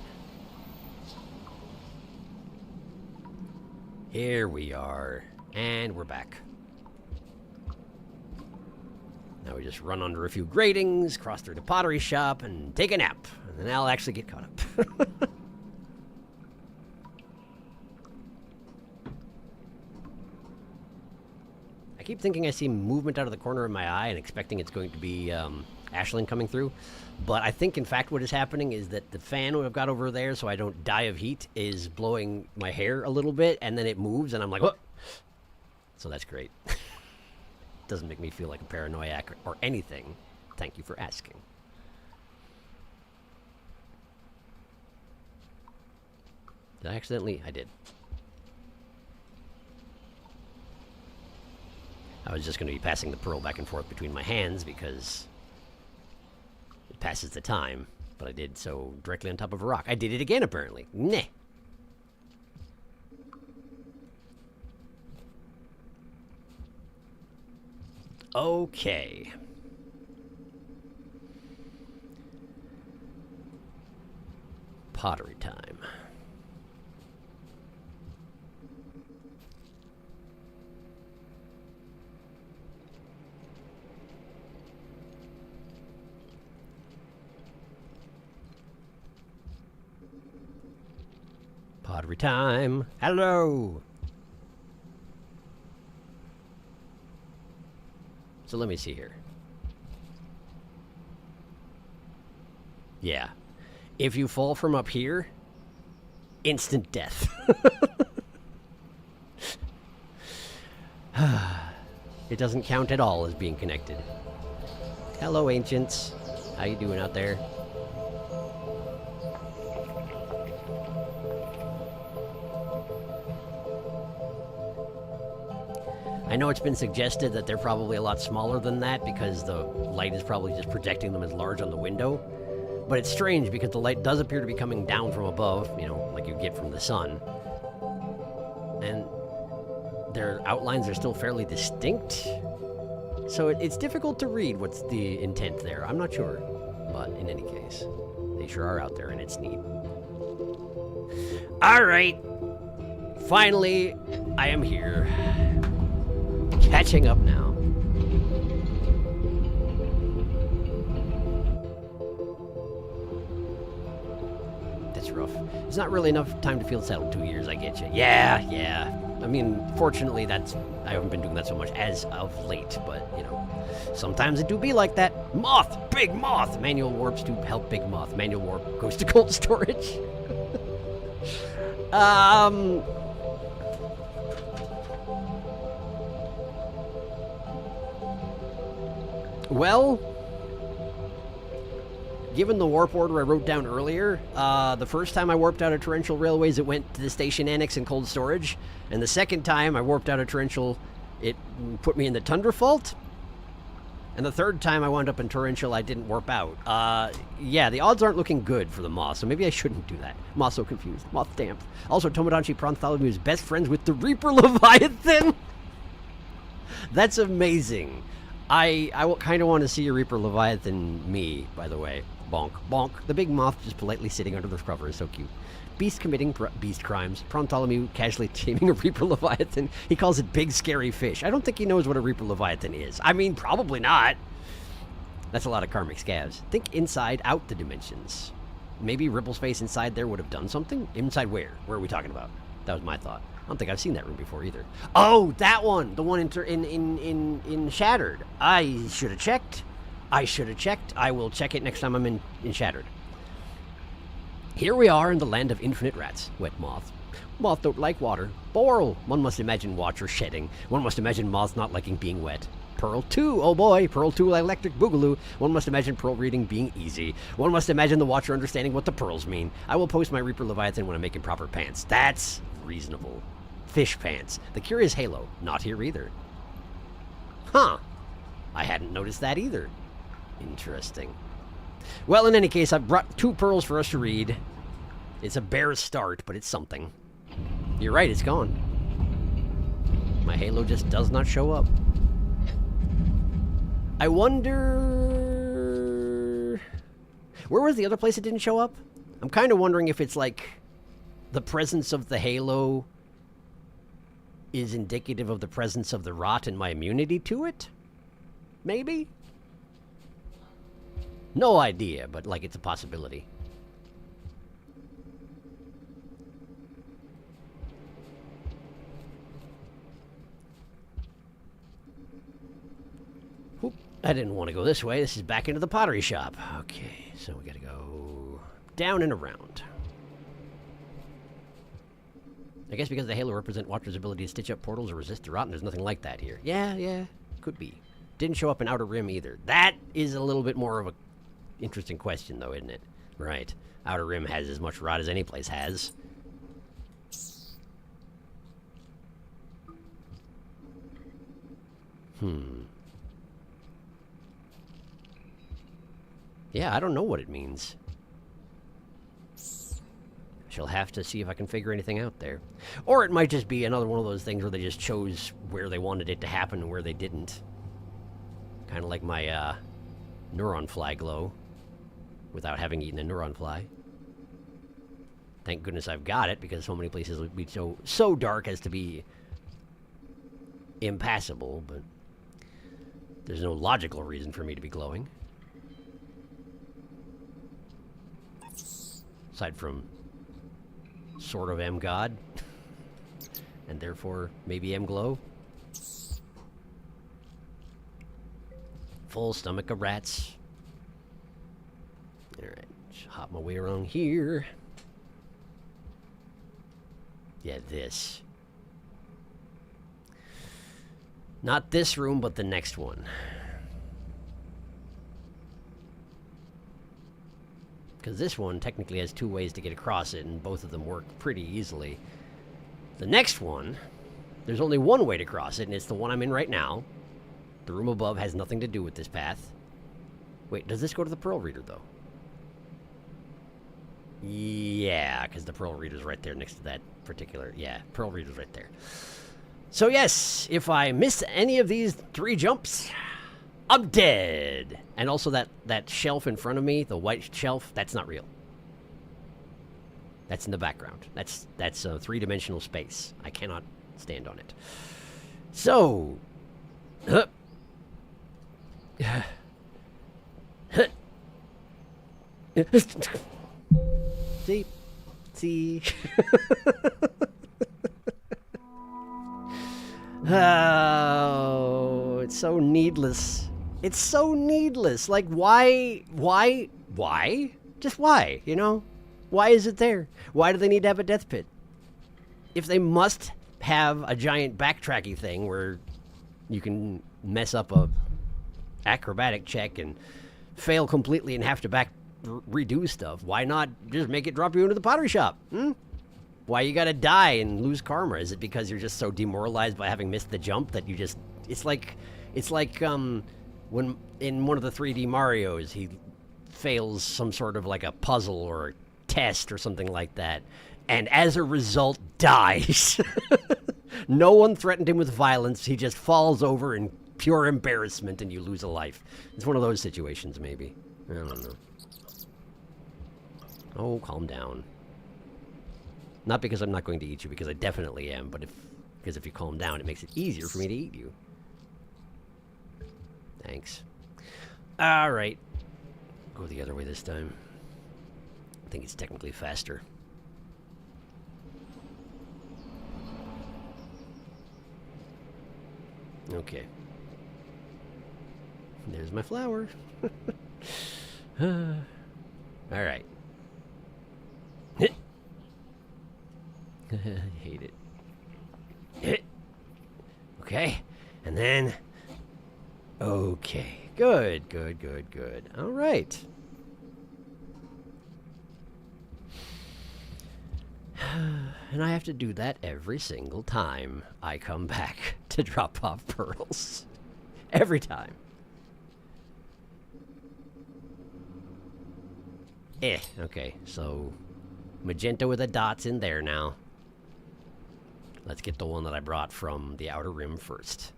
Here we are. And we're back. Now we just run under a few gratings, cross through the pottery shop, and take a nap. And then I'll actually get caught up. I keep thinking I see movement out of the corner of my eye and expecting it's going to be Ashling coming through. But I think, in fact, what is happening is that the fan I've got over there, so I don't die of heat, is blowing my hair a little bit, and then it moves, and I'm like, what? So that's great. Doesn't make me feel like a paranoiac or anything. Thank you for asking. Did I accidentally? I did. I was just going to be passing the pearl back and forth between my hands because it passes the time, but I did so directly on top of a rock. I did it again, apparently. Meh. Okay. Pottery time. Pottery time. Hello. So let me see here. Yeah. If you fall from up here, instant death. It doesn't count at all as being connected. Hello, ancients. How you doing out there? I know it's been suggested that they're probably a lot smaller than that because the light is probably just projecting them as large on the window. But it's strange because the light does appear to be coming down from above, you know, like you get from the sun. And their outlines are still fairly distinct. So it's difficult to read what's the intent there. I'm not sure. But in any case, they sure are out there and it's neat. All right. Finally, I am here. Catching up now. That's rough. It's not really enough time to feel settled. 2 years, I get you. Yeah. I mean, fortunately, I haven't been doing that so much as of late, but, you know, sometimes it do be like that. Moth! Big moth! Manual warps to help big moth. Manual warp goes to cold storage. Well, given the warp order I wrote down earlier, the first time I warped out of Torrential Railways, it went to the station annex in cold storage. And the second time I warped out of Torrential, it put me in the Tundra Fault. And the third time I wound up in Torrential, I didn't warp out. Yeah, the odds aren't looking good for the Moth, so maybe I shouldn't do that. Moth so confused. Moth stamped. Also, Tomodachi Bartholomew is best friends with the Reaper Leviathan. That's amazing. I kind of want to see a Reaper Leviathan me, by the way. Bonk. Bonk. The big moth just politely sitting under the cover is so cute. Beast committing beast crimes. Bartholomew casually taming a Reaper Leviathan. He calls it big scary fish. I don't think he knows what a Reaper Leviathan is. I mean, probably not. That's a lot of karmic scavs. Think inside out the dimensions. Maybe Ripple's face inside there would have done something? Inside where? Where are we talking about? That was my thought. I don't think I've seen that room before either. Oh, that one! The one in Shattered. I should have checked. I will check it next time I'm in Shattered. Here we are in the land of infinite rats. Wet moth. Moth don't like water. Boral. One must imagine watcher shedding. One must imagine moths not liking being wet. Pearl 2, oh boy, Pearl 2 electric boogaloo. One must imagine pearl reading being easy. One must imagine the watcher understanding what the pearls mean. I will post my Reaper Leviathan when I'm making proper pants. That's reasonable. Fish pants. The Curious Halo. Not here either. Huh. I hadn't noticed that either. Interesting. Well, in any case, I've brought 2 pearls for us to read. It's a bare start, but it's something. You're right, it's gone. My Halo just does not show up. I wonder... Where was the other place it didn't show up? I'm kind of wondering if it's like the presence of the Halo is indicative of the presence of the rot and my immunity to it? Maybe? No idea, but like it's a possibility. Whoop. I didn't want to go this way. This is back into the pottery shop. Okay, so we gotta go down and around. I guess because the Halo represent Watcher's ability to stitch up portals or resist the rot, and there's nothing like that here. Yeah, could be. Didn't show up in Outer Rim either. That is a little bit more of a interesting question, though, isn't it? Right. Outer Rim has as much rot as any place has. Yeah, I don't know what it means. She'll have to see if I can figure anything out there. Or it might just be another one of those things where they just chose where they wanted it to happen and where they didn't. Kind of like my neuron fly glow without having eaten a neuron fly. Thank goodness I've got it, because so many places would be so dark as to be impassable, but there's no logical reason for me to be glowing. Aside from sort of am God. And therefore, maybe am glow. Full stomach of rats. Alright, just hop my way around here. Yeah, this. Not this room, but the next one. Because this one technically has 2 ways to get across it, and both of them work pretty easily. The next one, there's only 1 way to cross it, and it's the one I'm in right now. The room above has nothing to do with this path. Wait, does this go to the Pearl Reader, though? Yeah, because the Pearl Reader's right there next to that particular... Yeah, Pearl Reader's right there. So yes, if I miss any of these 3 jumps, I'm dead. And also that shelf in front of me, the white shelf, that's not real. That's in the background. That's a 3-dimensional space. I cannot stand on it. So... See? Oh, it's so needless. It's so needless. Like, why? Just why, you know? Why is it there? Why do they need to have a death pit? If they must have a giant backtracky thing where you can mess up a acrobatic check and fail completely and have to redo stuff, why not just make it drop you into the pottery shop? Why you gotta die and lose karma? Is it because you're just so demoralized by having missed the jump that you just... It's like when in one of the 3D Marios he fails some sort of like a puzzle or a test or something like that, and as a result dies. No one threatened him with violence. He just falls over in pure embarrassment and you lose a life. It's one of those situations, maybe. I don't know. Oh, calm down. Not because I'm not going to eat you, because I definitely am, but because if you calm down, it makes it easier for me to eat you. Thanks. Alright. Go the other way this time. I think it's technically faster. Okay. There's my flower. Alright. I hate it. Okay. And then... Okay. Good. Alright. And I have to do that every single time I come back to drop off pearls. Every time. Okay. So, magenta with the dots in there now. Let's get the one that I brought from the Outer Rim first.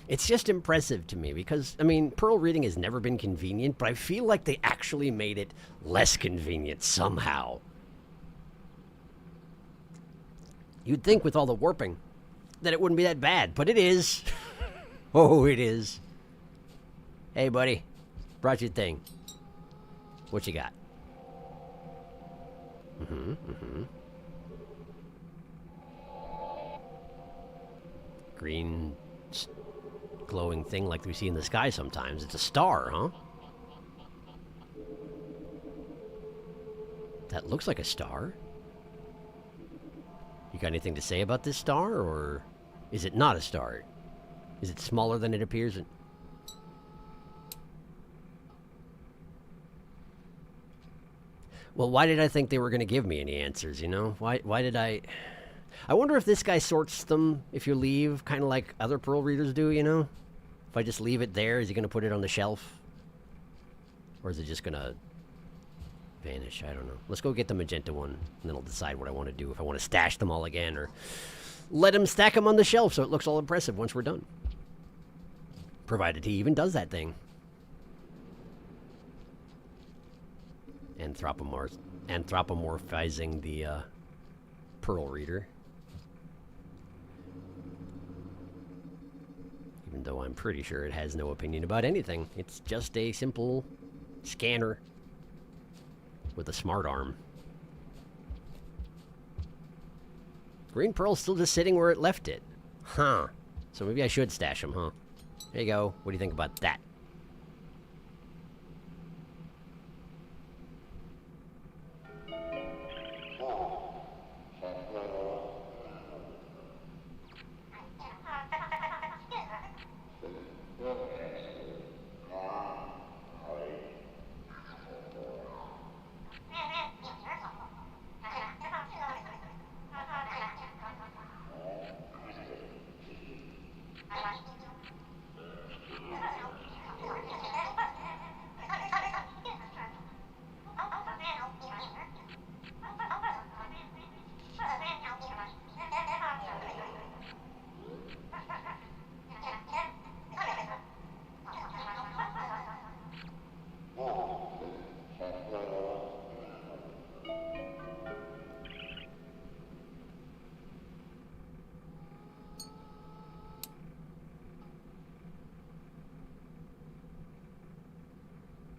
It's just impressive to me because, I mean, pearl reading has never been convenient, but I feel like they actually made it less convenient somehow. You'd think with all the warping that it wouldn't be that bad, but it is. Oh, it is. Hey, buddy. Brought you a thing. What you got? Green glowing thing like we see in the sky sometimes. It's a star, huh? That looks like a star. You got anything to say about this star, or is it not a star? Is it smaller than it appears? Well, why did I think they were going to give me any answers, you know? Why did I... I wonder if this guy sorts them if you leave, kind of like other pearl readers do, you know? If I just leave it there, is he going to put it on the shelf? Or is it just going to vanish? I don't know. Let's go get the magenta one, and then I'll decide what I want to do. If I want to stash them all again, or let him stack them on the shelf so it looks all impressive once we're done. Provided he even does that thing. Anthropomorphizing the pearl reader. Even though I'm pretty sure it has no opinion about anything. It's just a simple scanner with a smart arm. Green Pearl's still just sitting where it left it. Huh. So maybe I should stash them, huh? There you go. What do you think about that?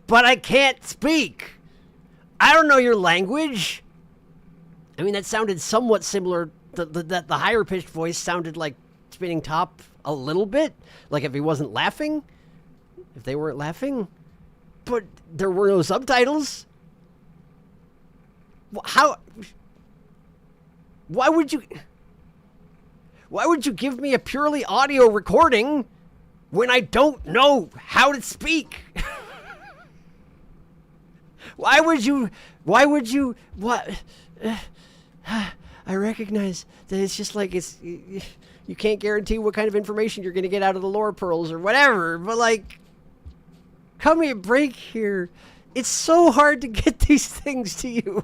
But I can't speak. I don't know your language. I mean, that sounded somewhat similar. The higher pitched voice sounded like Spinning Top a little bit. Like if he wasn't laughing. If they weren't laughing. But there were no subtitles. How? Why would you give me a purely audio recording when I don't know how to speak? Why would you, what? I recognize that it's just like you can't guarantee what kind of information you're going to get out of the lore pearls or whatever, but like, come here, break here. It's so hard to get these things to you.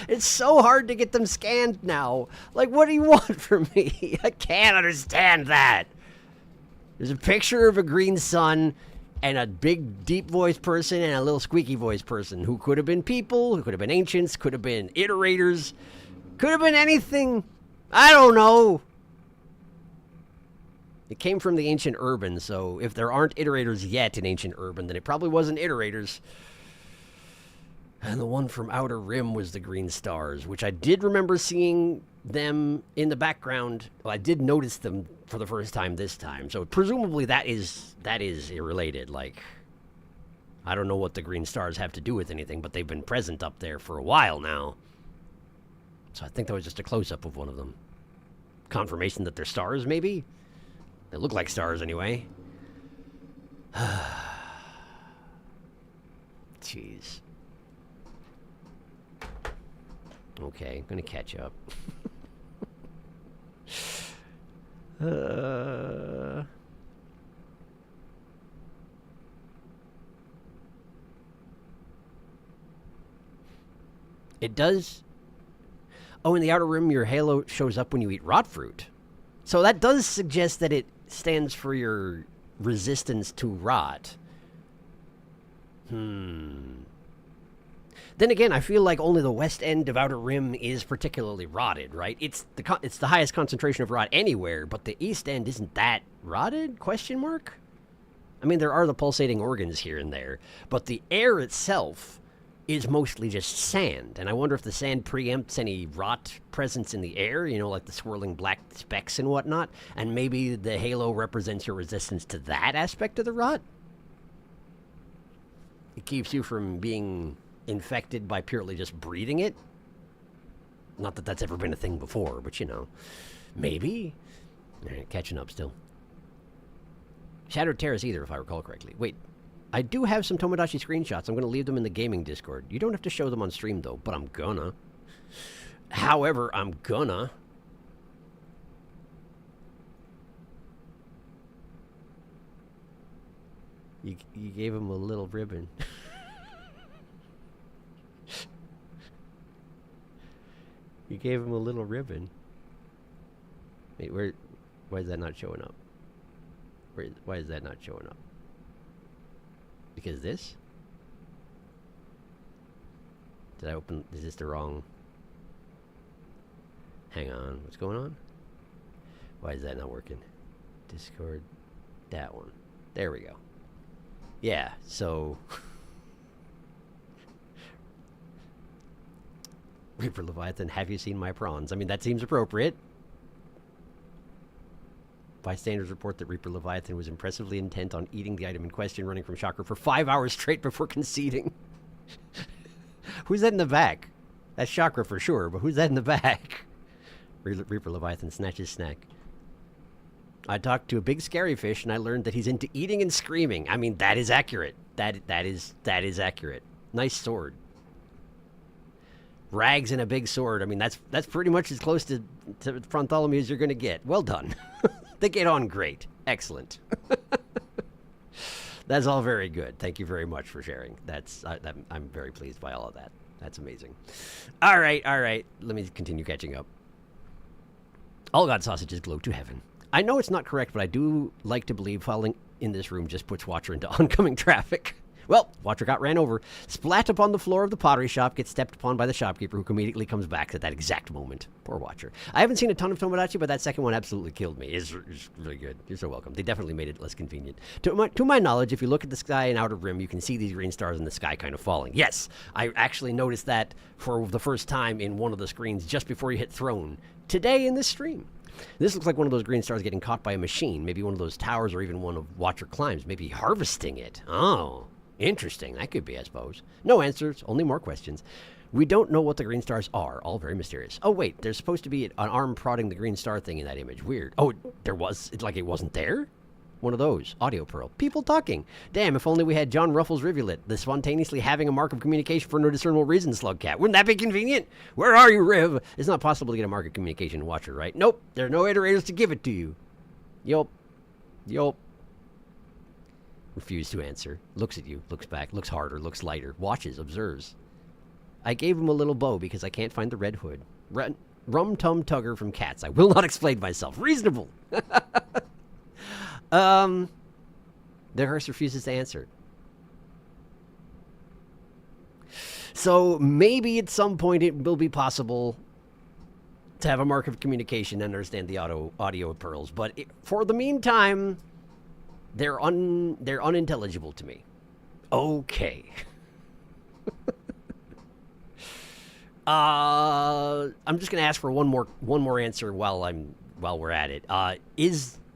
It's so hard to get them scanned now. Like, what do you want from me? I can't understand that. There's a picture of a green sun and a big, deep voice person and a little squeaky voice person who could have been people, who could have been ancients, could have been iterators, could have been anything. I don't know. It came from the ancient urban, so if there aren't iterators yet in ancient urban, then it probably wasn't iterators. And the one from Outer Rim was the green stars, which I did remember seeing them in the background. Well, I did notice them for the first time this time. So presumably that is irrelated. Like, I don't know what the green stars have to do with anything, but they've been present up there for a while now. So I think that was just a close-up of one of them. Confirmation that they're stars, maybe? They look like stars anyway. Jeez. Okay, I'm gonna catch up. It does. Oh, in the Outer Rim, your halo shows up when you eat rot fruit. So that does suggest that it stands for your resistance to rot. Then again, I feel like only the west end of Outer Rim is particularly rotted, right? It's the highest concentration of rot anywhere, but the east end isn't that rotted? Question mark? I mean, there are the pulsating organs here and there, but the air itself is mostly just sand, and I wonder if the sand preempts any rot presence in the air, you know, like the swirling black specks and whatnot, and maybe the halo represents your resistance to that aspect of the rot? It keeps you from being infected by purely just breathing it. Not that that's ever been a thing before, but you know, maybe. All right, catching up still. Shattered Terrace either, if I recall correctly. Wait, I do have some Tomodachi screenshots. I'm going to leave them in the gaming Discord. You don't have to show them on stream though, but I'm gonna. However, I'm gonna. You gave him a little ribbon. You gave him a little ribbon. Wait, why is that not showing up? Why is that not showing up? Because this? Did I open, is this the wrong? Hang on, what's going on? Why is that not working? Discord. That one. There we go. Yeah, so... Reaper Leviathan, have you seen my prawns? I mean, that seems appropriate. Bystanders report that Reaper Leviathan was impressively intent on eating the item in question, running from Chakra for 5 hours straight before conceding. Who's that in the back? That's Chakra for sure, but who's that in the back? Reaper Leviathan snatches snack. I talked to a big scary fish, and I learned that he's into eating and screaming. I mean, that is accurate. That is accurate. Nice sword. Rags and a big sword. I mean, that's pretty much as close to Frontholomew as you're going to get. Well done. They get on great. Excellent. That's all very good. Thank you very much for sharing. I'm very pleased by all of that. That's amazing. All right. Let me continue catching up. All God sausages glow to heaven. I know it's not correct, but I do like to believe falling in this room just puts Watcher into oncoming traffic. Well, Watcher got ran over, splat upon the floor of the pottery shop, gets stepped upon by the shopkeeper, who immediately comes back at that exact moment. Poor Watcher. I haven't seen a ton of Tomodachi, but that second one absolutely killed me. It's really good. You're so welcome. They definitely made it less convenient. To my knowledge, if you look at the sky in Outer Rim, you can see these green stars in the sky kind of falling. Yes, I actually noticed that for the first time in one of the screens just before you hit Throne today in this stream. This looks like one of those green stars getting caught by a machine, maybe one of those towers, or even one of Watcher climbs, maybe harvesting it. Oh. Interesting. That could be, I suppose. No answers, only more questions. We don't know what the green stars are. All very mysterious. Oh, wait. There's supposed to be an arm prodding the green star thing in that image. Weird. Oh, there was? It's like it wasn't there? One of those. Audio Pearl. People talking. Damn, if only we had John Ruffles' rivulet. The spontaneously having a mark of communication for no discernible reason, Slugcat. Wouldn't that be convenient? Where are you, Riv? It's not possible to get a mark of communication in Watcher, right? Nope. There are no iterators to give it to you. Yup. Refused to answer. Looks at you. Looks back. Looks harder. Looks lighter. Watches. Observes. I gave him a little bow because I can't find the red hood. Rum-tum tugger from Cats. I will not explain myself. Reasonable. The hearse refuses to answer. So maybe at some point it will be possible to have a mark of communication and understand the audio pearls. But for the meantime... They're unintelligible to me. Okay. I'm just gonna ask for one more answer while we're at it.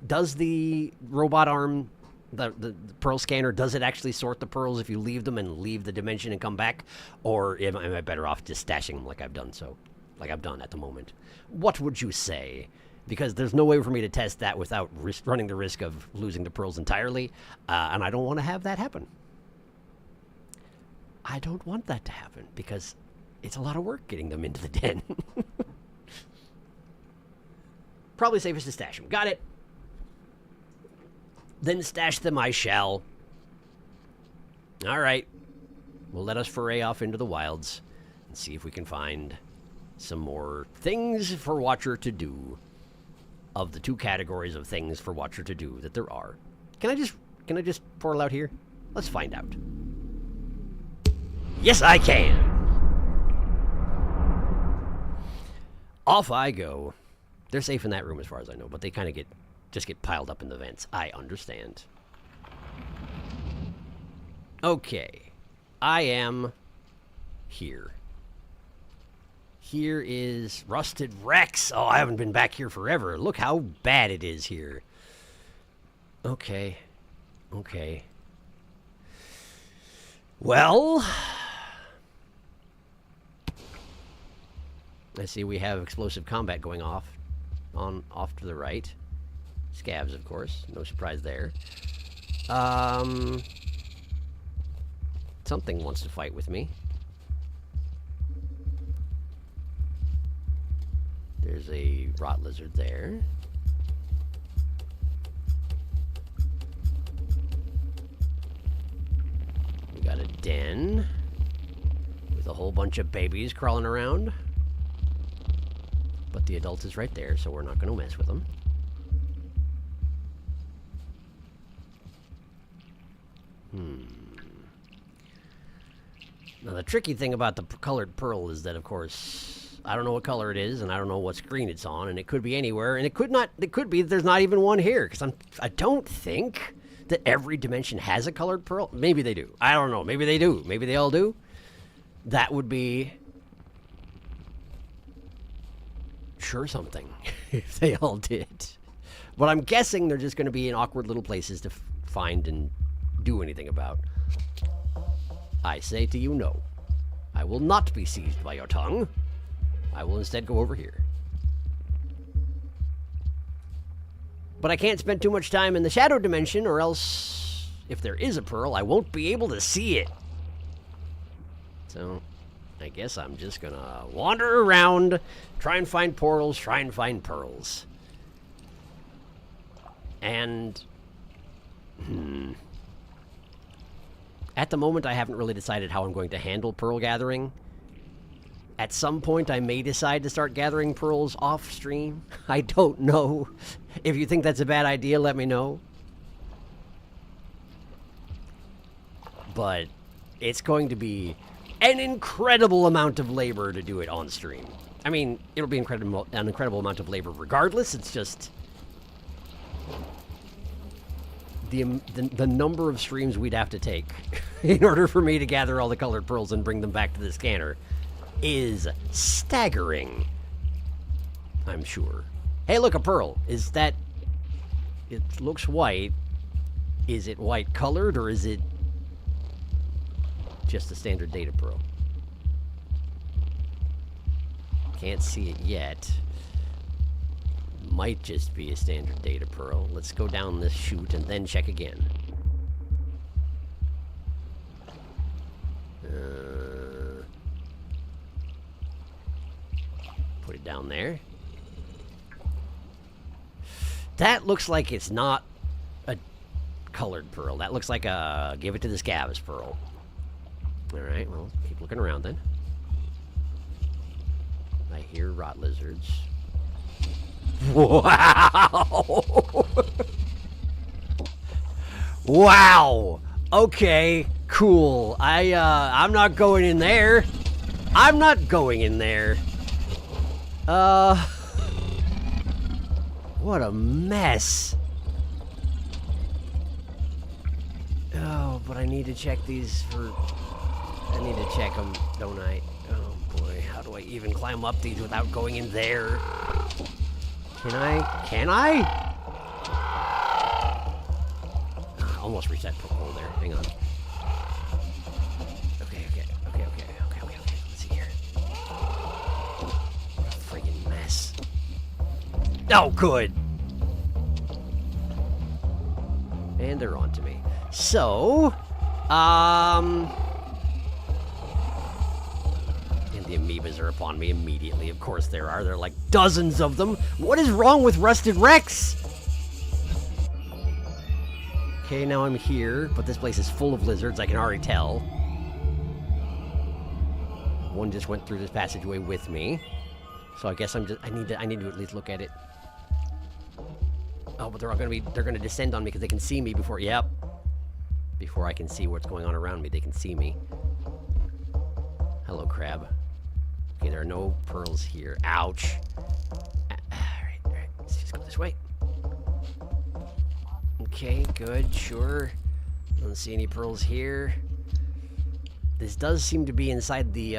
Does the robot arm, the pearl scanner, does it actually sort the pearls if you leave them and leave the dimension and come back, or am I better off just stashing them like I've done at the moment? What would you say? Because there's no way for me to test that without running the risk of losing the pearls entirely, and I don't want to have that happen. I don't want that to happen, because it's a lot of work getting them into the den. Probably safest to stash them. Got it. Then stash them I shall. All right. Well, let us foray off into the wilds and see if we can find some more things for Watcher to do. Of the two categories of things for Watcher to do that there are. Can I just portal out here? Let's find out. Yes, I can! Off I go. They're safe in that room as far as I know, but they kind of just get piled up in the vents. I understand. Okay. I am here. Here is Rusted Rex. Oh, I haven't been back here forever. Look how bad it is here. Okay. Well, I see we have explosive combat going off to the right. Scavs, of course. No surprise there. Something wants to fight with me. There's a rot lizard there. We got a den with a whole bunch of babies crawling around. But the adult is right there, so we're not going to mess with them. Now, the tricky thing about the colored pearl is that, of course, because I don't know what color it is, and I don't know what screen it's on, and it could be anywhere, and it could be there's not even one here, because I don't think that every dimension has a colored pearl. Maybe they do. I don't know. Maybe they do. Maybe they all do. That would be sure something if they all did. But I'm guessing they're just going to be in awkward little places to find and do anything about. I say to you, no. I will not be seized by your tongue. I will instead go over here. But I can't spend too much time in the shadow dimension, or else, if there is a pearl, I won't be able to see it. So, I guess I'm just gonna wander around, try and find portals, try and find pearls. And... At the moment, I haven't really decided how I'm going to handle pearl gathering. At some point, I may decide to start gathering pearls off-stream. I don't know. If you think that's a bad idea, let me know. But it's going to be an incredible amount of labor to do it on stream. I mean, it'll be an incredible amount of labor regardless. It's just... The number of streams we'd have to take in order for me to gather all the colored pearls and bring them back to the scanner is staggering. I'm sure. Hey, look, a pearl. Is that... It looks white. Is it white colored, or is it just a standard data pearl? Can't see it yet. Might just be a standard data pearl. Let's go down this chute and then check again. Put it down there. That looks like it's not a colored pearl. That looks like a give it to the scabs pearl. Alright, well, keep looking around then. I hear rot lizards. Wow! Wow! Okay, cool. I'm not going in there. I'm not going in there. What a mess. Oh, but I need to check these for... I need to check them, don't I? Oh boy, how do I even climb up these without going in there? Can I? Can I? Almost reached that hole there. Hang on. Okay. Let's see here. What a friggin' mess. Oh, good. And they're on to me. So, and the amoebas are upon me immediately. Of course there are. There are like dozens of them. What is wrong with Rusted Rex? Okay, now I'm here, but this place is full of lizards. I can already tell. One just went through this passageway with me. So I guess I need to at least look at it. Oh, but they're gonna descend on me because they can see me before, yep. Before I can see what's going on around me, they can see me. Hello, crab. Okay, there are no pearls here. Ouch. Alright. Let's just go this way. Okay, good, sure. Don't see any pearls here. This does seem to be inside the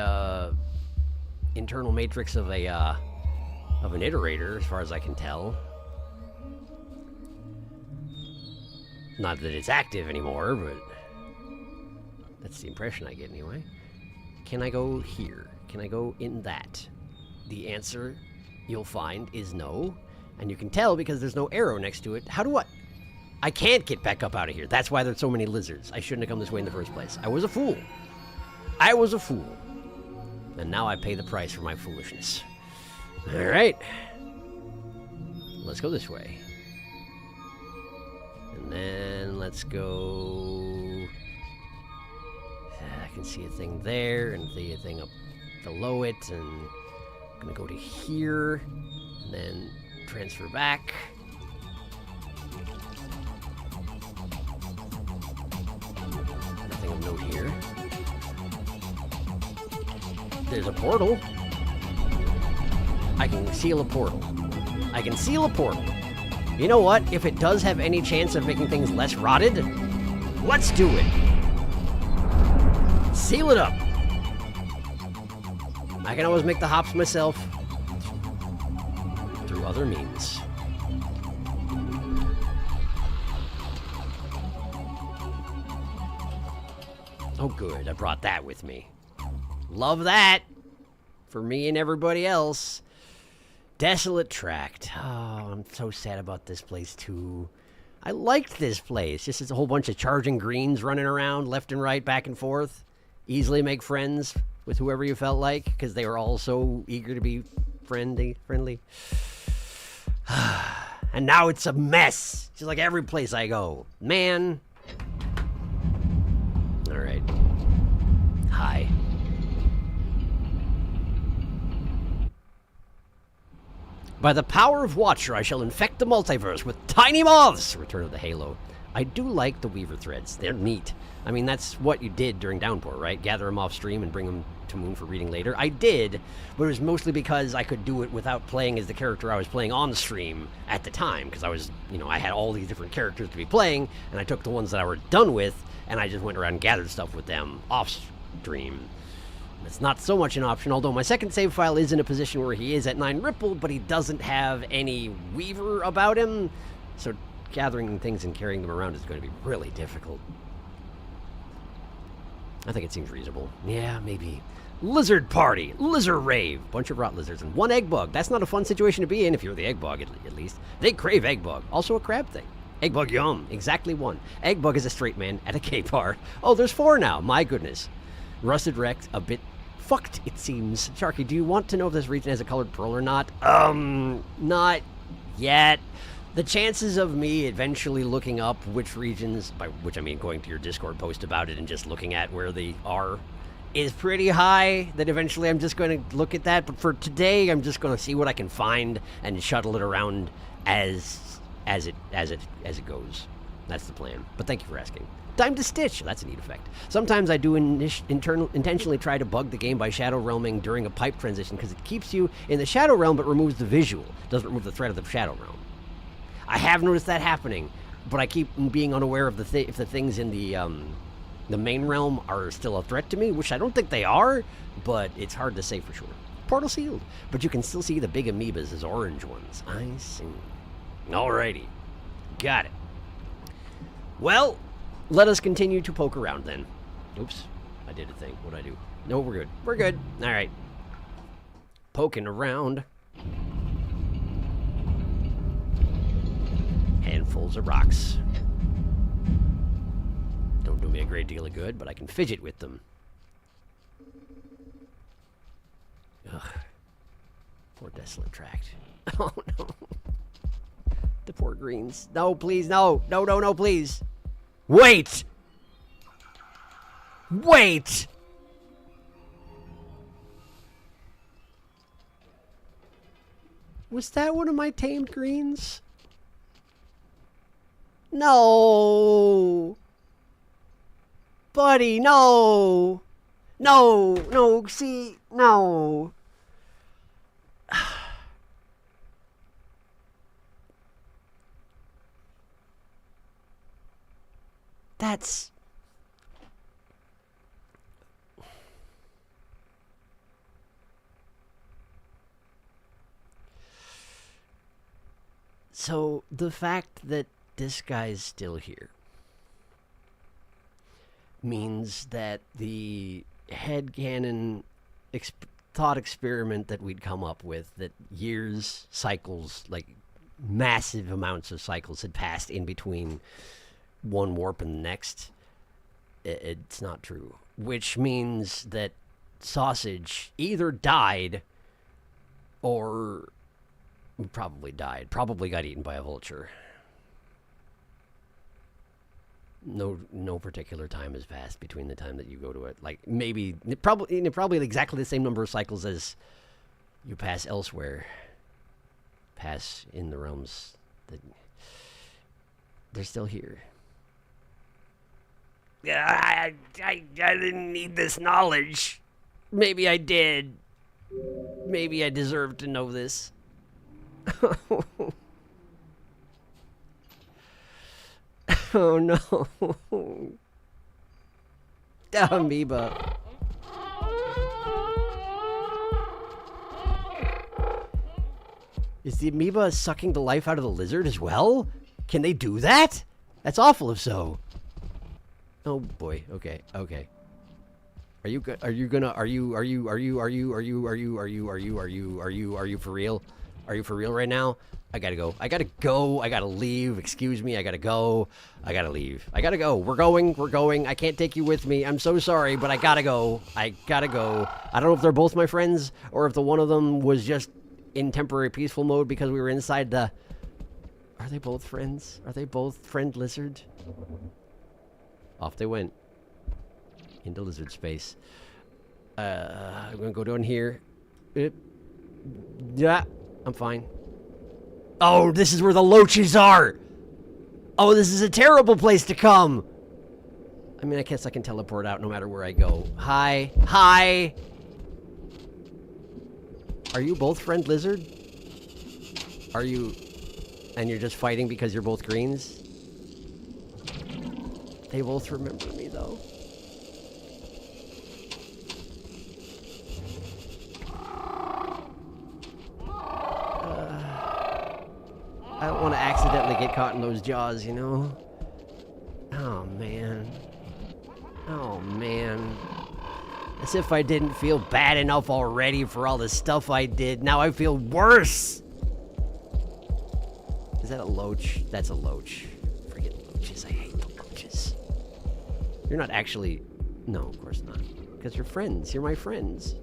internal matrix of an iterator, as far as I can tell. Not that it's active anymore, but that's the impression I get anyway. Can I go here? Can I go in that? The answer you'll find is no. And you can tell because there's no arrow next to it. How do I can't get back up out of here. That's why there's so many lizards. I shouldn't have come this way in the first place. I was a fool. I was a fool. And now I pay the price for my foolishness. Alright. Let's go this way. And then let's go... I can see a thing there, and see a thing up below it, and I'm gonna go to here, and then transfer back. Nothing of note here. There's a portal. I can seal a portal. I can seal a portal. You know what? If it does have any chance of making things less rotted, let's do it. Seal it up. I can always make the hops myself through other means. Oh, good. I brought that with me. Love that. For me and everybody else. Desolate Tract. Oh, I'm so sad about this place, too. I liked this place. Just as a whole bunch of charging greens running around left and right, back and forth. Easily make friends with whoever you felt like, because they were all so eager to be friendly. And now it's a mess. Just like every place I go. Man. All right. Hi. By the power of Watcher, I shall infect the multiverse with tiny moths! Return of the Halo. I do like the Weaver threads. They're neat. I mean, that's what you did during Downpour, right? Gather them off stream and bring them to Moon for reading later. I did, but it was mostly because I could do it without playing as the character I was playing on stream at the time, because I was, I had all these different characters to be playing, and I took the ones that I were done with, and I just went around and gathered stuff with them off stream. It's not so much an option, although my second save file is in a position where he is at 9 Rippled, but he doesn't have any Weaver about him, so gathering things and carrying them around is going to be really difficult. I think it seems reasonable. Yeah, maybe. Lizard Party, Lizard Rave, bunch of rot lizards, and 1 egg bug. That's not a fun situation to be in if you're the egg bug, at least. They crave egg bug. Also a crab thing. Egg bug, yum. Exactly 1. Egg bug is a straight man at a gay bar. Oh, there's 4 now. My goodness. Rusted Rex, a bit fucked, it seems. Sharky, do you want to know if this region has a colored pearl or not? Not yet. The chances of me eventually looking up which regions, by which I mean going to your Discord post about it and just looking at where they are, is pretty high. That eventually I'm just going to look at that. But for today, I'm just going to see what I can find and shuttle it around as it goes. That's the plan. But thank you for asking. Time to stitch. That's a neat effect. Sometimes I do intentionally try to bug the game by shadow realming during a pipe transition because it keeps you in the shadow realm but removes the visual. Doesn't remove the threat of the shadow realm. I have noticed that happening, but I keep being unaware of if the things in the main realm are still a threat to me, which I don't think they are, but it's hard to say for sure. Portal sealed, but you can still see the big amoebas as orange ones. I see. Alrighty. Got it. Well, let us continue to poke around then. Oops, I did a thing. What'd I do? No, we're good. We're good. All right. Poking around. Handfuls of rocks. Don't do me a great deal of good, but I can fidget with them. Ugh. Poor Desolate Tract. Oh, no. The poor greens. No, please, no. No, no, no, please. Wait! Wait! Was that one of my tamed greens? No! Buddy, no! No, no, see, no. That's... So, the fact that this guy's still here means that the headcanon thought experiment that we'd come up with, that years, cycles, like massive amounts of cycles had passed in between one warp and the next, it's not true. Which means that Sausage either died or probably died. Probably got eaten by a vulture. No particular time has passed between the time that you go to it. Like, maybe, probably exactly the same number of cycles as you pass elsewhere. Pass in the realms that... They're still here. I didn't need this knowledge. Maybe I did. Maybe I deserve to know this. Oh no. Amoeba. Is the amoeba sucking the life out of the lizard as well? Can they do that? That's awful if so. Oh boy. Okay. Okay. Are you for real? Are you for real right now? I gotta go. I gotta go. I gotta leave. Excuse me. I gotta go. I gotta leave. I gotta go. We're going. We're going. I can't take you with me. I'm so sorry, but I gotta go. I gotta go. I don't know if they're both my friends or if the one of them was just in temporary peaceful mode because we were inside the... Are they both friends? Are they both friend lizard? Off they went. Into lizard space. I'm gonna go down here. Yeah, I'm fine. Oh, this is where the loaches are! Oh, this is a terrible place to come! I mean, I guess I can teleport out no matter where I go. Hi. Hi! Are you both friend lizard? Are you... And you're just fighting because you're both greens? They both remember me, though. I don't want to accidentally get caught in those jaws, you know? Oh, man. Oh, man. As if I didn't feel bad enough already for all the stuff I did. Now I feel worse! Is that a loach? That's a loach. Friggin' loaches. I hate the loaches. You're not actually... No, of course not. Because you're friends. You're my friends.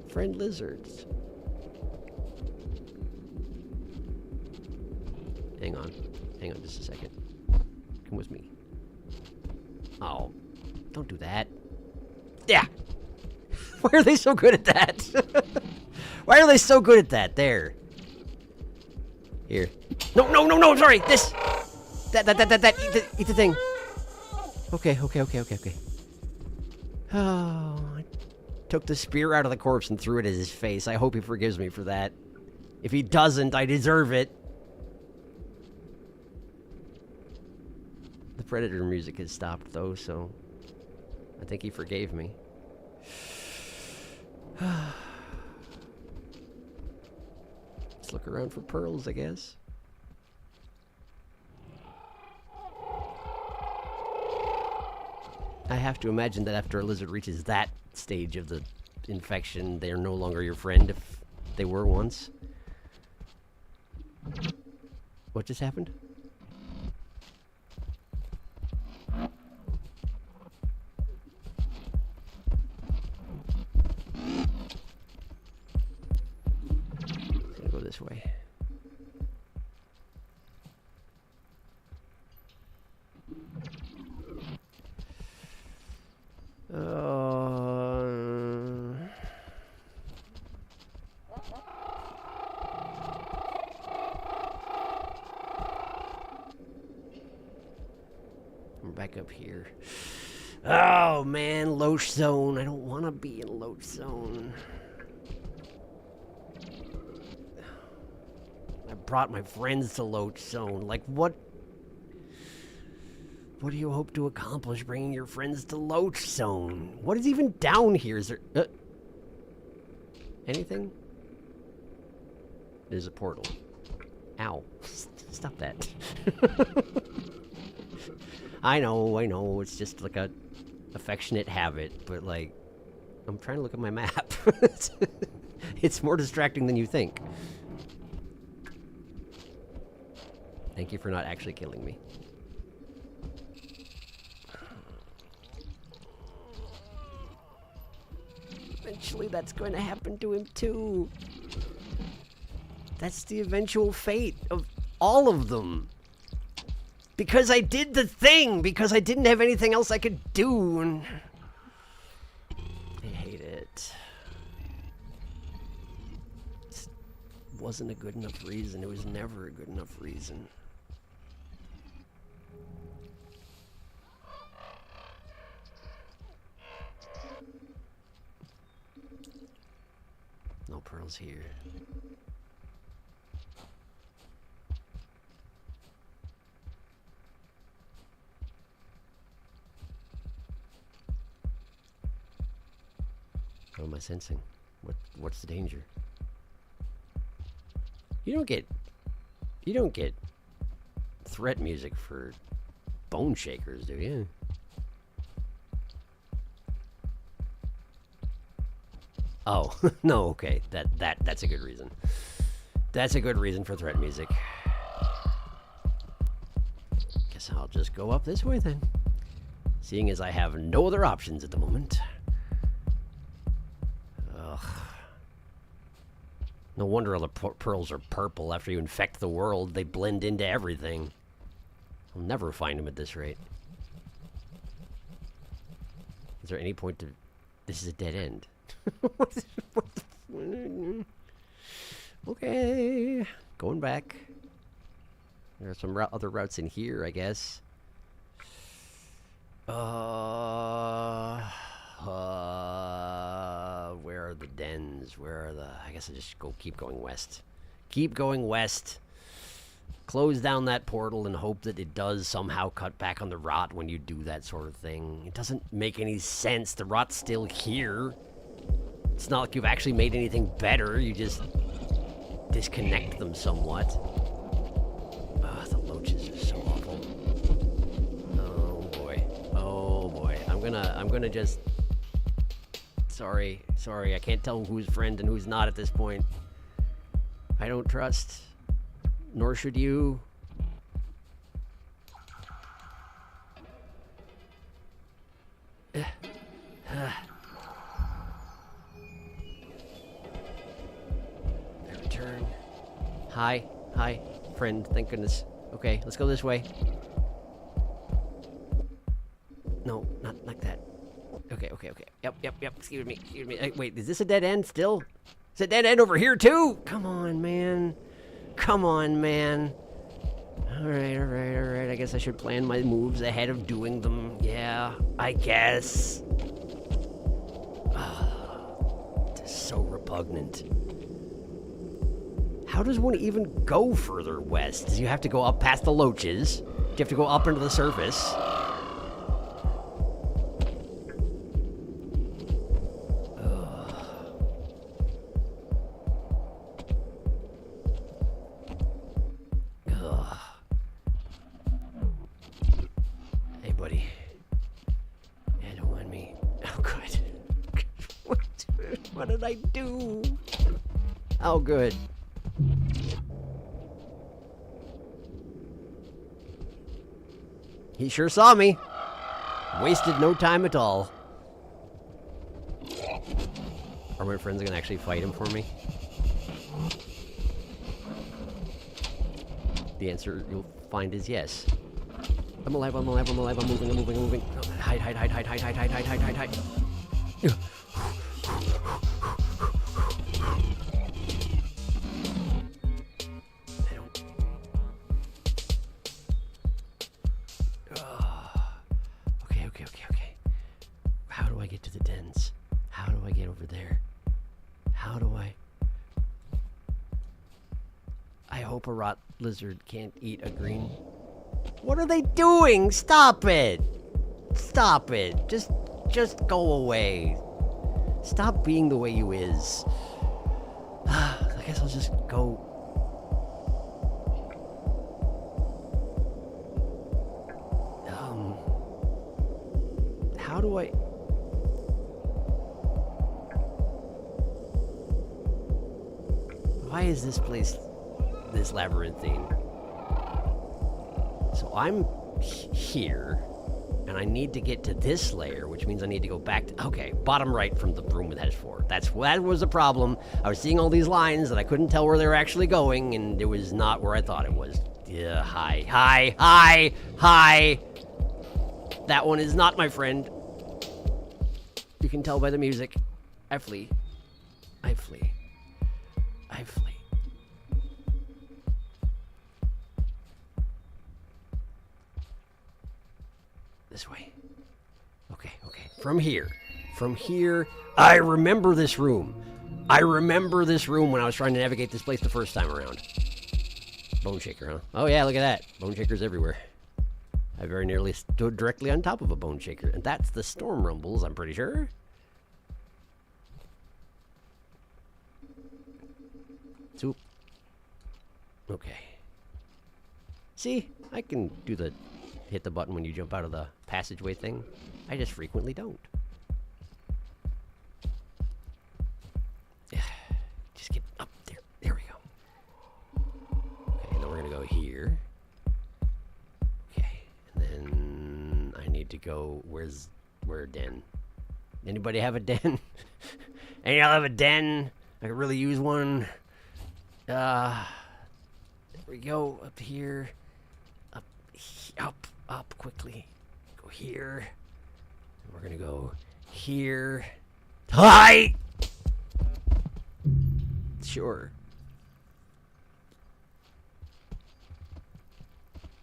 Friend lizards. Hang on. Hang on just a second. Come with me. Oh. Don't do that. Yeah! Why are they so good at that? Why are they so good at that? There. Here. No, no, no, no, I'm sorry! This! That, eat the thing. Okay. Oh, I took the spear out of the corpse and threw it at his face. I hope he forgives me for that. If he doesn't, I deserve it. The Predator music has stopped, though, so... I think he forgave me. Let's look around for pearls, I guess. I have to imagine that after a lizard reaches that stage of the infection, they are no longer your friend if they were once. What just happened? Go this way. We're back up here. Oh man, Loach Zone. I don't want to be in Loach Zone. I brought my friends to Loach Zone. Like, what do you hope to accomplish bringing your friends to Loach Zone? What is even down here? Is there... anything? There's a portal. Ow. Stop that. I know. It's just like a affectionate habit, but like, I'm trying to look at my map. It's more distracting than you think. Thank you for not actually killing me. Eventually that's going to happen to him too. That's the eventual fate of all of them. Because I did the thing! Because I didn't have anything else I could do, and... I hate it. It wasn't a good enough reason. It was never a good enough reason. pearls here. What am I sensing? What's the danger? You don't get threat music for bone shakers, do you? Oh, no, okay. That's a good reason. That's a good reason for threat music. Guess I'll just go up this way then. Seeing as I have no other options at the moment. Ugh. No wonder all the pearls are purple. After you infect the world, they blend into everything. I'll never find them at this rate. Is there any point to... This is a dead end. Okay. Going back. There are some other routes in here, I guess. Where are the dens? Where are the... I guess I just keep going west. Keep going west. Close down that portal and hope that it does somehow cut back on the rot when you do that sort of thing. It doesn't make any sense. The rot's still here. It's not like you've actually made anything better. You just disconnect them somewhat. Ugh, the loaches are so awful. Oh boy. Oh boy. I'm gonna just... Sorry. I can't tell who's friend and who's not at this point. I don't trust. Nor should you. Return. Hi, friend. Thank goodness. Okay, let's go this way. No, not like that. Okay. Yep. Excuse me. Wait, is this a dead end still? Is it a dead end over here too? Come on, man. Alright. I guess I should plan my moves ahead of doing them. Yeah, I guess. This is so repugnant. How does one even go further west? Do you have to go up past the loaches? Do you have to go up into the surface? What did I do? Oh, good. He sure saw me. Wasted no time at all. Are my friends gonna actually fight him for me? The answer you'll find is yes. I'm alive, I'm moving. Hide. Okay. How do I get to the dens? How do I get over there? How do I... I hope a rot lizard can't eat a green... What are they doing? Stop it! Just go away. Stop being the way you is. I guess I'll just go... How do I... Why is this place this labyrinthine? So I'm here, and I need to get to this layer, which means I need to go back to... Okay, bottom right from the room that has 4. That was the problem. I was seeing all these lines, and I couldn't tell where they were actually going, and it was not where I thought it was. Yeah, hi. That one is not my friend. You can tell by the music. I flee. This way. Okay. From here, I remember this room. I remember this room when I was trying to navigate this place the first time around. Bone shaker, huh? Oh yeah, look at that. Bone shakers everywhere. I very nearly stood directly on top of a bone shaker. And that's the storm rumbles, I'm pretty sure. Soup. Okay. See, I can do the hit the button when you jump out of the passageway thing. I just frequently don't. Just get up there. There we go. Okay, and then we're gonna go here. Okay, and then I need to go. Where a den? Anybody have a den? Any y'all have a den? I could really use one. There we go. Up here. Up quickly. Go here. We're gonna go here. Hi! Sure.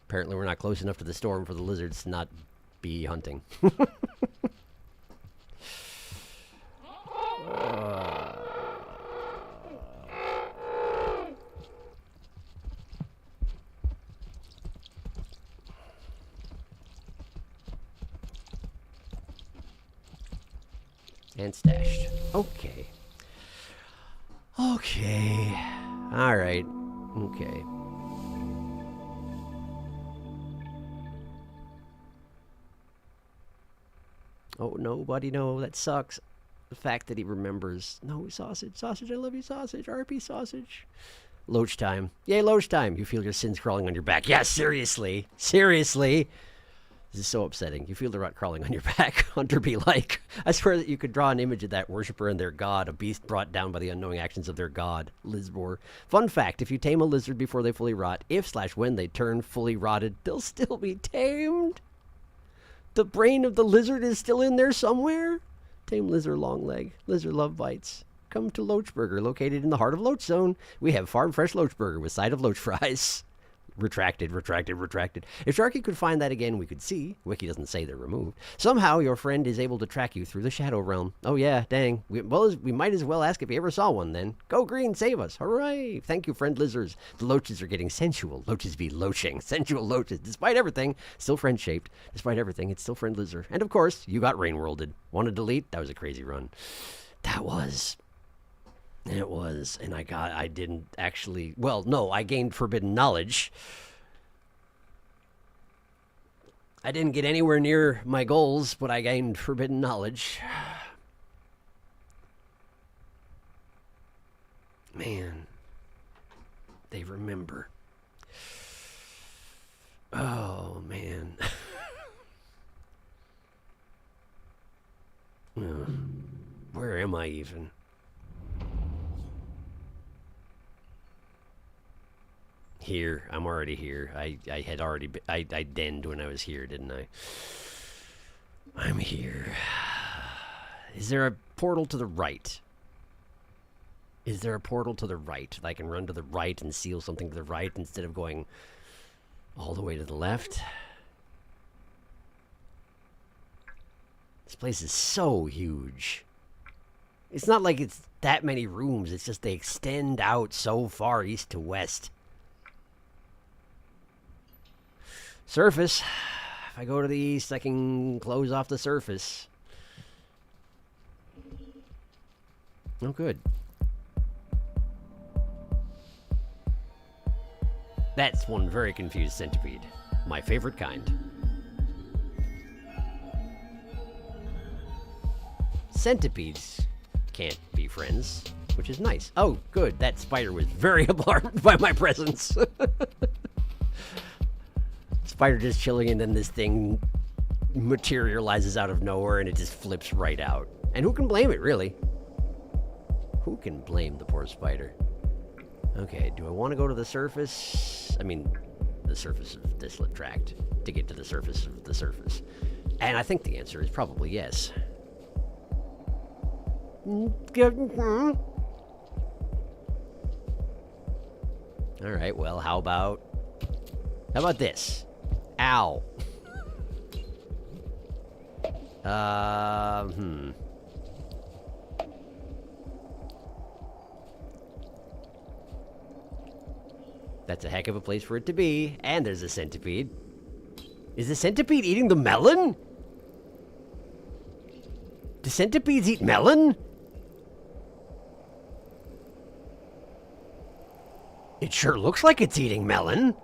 Apparently we're not close enough to the storm for the lizards to not be hunting. And stashed. Okay. Okay. Alright. Okay. Oh, nobody, no, that sucks. The fact that he remembers. No, sausage, sausage, I love you, sausage, RP sausage. Loach time. Yay, loach time. You feel your sins crawling on your back. Yeah, seriously. Seriously. This is so upsetting. You feel the rot crawling on your back. Hunter be like. I swear that you could draw an image of that worshiper and their god, a beast brought down by the unknowing actions of their god, Lizbor. Fun fact, if you tame a lizard before they fully rot, if/when they turn fully rotted, they'll still be tamed. The brain of the lizard is still in there somewhere. Tame lizard long leg. Lizard love bites. Come to Loach Burger, located in the heart of Loach Zone. We have farm fresh Loach Burger with side of Loach fries. Retracted, retracted, retracted. If Sharky could find that again, we could see. Wiki doesn't say they're removed. Somehow, your friend is able to track you through the Shadow Realm. Oh yeah, dang. We might as well ask if he ever saw one then. Go green, save us. Hooray. Thank you, friend lizards. The loaches are getting sensual. Loaches be loaching. Sensual loaches. Despite everything, still friend-shaped. Despite everything, it's still friend lizard. And of course, you got rain-worlded. Want to delete? That was a crazy run. That was... It was, and I didn't actually, well, no, I gained forbidden knowledge. I didn't get anywhere near my goals, but I gained forbidden knowledge. Man, they remember. Oh, man. Where am I even? Here. I'm already here. I had already been, I denned when I was here, didn't I? I'm here. Is there a portal to the right? Is there a portal to the right? I can run to the right and seal something to the right instead of going all the way to the left? This place is so huge. It's not like it's that many rooms. It's just they extend out so far east to west. Surface. If I go to the east, I can close off the surface. Oh, good. That's one very confused centipede. My favorite kind. Centipedes can't be friends, which is nice. Oh, good. That spider was very alarmed by my presence. Spider just chilling, and then this thing materializes out of nowhere, and it just flips right out. And who can blame it, really? Who can blame the poor spider? Okay, do I want to go to the surface? I mean, the surface of this tract to get to the surface of the surface. And I think the answer is probably yes. Alright, well, how about this? Ow. That's a heck of a place for it to be. And there's a centipede. Is the centipede eating the melon? Do centipedes eat melon? It sure looks like it's eating melon.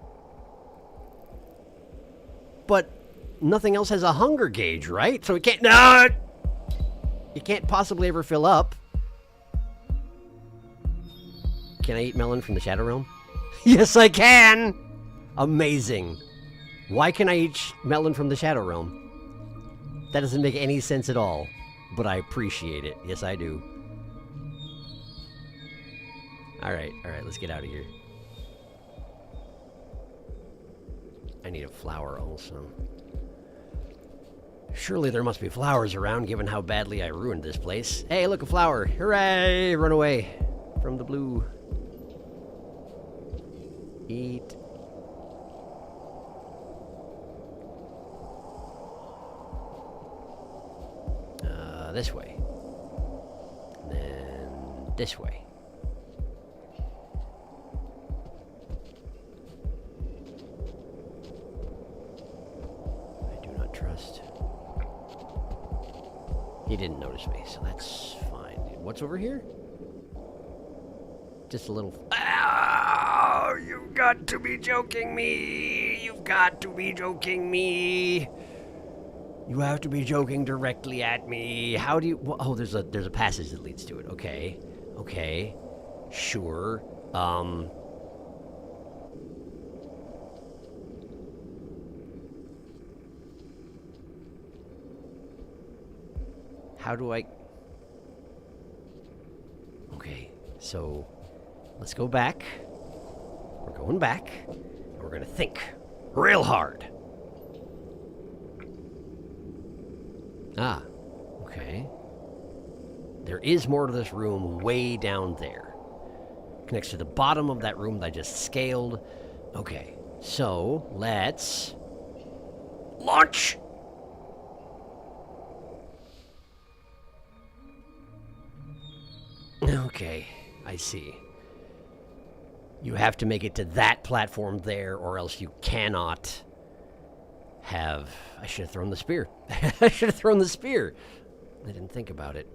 But nothing else has a hunger gauge, right? So it can't... No! It can't possibly ever fill up. Can I eat melon from the Shadow Realm? Yes, I can! Amazing. Why can I eat melon from the Shadow Realm? That doesn't make any sense at all. But I appreciate it. Yes, I do. Alright, let's get out of here. I need a flower also. Surely there must be flowers around, given how badly I ruined this place. Hey, look, a flower! Hooray! Run away from the blue. Eat. This way. And then this way. I do not trust. He didn't notice me, so that's fine. What's over here? Just a little... Oh, you've got to be joking me! You've got to be joking me! You have to be joking directly at me. How do you... Well, oh, there's a passage that leads to it. Okay. Okay. Sure. How do I... Okay. So, let's go back. We're going back. And we're going to think real hard. Ah, okay. There is more to this room way down there. Connects to the bottom of that room that I just scaled. Okay, so let's launch! Okay, I see. You have to make it to that platform there, or else you cannot have... I should have thrown the spear. I should have thrown the spear. I didn't think about it.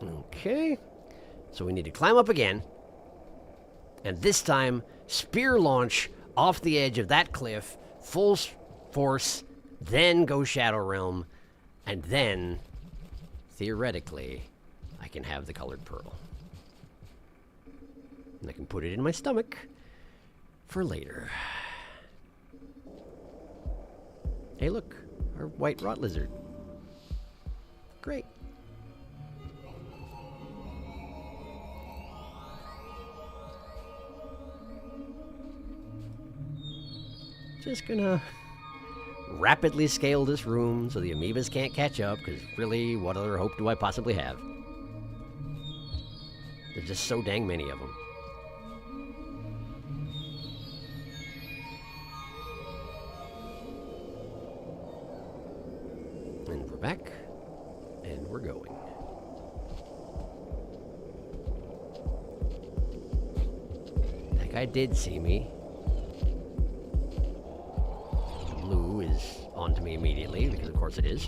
Okay. So we need to climb up again. And this time, spear launch off the edge of that cliff, full force, then go Shadow Realm, and then, theoretically, I can have the colored pearl. And I can put it in my stomach for later. Hey, look, our white rot lizard. Great. Just gonna rapidly scale this room so the amoebas can't catch up, because really, what other hope do I possibly have? There's just so dang many of them. And we're back, and we're going. That guy did see me. Blue is onto me immediately, because of course it is.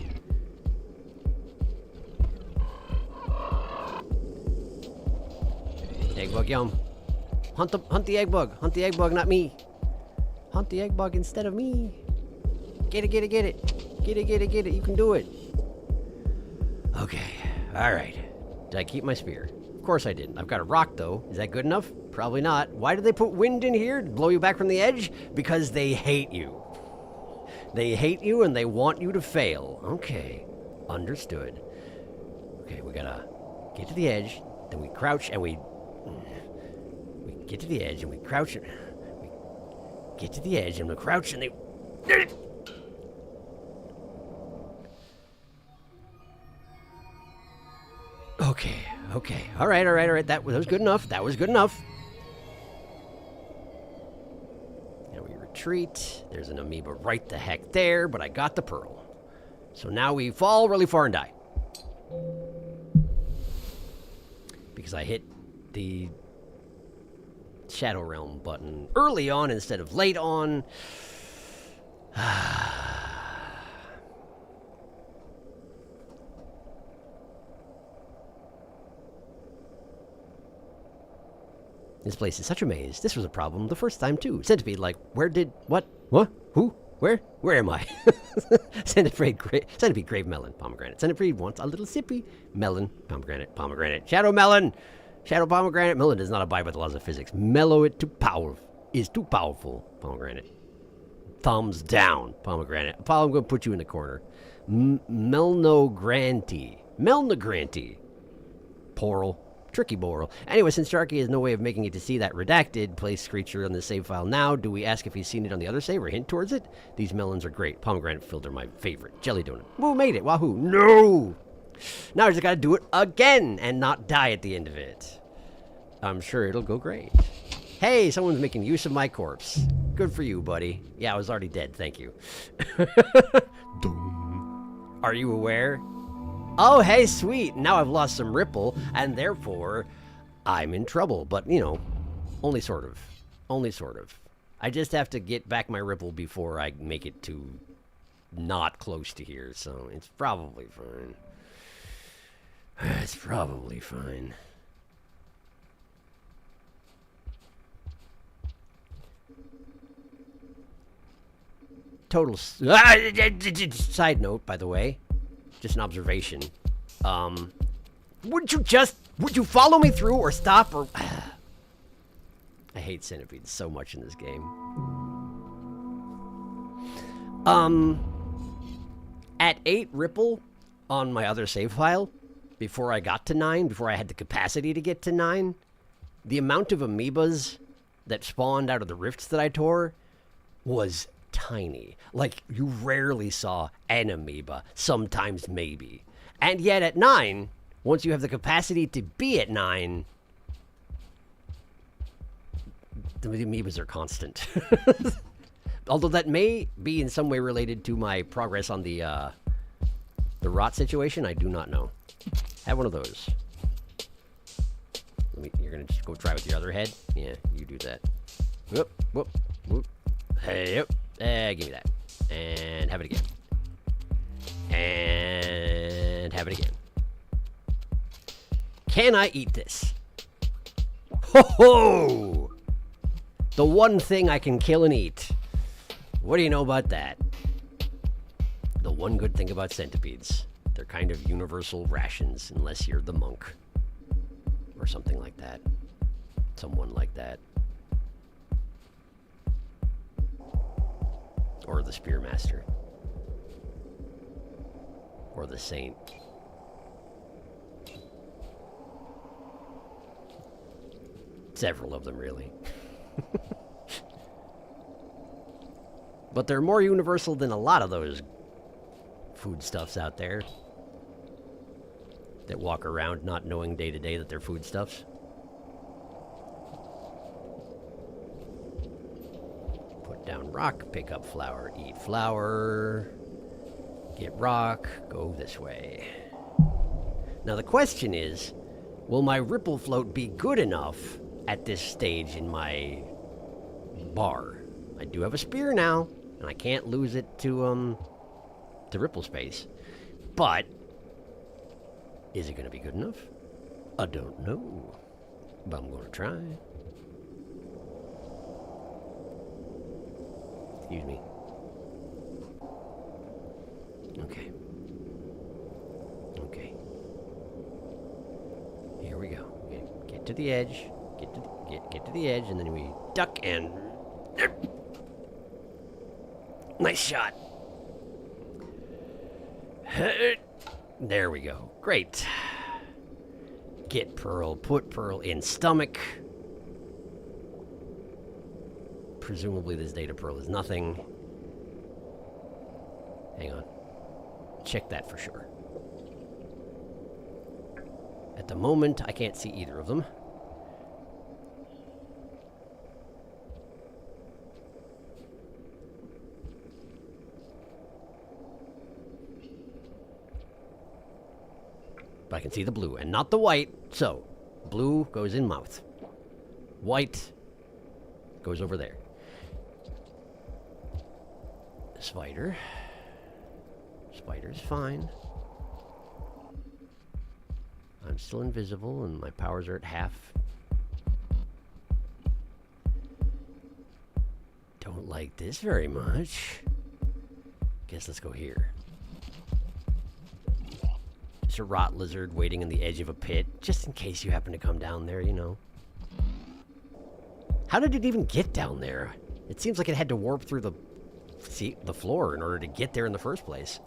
Egg bug, yum. Hunt the egg bug. Hunt the egg bug, not me. Hunt the egg bug instead of me. Get it, get it, get it. Get it, get it, get it. You can do it. Okay. Alright. Did I keep my spear? Of course I didn't. I've got a rock, though. Is that good enough? Probably not. Why did they put wind in here? To blow you back from the edge? Because they hate you. They hate you and they want you to fail. Okay. Understood. Okay, we gotta get to the edge. Then we crouch and we get to the edge and we crouch. We get to the edge and we crouch and they... Okay, okay. All right. That was good enough. That was good enough. Now we retreat. There's an amoeba right the heck there, but I got the pearl. So now we fall really far and die. Because I hit the Shadow Realm button early on instead of late on. This place is such a maze. This was a problem the first time, too. Centipede, like, where did... What? What? Who? Where? Where am I? Centipede, grave melon, pomegranate. Centipede wants a little sippy. Melon, pomegranate, pomegranate. Shadow melon! Shadow pomegranate. Melon does not abide by the laws of physics. Mellow it is too powerful. Pomegranate. Thumbs down, pomegranate. Apollo, I'm going to put you in the corner. Melnogranty. Poral. Tricky Boral. Anyway, since Sharky has no way of making it to see that redacted place creature on the save file now, do we ask if he's seen it on the other save or hint towards it? These melons are great. Pomegranate filled are my favorite. Jelly donut. Who made it? Wahoo. No! Now I just gotta do it again and not die at the end of it. I'm sure it'll go great. Hey, someone's making use of my corpse. Good for you, buddy. Yeah, I was already dead. Thank you. Are you aware? Oh, hey, sweet. Now I've lost some ripple, and therefore, I'm in trouble. But, you know, only sort of. Only sort of. I just have to get back my ripple before I make it to not close to here, so it's probably fine. It's probably fine. Total... Side note, by the way. Just an observation. Would you follow me through or stop or... I hate centipedes so much in this game. At 8 ripple on my other save file, before I got to 9, before I had the capacity to get to 9, the amount of amoebas that spawned out of the rifts that I tore was tiny. Like, you rarely saw an amoeba, sometimes maybe. And yet at 9, once you have the capacity to be at 9, the amoebas are constant. Although that may be in some way related to my progress on the rot situation, I do not know. Have one of those. You're gonna just go try with your other head? Yeah, you do that. Whoop, whoop, whoop. Hey, yep. Give me that. And have it again. And have it again. Can I eat this? Ho ho! The one thing I can kill and eat. What do you know about that? The one good thing about centipedes. They're kind of universal rations, unless you're the monk. Or something like that. Someone like that. Or the Spearmaster. Or the Saint. Several of them, really. But they're more universal than a lot of those foodstuffs out there that walk around not knowing day to day that they're foodstuffs. Put down rock, pick up flour, eat flour, get rock, go this way. Now the question is, will my ripple float be good enough at this stage in my bar? I do have a spear now, and I can't lose it to ripple space. But is it going to be good enough? I don't know, but I'm going to try. Excuse me. Okay. Okay. Here we go. Get to the edge. Get to the edge, and then we duck and... Nice shot. There we go. Great. Get pearl. Put pearl in stomach. Presumably this data pearl is nothing. Hang on. Check that for sure. At the moment, I can't see either of them. But I can see the blue and not the white, so Blue goes in mouth. White goes over there. Spider. Spider's fine. I'm still invisible and my powers are at half. Don't like this very much. Guess let's go here. Just a rot lizard waiting on the edge of a pit, just in case you happen to come down there, you know. How did it even get down there? It seems like it had to warp through the floor in order to get there in the first place.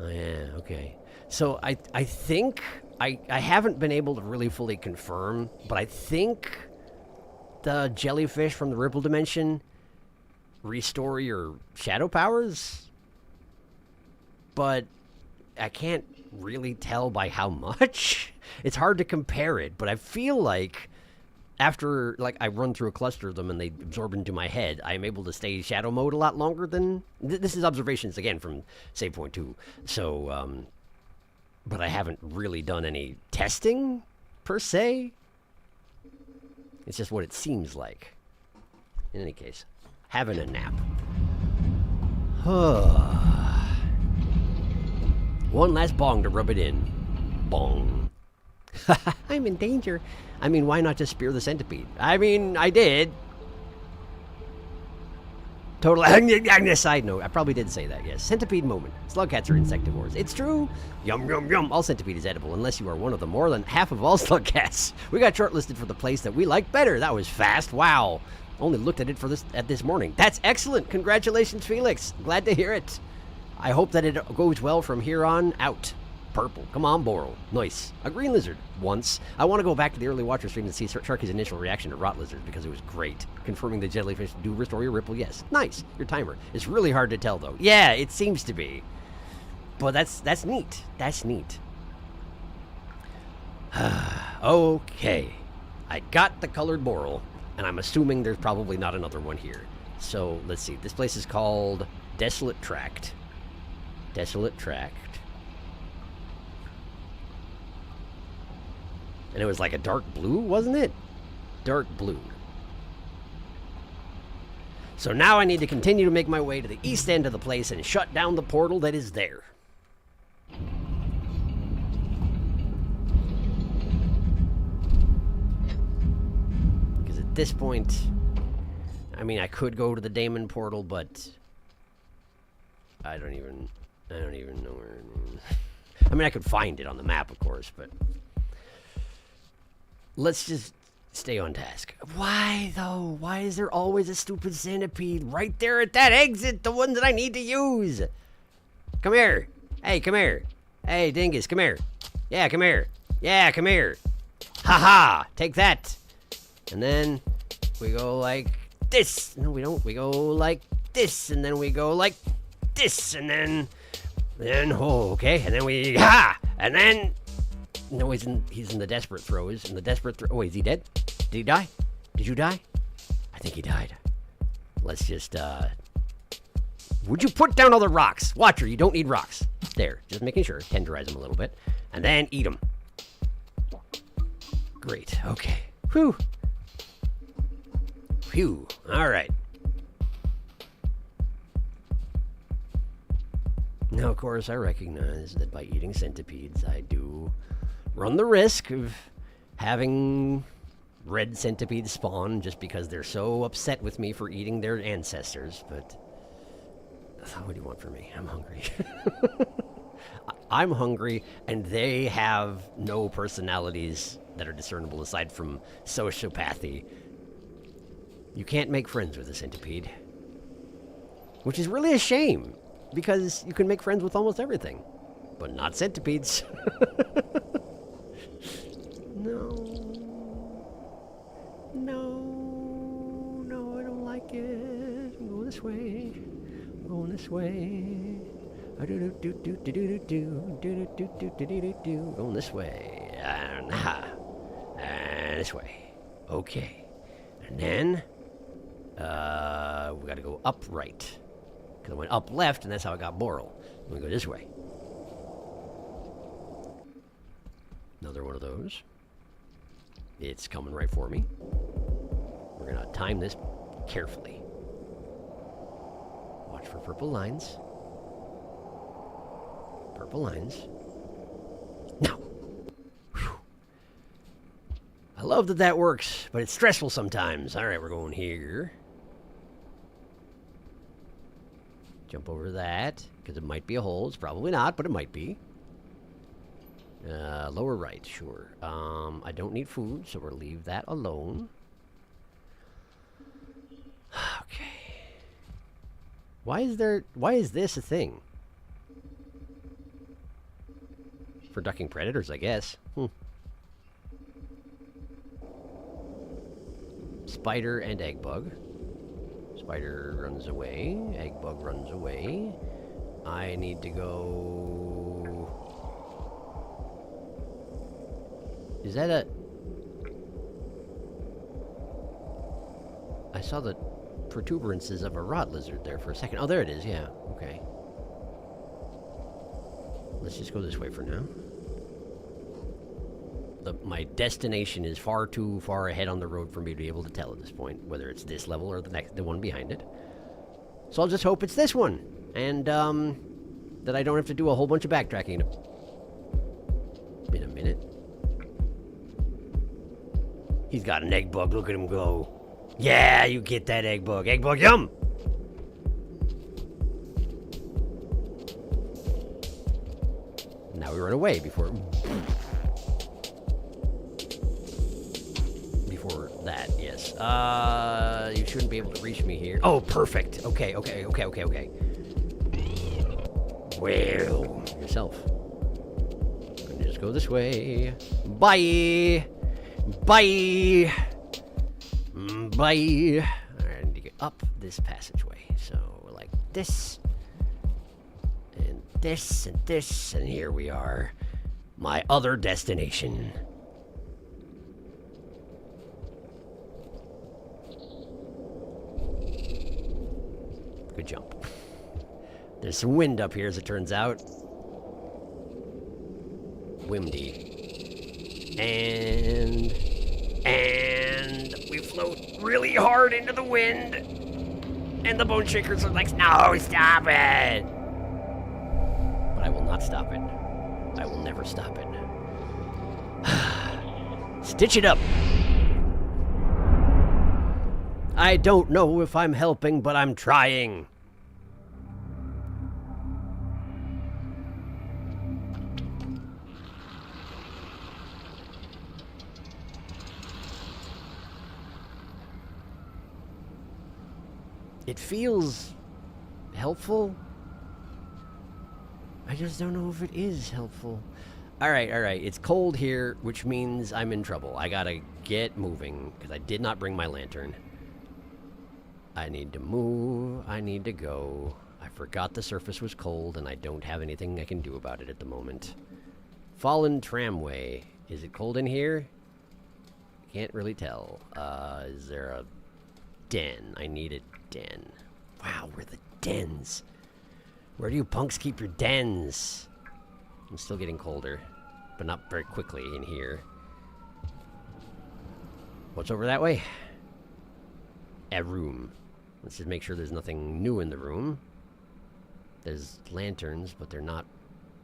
Oh yeah, okay. So I think I haven't been able to really fully confirm, but I think the jellyfish from the Ripple Dimension restore your shadow powers, but I can't really tell by how much. It's hard to compare it, but I feel like after I run through a cluster of them and they absorb into my head, I'm able to stay shadow mode a lot longer than... This is observations, again, from save point 2. So, but I haven't really done any testing, per se. It's just what it seems like. In any case, having a nap. One last bong to rub it in. Bong. I'm in danger. I mean, why not just spear the centipede? I mean, I did. Total side note, I probably did say that, yes. Centipede moment. Slugcats are insectivores. It's true. Yum, yum, yum. All centipede is edible, unless you are one of them. More than half of all slugcats. We got shortlisted for the place that we like better. That was fast. Wow. Only looked at it this morning. That's excellent. Congratulations, Felix. Glad to hear it. I hope that it goes well from here on out. Purple. Come on, Boral. Nice. A green lizard. Once. I want to go back to the early watcher stream and see Sharky's initial reaction to rot lizards because it was great. Confirming the jellyfish do restore your ripple. Yes. Nice. Your timer. It's really hard to tell, though. Yeah, it seems to be. But that's neat. That's neat. Okay. I got the colored Boral, and I'm assuming there's probably not another one here. So, let's see. This place is called Desolate Tract. Desolate Tract. And it was like a dark blue, wasn't it? Dark blue. So now I need to continue to make my way to the east end of the place and shut down the portal that is there. Because at this point, I mean, I could go to the Daemon portal, but I don't even know where it is. I mean, I could find it on the map, of course, but let's just stay on task. Why, though? Why is there always a stupid centipede right there at that exit? The one that I need to use. Come here. Hey, come here. Hey, Dingus, come here. Yeah, come here. Yeah, come here. Ha-ha. Take that. And then we go like this. No, we don't. We go like this. And then we go like this. And then oh, okay. And then we, ha! And then... No, he's in the desperate throes. In the desperate throw. Oh, is he dead? Did he die? Did you die? I think he died. Let's just, would you put down all the rocks? Watcher, you don't need rocks. There, just making sure. Tenderize them a little bit. And then eat them. Great, okay. Whew. Phew, alright. Now, of course, I recognize that by eating centipedes, I do run the risk of having red centipedes spawn just because they're so upset with me for eating their ancestors, but what do you want from me? I'm hungry. I'm hungry, and they have no personalities that are discernible aside from sociopathy. You can't make friends with a centipede, which is really a shame, because you can make friends with almost everything, but not centipedes. No, I don't like it. I'm going this way. I'm going this way. Going this way. And this way. Okay. And then, we gotta go upright. Because I went up left, and that's how I got Boral. We go this way. Another one of those. It's coming right for me. We're gonna time this carefully. Watch for purple lines. Purple lines. Now! Whew. I love that that works, but it's stressful sometimes. Alright, we're going here. Jump over that, because it might be a hole. It's probably not, but it might be. Lower right, sure. I don't need food, so we'll leave that alone. Okay. Why is this a thing? For ducking predators, I guess. Spider and egg bug. Spider runs away. Egg bug runs away. I need to go... Is that a... I saw the protuberances of a rot lizard there for a second. Oh, there it is, yeah. Okay. Let's just go this way for now. My destination is far too far ahead on the road for me to be able to tell at this point, whether it's this level or the one behind it. So I'll just hope it's this one. And, that I don't have to do a whole bunch of backtracking in a minute. He's got an egg bug. Look at him go. Yeah, you get that egg bug. Egg bug, yum! Now we run away before that, yes. You shouldn't be able to reach me here. Oh, perfect. Okay. Well, yourself. Gonna just go this way. Bye! Bye! Bye! Alright, I need to get up this passageway. So, like this. And this, and this, and here we are. My other destination. Good jump. There's some wind up here, as it turns out. Windy. And we float really hard into the wind. And the bone shakers are like, no, stop it. But I will not stop it. I will never stop it. Stitch it up. I don't know if I'm helping, but I'm trying. It feels helpful. I just don't know if it is helpful. All right. It's cold here, which means I'm in trouble. I gotta get moving, because I did not bring my lantern. I need to move. I need to go. I forgot the surface was cold, and I don't have anything I can do about it at the moment. Fallen tramway. Is it cold in here? Can't really tell. Is there a den? I need a den. Wow, where are the dens? Where do you punks keep your dens? I'm still getting colder, but not very quickly in here. What's over that way? A room. Let's just make sure there's nothing new in the room. There's lanterns, but they're not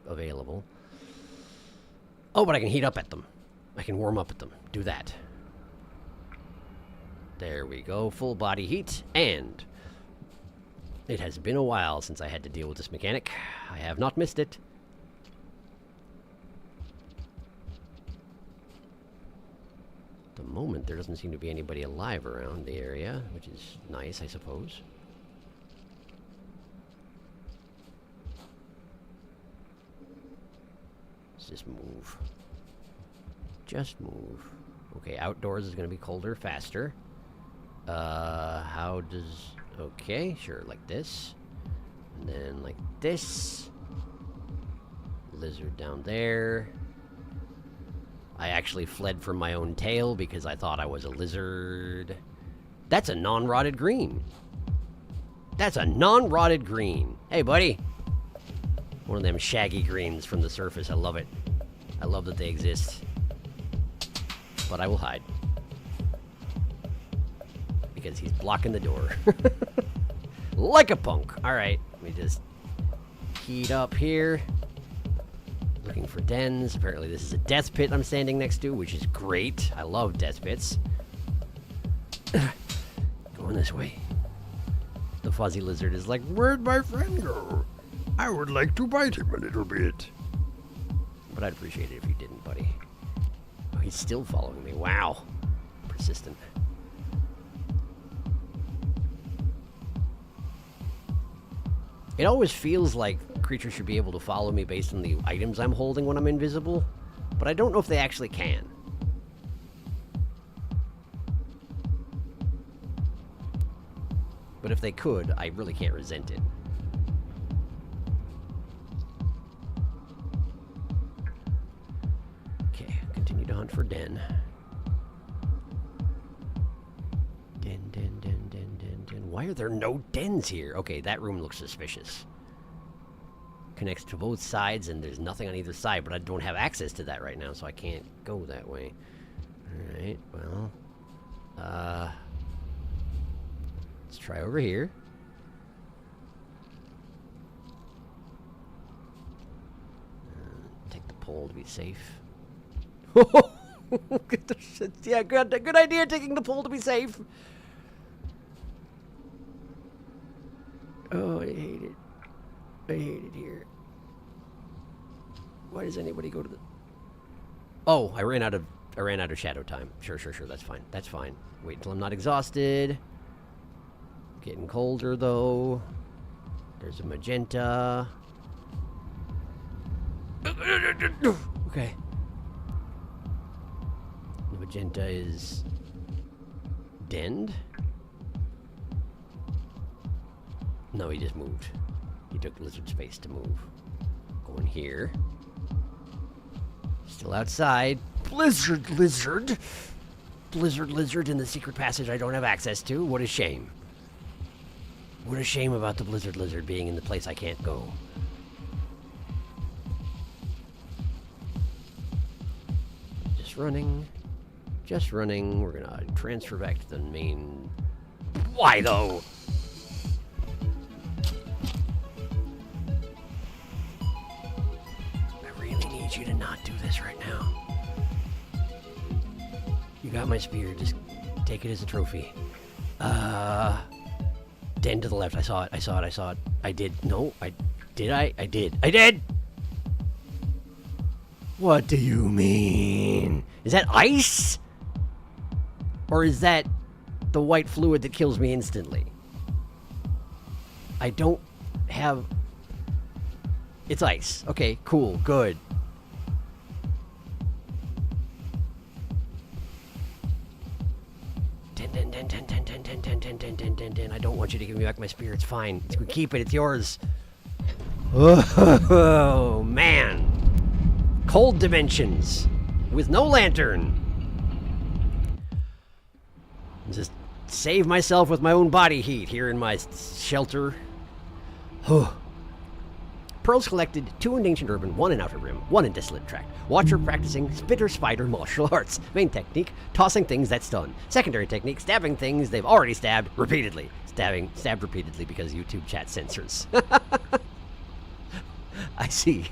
available. Oh, but I can heat up at them. I can warm up at them. Do that. There we go. Full body heat. And it has been a while since I had to deal with this mechanic. I have not missed it. At the moment, there doesn't seem to be anybody alive around the area, which is nice, I suppose. Let's just move. Just move. Okay, outdoors is going to be colder faster. How does... Okay, sure, like this. And then like this. Lizard down there. I actually fled from my own tail because I thought I was a lizard. That's a non-rotted green. That's a non-rotted green. Hey, buddy. One of them shaggy greens from the surface. I love it. I love that they exist. but I will hide. Because he's blocking the door. Like a punk. Alright, let me just heat up here. Looking for dens. Apparently this is a death pit I'm standing next to, which is great. I love death pits. Going this way. The fuzzy lizard is like, where'd my friend go? I would like to bite him a little bit. But I'd appreciate it if you didn't, buddy. Oh, he's still following me. Wow. Persistent. It always feels like creatures should be able to follow me based on the items I'm holding when I'm invisible, but I don't know if they actually can. But if they could, I really can't resent it. Okay, continue to hunt for den. Den. Why are there no dens here? Okay, that room looks suspicious. Connects to both sides, and there's nothing on either side, but I don't have access to that right now, so I can't go that way. Alright, well... let's try over here. Take the pole to be safe. Yeah, good idea taking the pole to be safe. Oh, I hate it. I hate it here. Why does anybody go to the... Oh, I ran out of shadow time. Sure, that's fine. That's fine. Wait until I'm not exhausted. Getting colder, though. There's a magenta. Okay. The magenta is... denned? No, he just moved. He took lizard space to move. Going here. Still outside. Blizzard lizard! Blizzard lizard in the secret passage I don't have access to. What a shame. What a shame about the blizzard lizard being in the place I can't go. Just running. Just running. We're gonna transfer back to the main... Why, though? I really need you to not do this right now. You got my spear. Just take it as a trophy. Den to the left. I saw it. I did. No, I did. What do you mean? Is that ice? Or is that the white fluid that kills me instantly? I don't have... It's ice. Okay, cool, good. Den. I don't want you to give me back my spear. It's fine. Keep it. It's yours. Oh, man. Cold dimensions. With no lantern. Just save myself with my own body heat here in my shelter. Pearls collected, 2 in Ancient Urban, 1 in Outer Rim, 1 in Desolate Tract. Watcher practicing Spitter Spider martial arts. Main technique, tossing things that stun. Secondary technique, stabbing things they've already stabbed repeatedly. Stabbed repeatedly because YouTube chat censors. I see.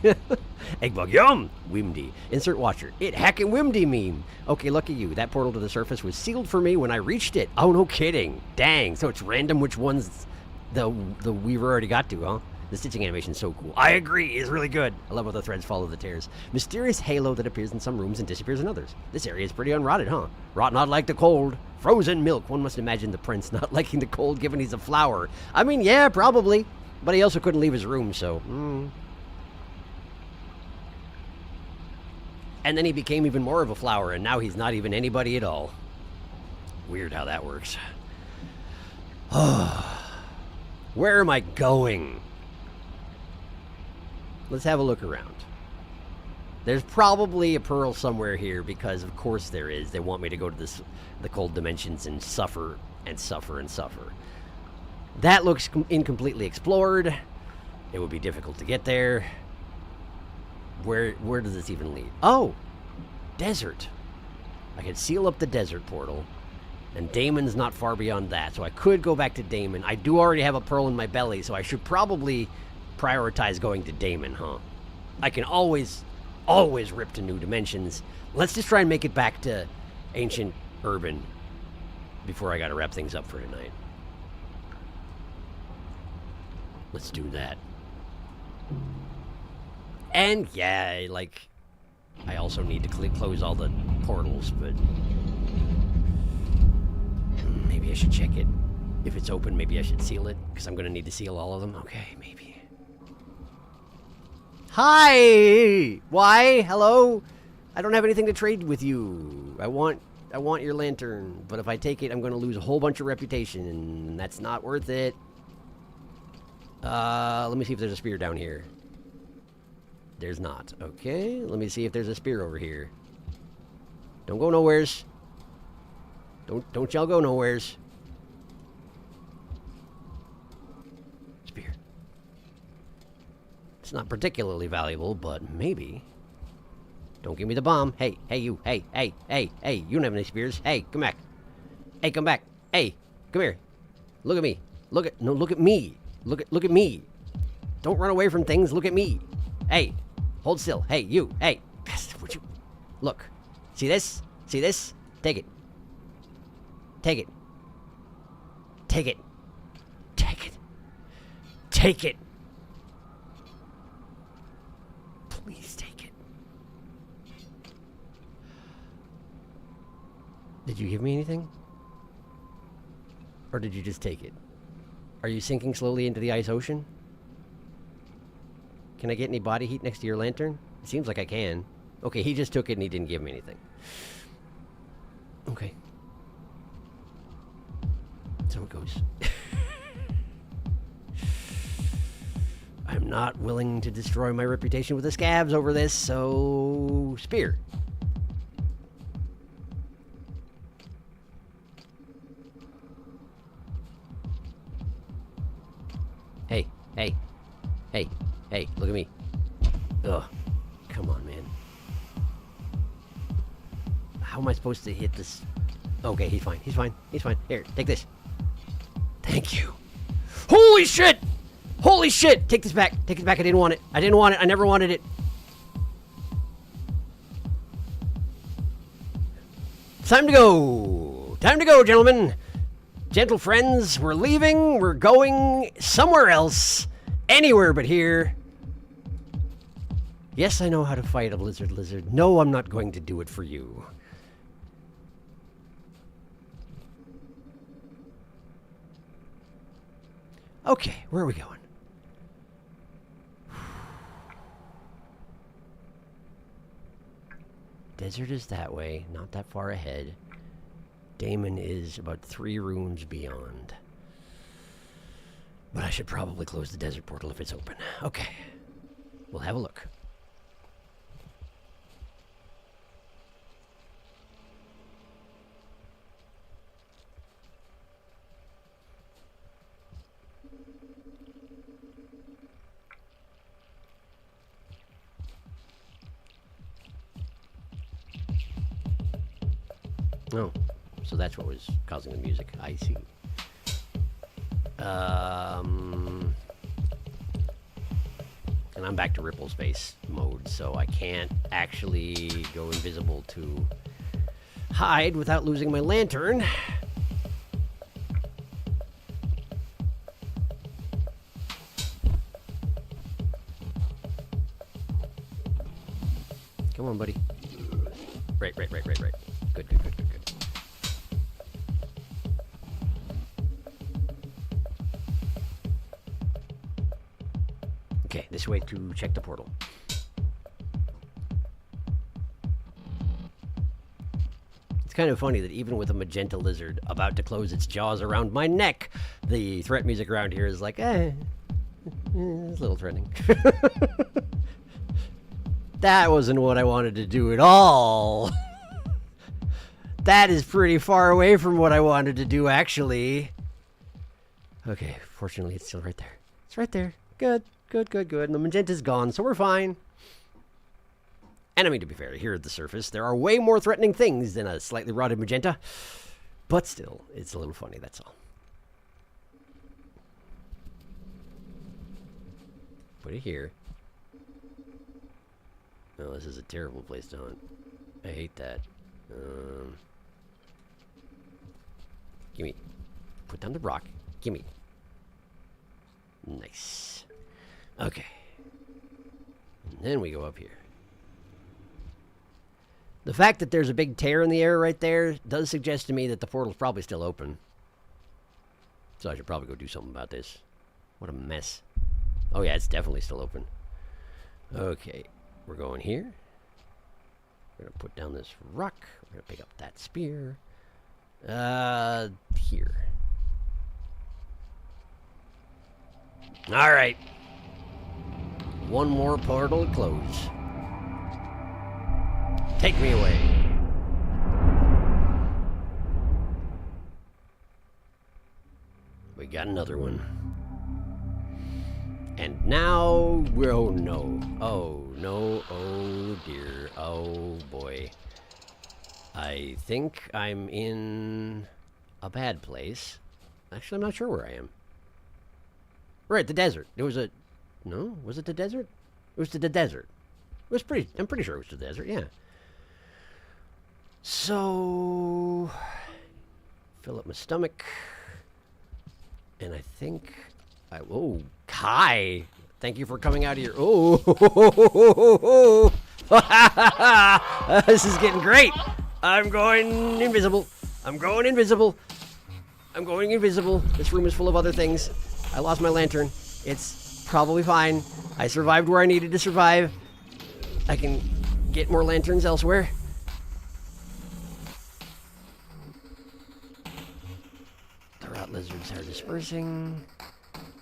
Eggbug, yum! Wimdy. Insert watcher. It hacking Wimdy meme. Okay, lucky you. That portal to the surface was sealed for me when I reached it. Oh, no kidding. Dang. So it's random which ones the Weaver already got to, huh? The stitching animation is so cool. I agree. It's really good. I love how the threads follow the tears. Mysterious halo that appears in some rooms and disappears in others. This area is pretty unrotted, huh? Rot not like the cold. Frozen milk. One must imagine the prince not liking the cold given he's a flower. I mean, yeah, probably. But he also couldn't leave his room, so... And then he became even more of a flower, and now he's not even anybody at all. Weird how that works. Where am I going? Let's have a look around. There's probably a pearl somewhere here, because of course there is. They want me to go to the cold dimensions and suffer and suffer and suffer. That looks incompletely explored. It would be difficult to get there. Where does this even lead? Oh! Desert. I could seal up the desert portal. And Damon's not far beyond that, so I could go back to Damon. I do already have a pearl in my belly, so I should probably prioritize going to Damon, huh? I can always rip to new dimensions. Let's just try and make it back to Ancient Urban before I gotta wrap things up for tonight. Let's do that. And yeah, like, I also need to close all the portals, but maybe I should check it. If it's open, maybe I should seal it, because I'm gonna need to seal all of them. Okay, maybe. Hi! Why? Hello? I don't have anything to trade with you. I want your lantern, but if I take it, I'm gonna lose a whole bunch of reputation, and that's not worth it. Let me see if there's a spear down here. There's not. Okay, let me see if there's a spear over here. Don't go nowheres. Don't y'all go nowheres. Spear. It's not particularly valuable, but maybe. Don't give me the bomb. Hey, you. Hey. You don't have any spears. Hey, come back. Hey, come back. Hey, come here. Look at me. Look at me. Look at me. Don't run away from things. Look at me. Hey, hold still. Hey, you. Hey, would you look? See this? See this? Take it. Take it. Take it. Take it. Take it. Please take it. Did you give me anything? Or did you just take it? Are you sinking slowly into the ice ocean? Can I get any body heat next to your lantern? It seems like I can. Okay, he just took it and he didn't give me anything. Okay. So it goes. I'm not willing to destroy my reputation with the scabs over this, so spear. Hey, look at me. Ugh. Come on, man. How am I supposed to hit this? Okay, he's fine. Here, take this. Thank you. Holy shit! Holy shit! Take this back. I didn't want it. I never wanted it. Time to go, gentlemen. Gentle friends, we're leaving. We're going somewhere else. Anywhere but here. Yes, I know how to fight a lizard. No, I'm not going to do it for you. Okay, where are we going? Desert is that way, not that far ahead. Damon is about 3 rooms beyond. But I should probably close the desert portal if it's open. Okay, we'll have a look. Oh, so that's what was causing the music. I see. And I'm back to ripple space mode, so I can't actually go invisible to hide without losing my lantern. Come on, buddy. Right. Good. Okay, this way to check the portal. It's kind of funny that even with a magenta lizard about to close its jaws around my neck, the threat music around here is like, it's a little threatening. That wasn't what I wanted to do at all. That is pretty far away from what I wanted to do, actually. Okay, fortunately, it's still right there. It's right there. Good. And the magenta's gone, so we're fine. And I mean, to be fair, here at the surface, there are way more threatening things than a slightly rotted magenta. But still, it's a little funny, that's all. Put it here. Oh, this is a terrible place to hunt. I hate that. Gimme. Put down the rock. Gimme. Nice. Okay. And then we go up here. The fact that there's a big tear in the air right there does suggest to me that the portal's probably still open. So I should probably go do something about this. What a mess. Oh yeah, it's definitely still open. Okay, we're going here. We're gonna put down this rock. We're gonna pick up that spear. Here. All right. One more portal to close. Take me away. We got another one. And now, oh no. Oh no, oh dear, oh boy. I think I'm in a bad place. Actually, I'm not sure where I am. We're at the desert. It was a... No? Was it the desert? It was to the desert. It was pretty... I'm pretty sure it was to the desert, yeah. So... Fill up my stomach. And I think... Oh, Kai! Thank you for coming out of your... Oh! This is getting great! I'm going invisible. I'm going invisible. I'm going invisible. This room is full of other things. I lost my lantern. It's probably fine. I survived where I needed to survive. I can get more lanterns elsewhere. The rot lizards are dispersing.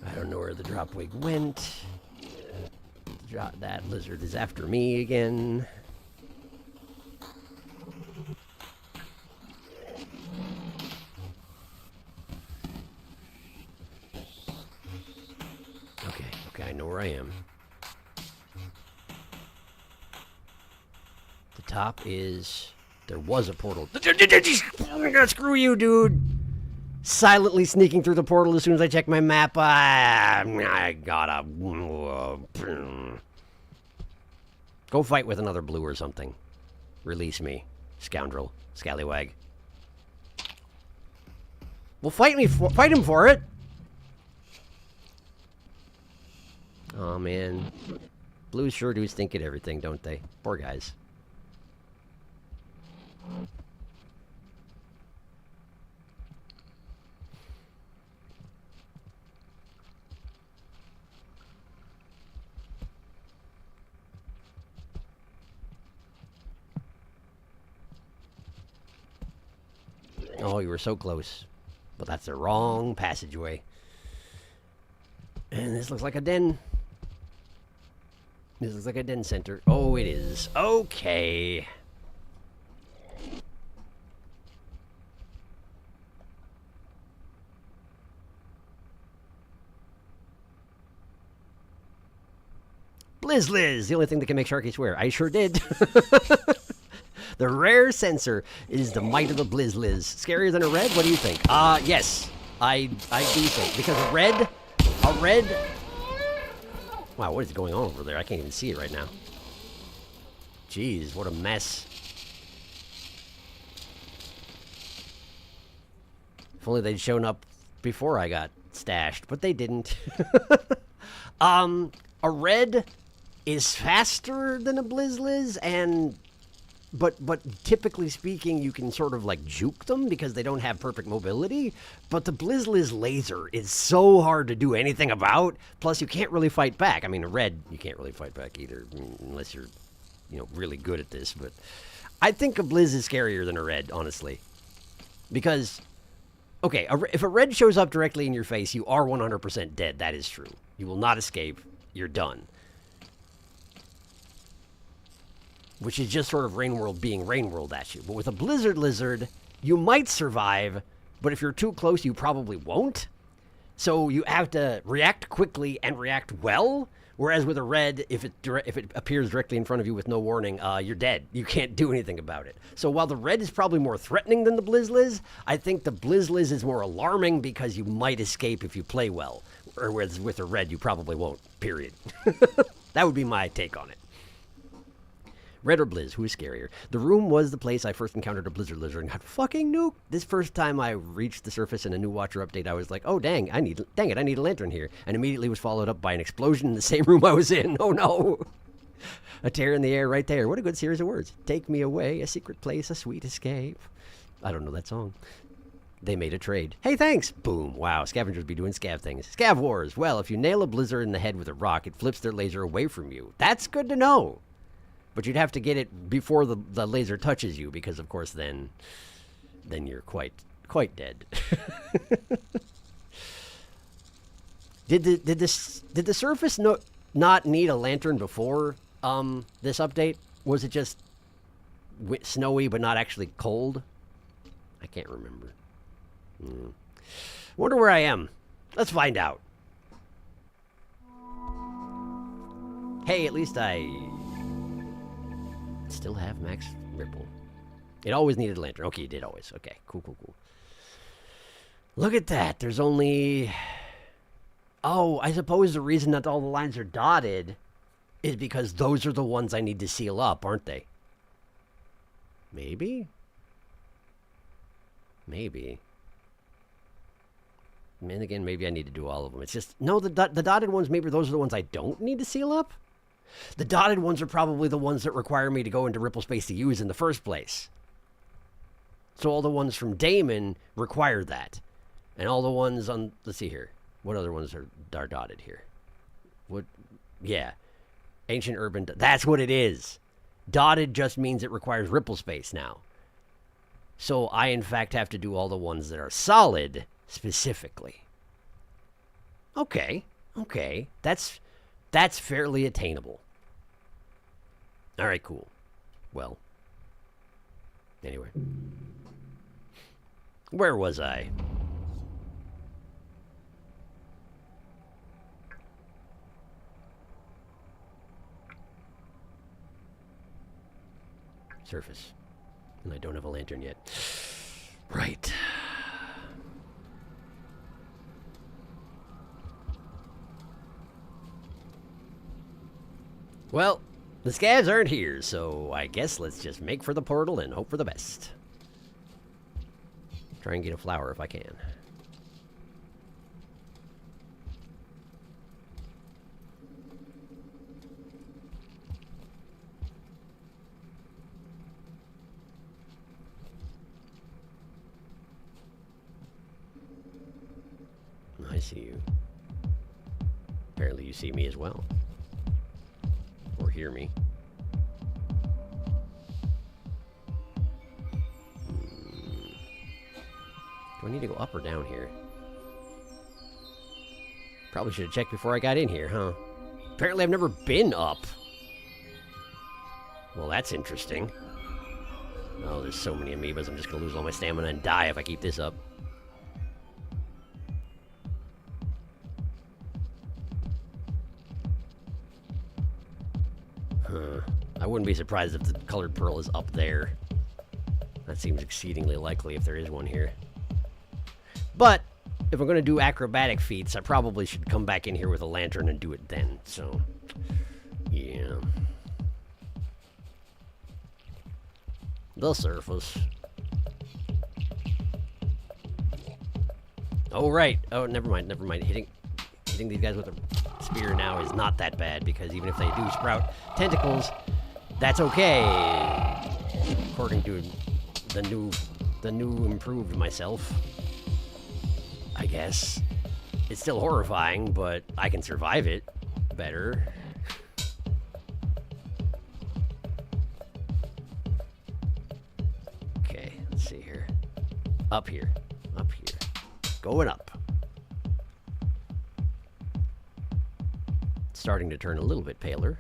I don't know where the dropwig went. That lizard is after me again. Okay, I know where I am. The top is... There was a portal. Screw you, dude! Silently sneaking through the portal as soon as I check my map. I gotta... Go fight with another blue or something. Release me, scoundrel, scallywag. Well, fight him for it! Oh man, blues sure do stink at everything, don't they? Poor guys. Oh, you were so close. But that's the wrong passageway. And this looks like a den. This looks like a den center. Oh, it is. Okay. Blizzliz, the only thing that can make Sharky swear. I sure did. The rare sensor is the might of the Blizzliz. Scarier than a red? What do you think? Yes. I do think. Because a red... Wow, what is going on over there? I can't even see it right now. Jeez, what a mess. If only they'd shown up before I got stashed, but they didn't. A red is faster than a Blizzliz, and... But typically speaking, you can sort of like juke them because they don't have perfect mobility. But the Blizzliz laser is so hard to do anything about. Plus, you can't really fight back. I mean, a red, you can't really fight back either, unless you're, you know, really good at this. But I think a Blizz is scarier than a red, honestly. Because, okay, if a red shows up directly in your face, you are 100% dead. That is true. You will not escape. You're done. Which is just sort of Rain World being Rain World at you. But with a Blizzard Lizard, you might survive, but if you're too close, you probably won't. So you have to react quickly and react well, Whereas with a red, if it appears directly in front of you with no warning, you're dead. You can't do anything about it. So while the red is probably more threatening than the Blizzliz, I think the Blizzliz is more alarming because you might escape if you play well. Or with a red, you probably won't, period. That would be my take on it. Red or Blizz, who is scarier? The room was the place I first encountered a blizzard lizard and got fucking nuked. This first time I reached the surface in a new Watcher update, I was like, oh dang, I need a lantern here. And immediately was followed up by an explosion in the same room I was in. Oh no. A tear in the air right there. What a good series of words. Take me away, a secret place, a sweet escape. I don't know that song. They made a trade. Hey, thanks! Boom. Wow, scavengers be doing scav things. Scav wars. Well, if you nail a blizzard in the head with a rock, it flips their laser away from you. That's good to know. But you'd have to get it before the laser touches you, because of course then you're quite dead. Did the surface not need a lantern before this update? Was it just snowy but not actually cold? I can't remember. Wonder where I am. Let's find out. Hey, at least I still have max ripple. It always needed a lantern. Okay, it did always. Okay, cool. Look at that. There's only... Oh, I suppose the reason that all the lines are dotted is because those are the ones I need to seal up, aren't they? Maybe? And again, maybe I need to do all of them. It's just... No, the dotted ones, maybe those are the ones I don't need to seal up? The dotted ones are probably the ones that require me to go into ripple space to use in the first place. So all the ones from Damon require that. And all the ones on... Let's see here. What other ones are dotted here? What? Yeah. Ancient Urban... That's what it is. Dotted just means it requires ripple space now. So I, in fact, have to do all the ones that are solid specifically. Okay. That's fairly attainable. All right, cool. Well, anyway. Where was I? Surface. And I don't have a lantern yet. Right. Well, the scavs aren't here, so I guess let's just make for the portal and hope for the best. Try and get a flower if I can. I see you. Apparently you see me as well. Or hear me. Do I need to go up or down here? Probably should have checked before I got in here, huh? Apparently I've never been up. Well, that's interesting. Oh, there's so many amoebas, I'm just gonna lose all my stamina and die if I keep this up. I wouldn't be surprised if the colored pearl is up there. That seems exceedingly likely if there is one here. But, if I'm going to do acrobatic feats, I probably should come back in here with a lantern and do it then. So, yeah. The surface. Oh, right. Oh, never mind. Hitting these guys with a spear now is not that bad, because even if they do sprout tentacles, that's okay. According to the new improved myself. I guess. It's still horrifying, but I can survive it better. Okay, let's see here. Up here. Going up. Starting to turn a little bit paler.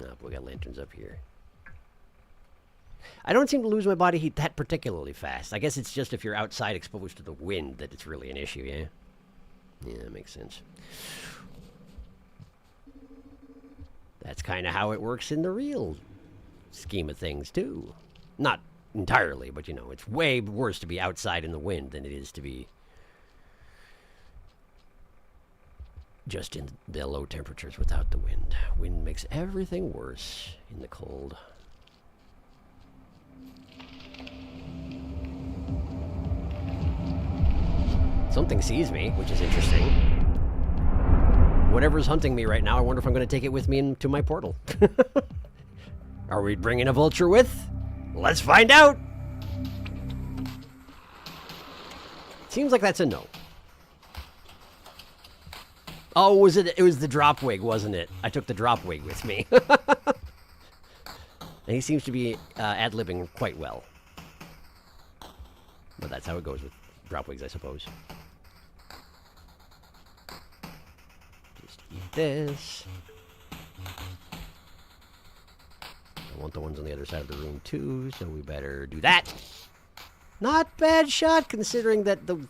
Oh, we got lanterns up here. I don't seem to lose my body heat that particularly fast. I guess it's just if you're outside exposed to the wind that it's really an issue, yeah? Yeah, that makes makes sense. That's kind of how it works in the real scheme of things, too. Not entirely, but, you know, it's way worse to be outside in the wind than it is to be just in the low temperatures without the wind. Wind makes everything worse in the cold. Something sees me, which is interesting. Whatever's hunting me right now, I wonder if I'm going to take it with me into my portal. Are we bringing a vulture with? Let's find out! Seems like that's a no. Oh, was it? It was the drop wig, wasn't it? I took the drop wig with me. And he seems to be ad-libbing quite well. But that's how it goes with drop wigs, I suppose. Just eat this. I want the ones on the other side of the room too, so we better do that. Not bad shot, considering that the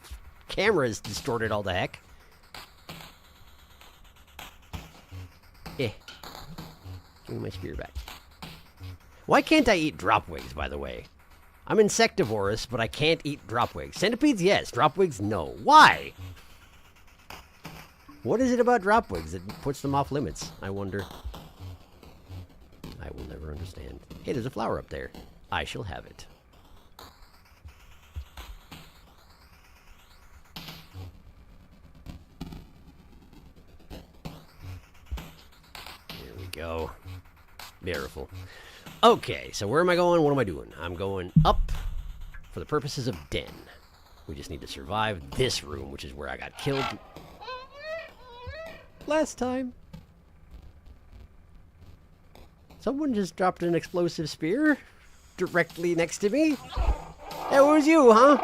camera is distorted all the heck. Give me my spear back. Why can't I eat drop wigs, by the way? I'm insectivorous, but I can't eat drop wigs. Centipedes, yes. Drop wigs, no. Why? What is it about drop wigs that puts them off limits? I wonder. I will never understand. Hey, there's a flower up there. I shall have it. There we go. Beautiful. Okay, so where am I going? What am I doing? I'm going up for the purposes of den. We just need to survive this room, which is where I got killed last time. Someone just dropped an explosive spear directly next to me. That was you, huh?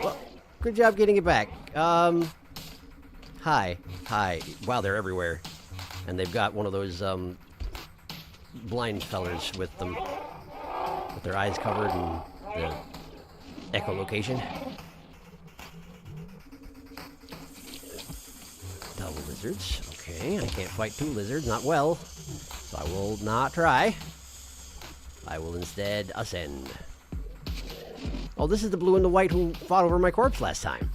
Well, good job getting it back. Hi. Hi. Wow, they're everywhere. And they've got one of those, blind fellers with them, with their eyes covered and the echolocation. Double lizards. Okay, I can't fight two lizards, not well. So I will not try. I will instead ascend. Oh, this is the blue and the white who fought over my corpse last time.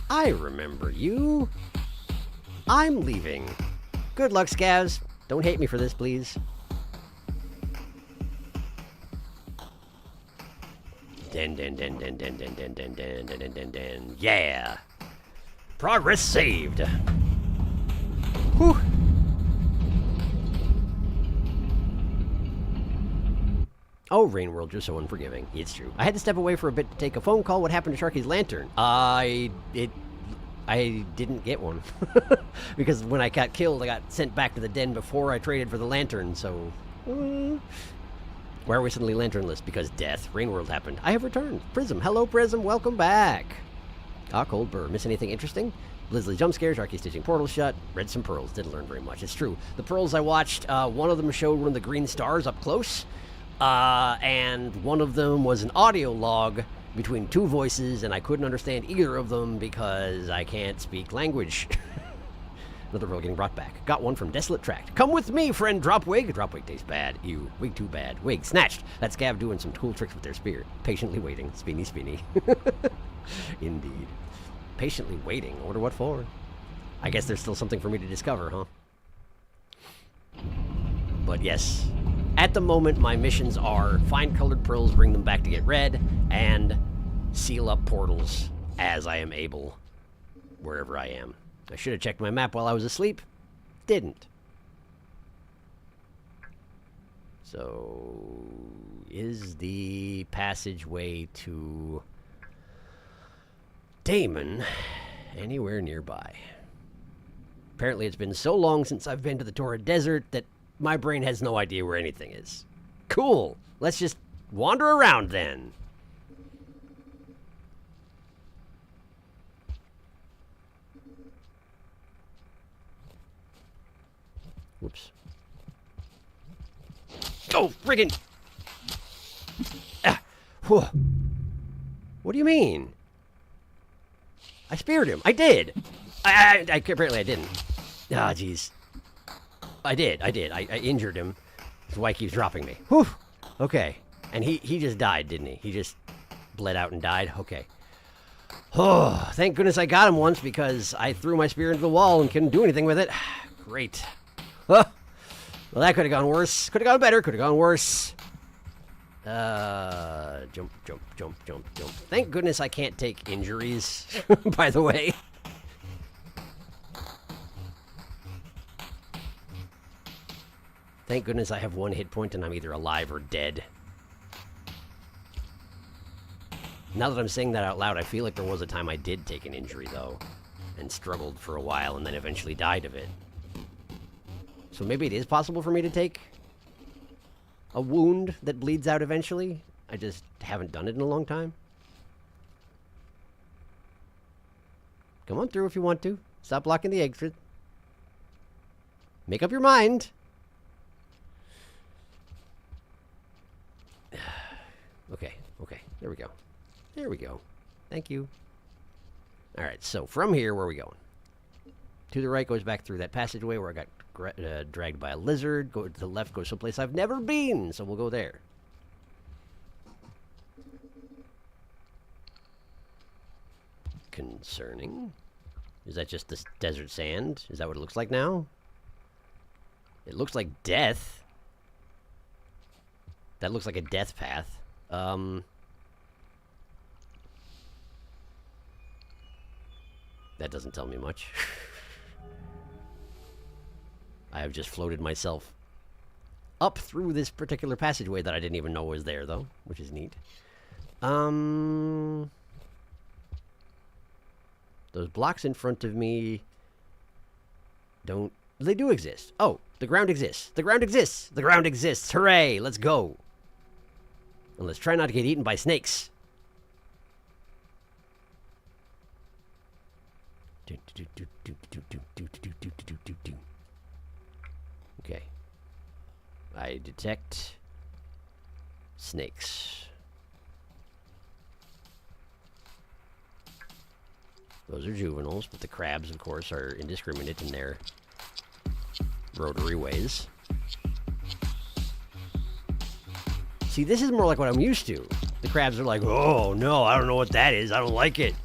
I remember you. I'm leaving. Good luck, scavs. Don't hate me for this, please. Den. Yeah. Progress saved. Whew. Oh, Rain World, you're so unforgiving. It's true. I had to step away for a bit to take a phone call. What happened to Sharky's lantern? I didn't get one. Because when I got killed, I got sent back to the den before I traded for the lantern, so... Why are we suddenly lanternless? Because death. Rain World happened. I have returned. Prism. Hello, Prism. Welcome back. Ah, cold burr. Miss anything interesting? Blizzly jump scare, Sharky stitching portals shut. Read some pearls. Didn't learn very much. It's true. The pearls I watched, one of them showed one of the green stars up close. And one of them was an audio log between two voices, and I couldn't understand either of them because I can't speak language. Another pearl getting brought back. Got one from Desolate Tract. Come with me, friend Dropwig. Dropwig tastes bad. Ew. Wig too bad. Wig snatched. That's Gav doing some cool tricks with their spear. Patiently waiting. Spinny, spinny. Indeed. Patiently waiting. I wonder what for. I guess there's still something for me to discover, huh? But yes. At the moment, my missions are find colored pearls, bring them back to get red, and seal up portals as I am able, wherever I am. I should have checked my map while I was asleep. Didn't. So, is the passageway to Damon anywhere nearby? Apparently it's been so long since I've been to the Torrid Desert that my brain has no idea where anything is. Cool. Let's just wander around then. Whoops. Oh, friggin'! What do you mean? I speared him. I did. Apparently I didn't. Ah, jeez. I did. I injured him. That's why he keeps dropping me. Whew. Okay. And he just died, didn't he? He just bled out and died? Okay. Oh, thank goodness I got him once because I threw my spear into the wall and couldn't do anything with it. Great. Well, that could have gone worse. Could have gone better. Could have gone worse. Jump. Thank goodness I can't take injuries, by the way. Thank goodness I have 1 hit point and I'm either alive or dead. Now that I'm saying that out loud, I feel like there was a time I did take an injury, though, and struggled for a while and then eventually died of it. So maybe it is possible for me to take a wound that bleeds out eventually. I just haven't done it in a long time. Come on through if you want to. Stop blocking the exit. Make up your mind. Okay. There we go. There we go. Thank you. All right, so from here, where are we going? To the right goes back through that passageway where I got dragged by a lizard. Go to the left goes someplace I've never been, so we'll go there. Concerning. Is that just this desert sand? Is that what it looks like now? It looks like death. That looks like a death path. That doesn't tell me much. I have just floated myself up through this particular passageway that I didn't even know was there, though, which is neat. Those blocks in front of me don't... They do exist. Oh, the ground exists. The ground exists. The ground exists. Hooray! Let's go. And let's try not to get eaten by snakes. Okay. I detect snakes. Those are juveniles, but the crabs, of course, are indiscriminate in their rotary ways. See, this is more like what I'm used to. The crabs are like, oh, no, I don't know what that is. I don't like it.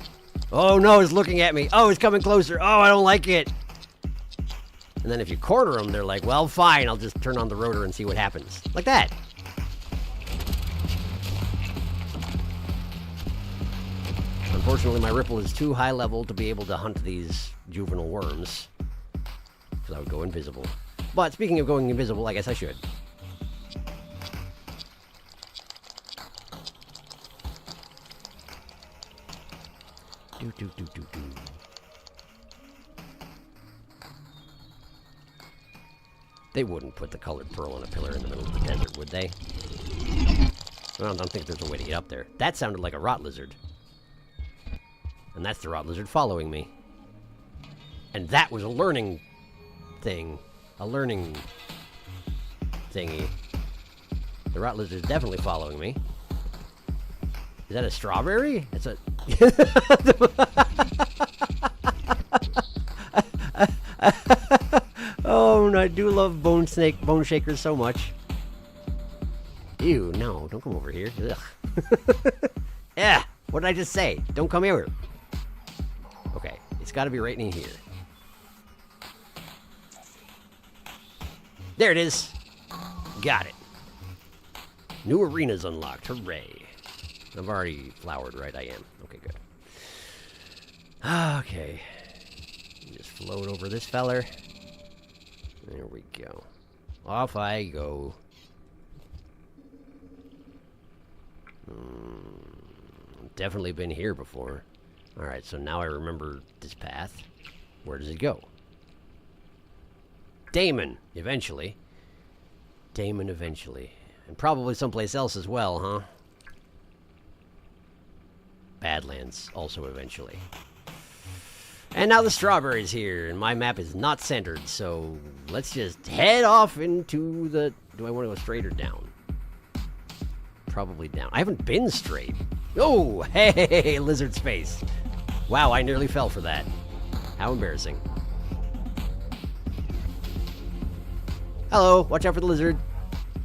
Oh, no, it's looking at me. Oh, it's coming closer. Oh, I don't like it. And then if you corner them, they're like, well, fine. I'll just turn on the rotor and see what happens. Like that. Unfortunately, my ripple is too high level to be able to hunt these juvenile worms. Because I would go invisible. But speaking of going invisible, I guess I should. They wouldn't put the colored pearl on a pillar in the middle of the desert, would they? I don't think there's a way to get up there. That sounded like a rot lizard. And that's the rot lizard following me. And that was a learning thing. A learning thingy. The rot lizard's definitely following me. Is that a strawberry? It's a... Oh, I do love bone shakers so much. Ew, no, don't come over here. Ugh. Yeah, what did I just say? Don't come here. Okay, it's got to be right in here. There it is. Got it. New arena's unlocked. Hooray. I've already flowered, right? I am. Okay, good. Okay. Just float over this feller. There we go. Off I go. Definitely been here before. Alright, so now I remember this path. Where does it go? Damon, eventually. Damon, eventually. And probably someplace else as well, huh? Badlands, also eventually. And now the strawberry's here, and my map is not centered, so let's just head off into the... Do I want to go straight or down? Probably down. I haven't been straight. Oh, hey, lizard space. Wow, I nearly fell for that. How embarrassing. Hello, watch out for the lizard.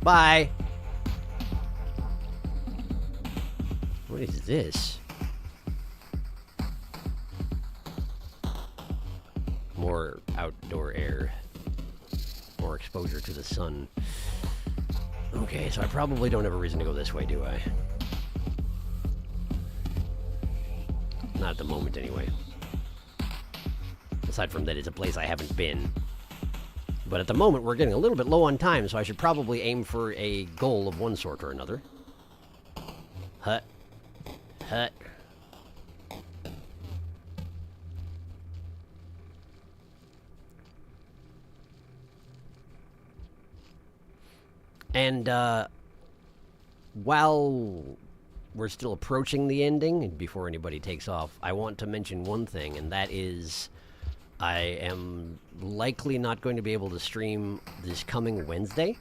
Bye. What is this? More outdoor air. More exposure to the sun. Okay, so I probably don't have a reason to go this way, do I? Not at the moment, anyway. Aside from that, it's a place I haven't been. But at the moment, we're getting a little bit low on time, so I should probably aim for a goal of one sort or another. Hut. Hut. And, while we're still approaching the ending, and before anybody takes off, I want to mention one thing, and that is I am likely not going to be able to stream this coming Wednesday.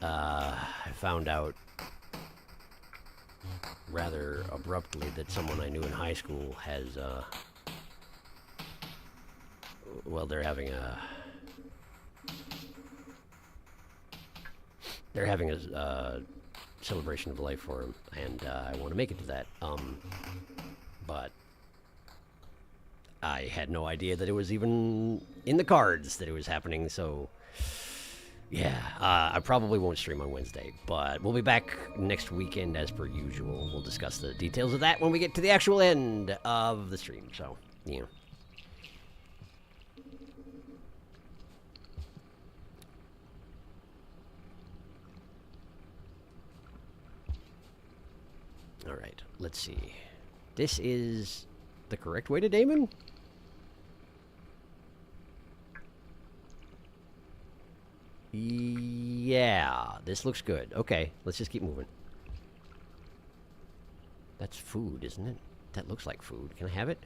I found out rather abruptly that someone I knew in high school has, well, they're having a celebration of life for him, and I want to make it to that. But I had no idea that it was even in the cards that it was happening, so yeah, I probably won't stream on Wednesday, but we'll be back next weekend as per usual. We'll discuss the details of that when we get to the actual end of the stream, so, yeah. Alright, let's see. This is the correct way to Damon? Yeah, this looks good. Okay, let's just keep moving. That's food, isn't it? That looks like food. Can I have it?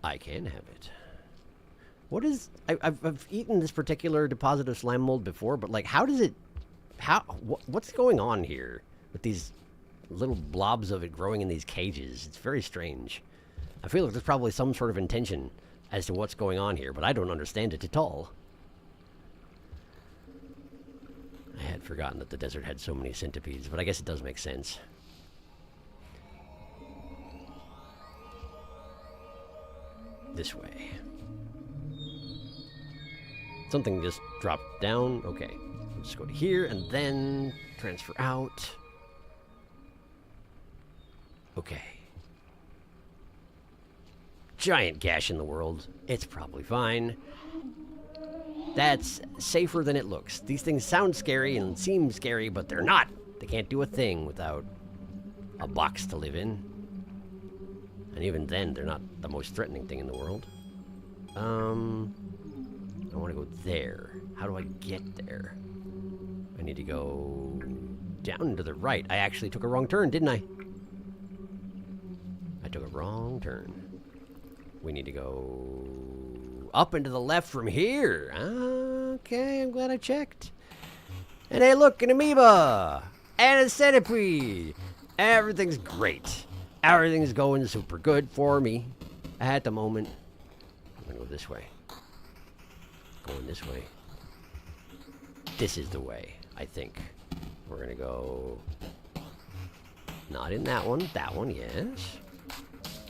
I can have it. What is... I've eaten this particular deposit of slime mold before, but, like, how does it... What's going on here with these little blobs of it growing in these cages? It's very strange. I feel like there's probably some sort of intention as to what's going on here, but I don't understand it at all. I had forgotten that the desert had so many centipedes, but I guess it does make sense. This way. Something just dropped down. Okay. Let's go to here and then transfer out. Okay. Giant gash in the world. It's probably fine. That's safer than it looks. These things sound scary and seem scary, but they're not. They can't do a thing without a box to live in. And even then, they're not the most threatening thing in the world. I want to go there. How do I get there? I need to go down to the right. I actually took a wrong turn, didn't I? I took a wrong turn. We need to go up and to the left from here. Okay, I'm glad I checked. And hey, look, an amoeba! And a centipede! Everything's great. Everything's going super good for me at the moment. I'm gonna go this way. Going this way. This is the way, I think. We're gonna go... Not in that one. That one, yes.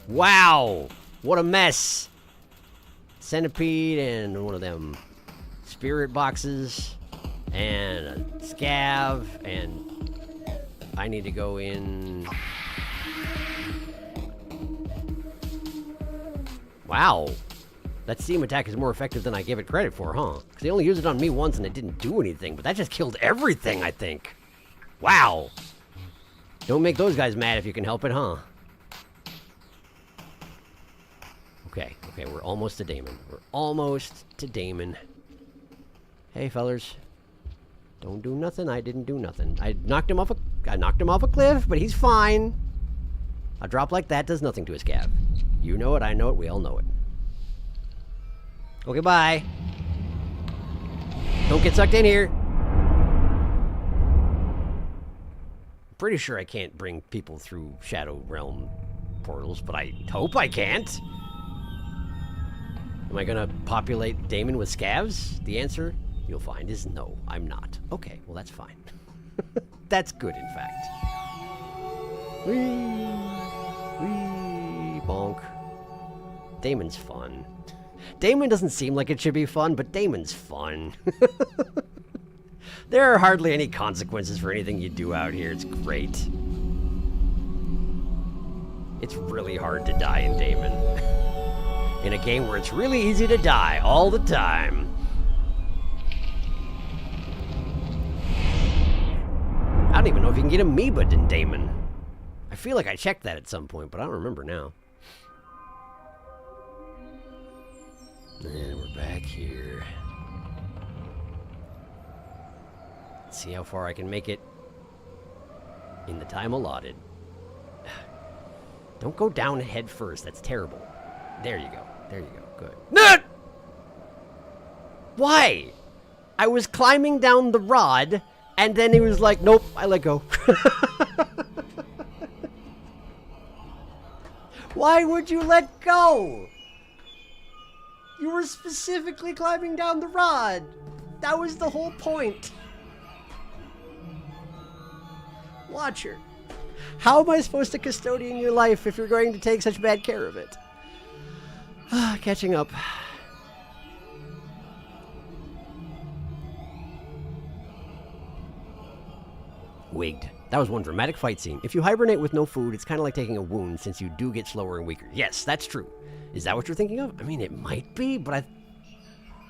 Wow! What a mess! Centipede and one of them spirit boxes and a scav, and I need to go in. Wow, that steam attack is more effective than I gave it credit for, huh? Because they only used it on me once and it didn't do anything, but that just killed everything, I think. Wow. Don't make those guys mad if you can help it, huh? Okay, we're almost to Damon. We're almost to Damon. Hey, fellers. Don't do nothing. I didn't do nothing. I knocked him off a cliff, but he's fine. A drop like that does nothing to a scav. You know it, I know it, we all know it. Okay, bye. Don't get sucked in here. Pretty sure I can't bring people through Shadow Realm portals, but I hope I can't. Am I gonna populate Damon with scavs? The answer, you'll find, is no, I'm not. Okay, well that's fine. That's good, in fact. Whee! Whee! Bonk. Damon's fun. Damon doesn't seem like it should be fun, but Damon's fun. There are hardly any consequences for anything you do out here. It's great. It's really hard to die in Damon. In a game where it's really easy to die all the time. I don't even know if you can get amoeba'd in Damon. I feel like I checked that at some point, but I don't remember now. And we're back here. Let's see how far I can make it in the time allotted. Don't go down head first. That's terrible. There you go. There you go. Good. No! Why? I was climbing down the rod, and then he was like, nope, I let go. Why would you let go? You were specifically climbing down the rod. That was the whole point. Watcher. How am I supposed to custodian your life if you're going to take such bad care of it? Catching up. Wigged. That was one dramatic fight scene. If you hibernate with no food, it's kind of like taking a wound since you do get slower and weaker. Yes, that's true. Is that what you're thinking of? I mean, it might be, but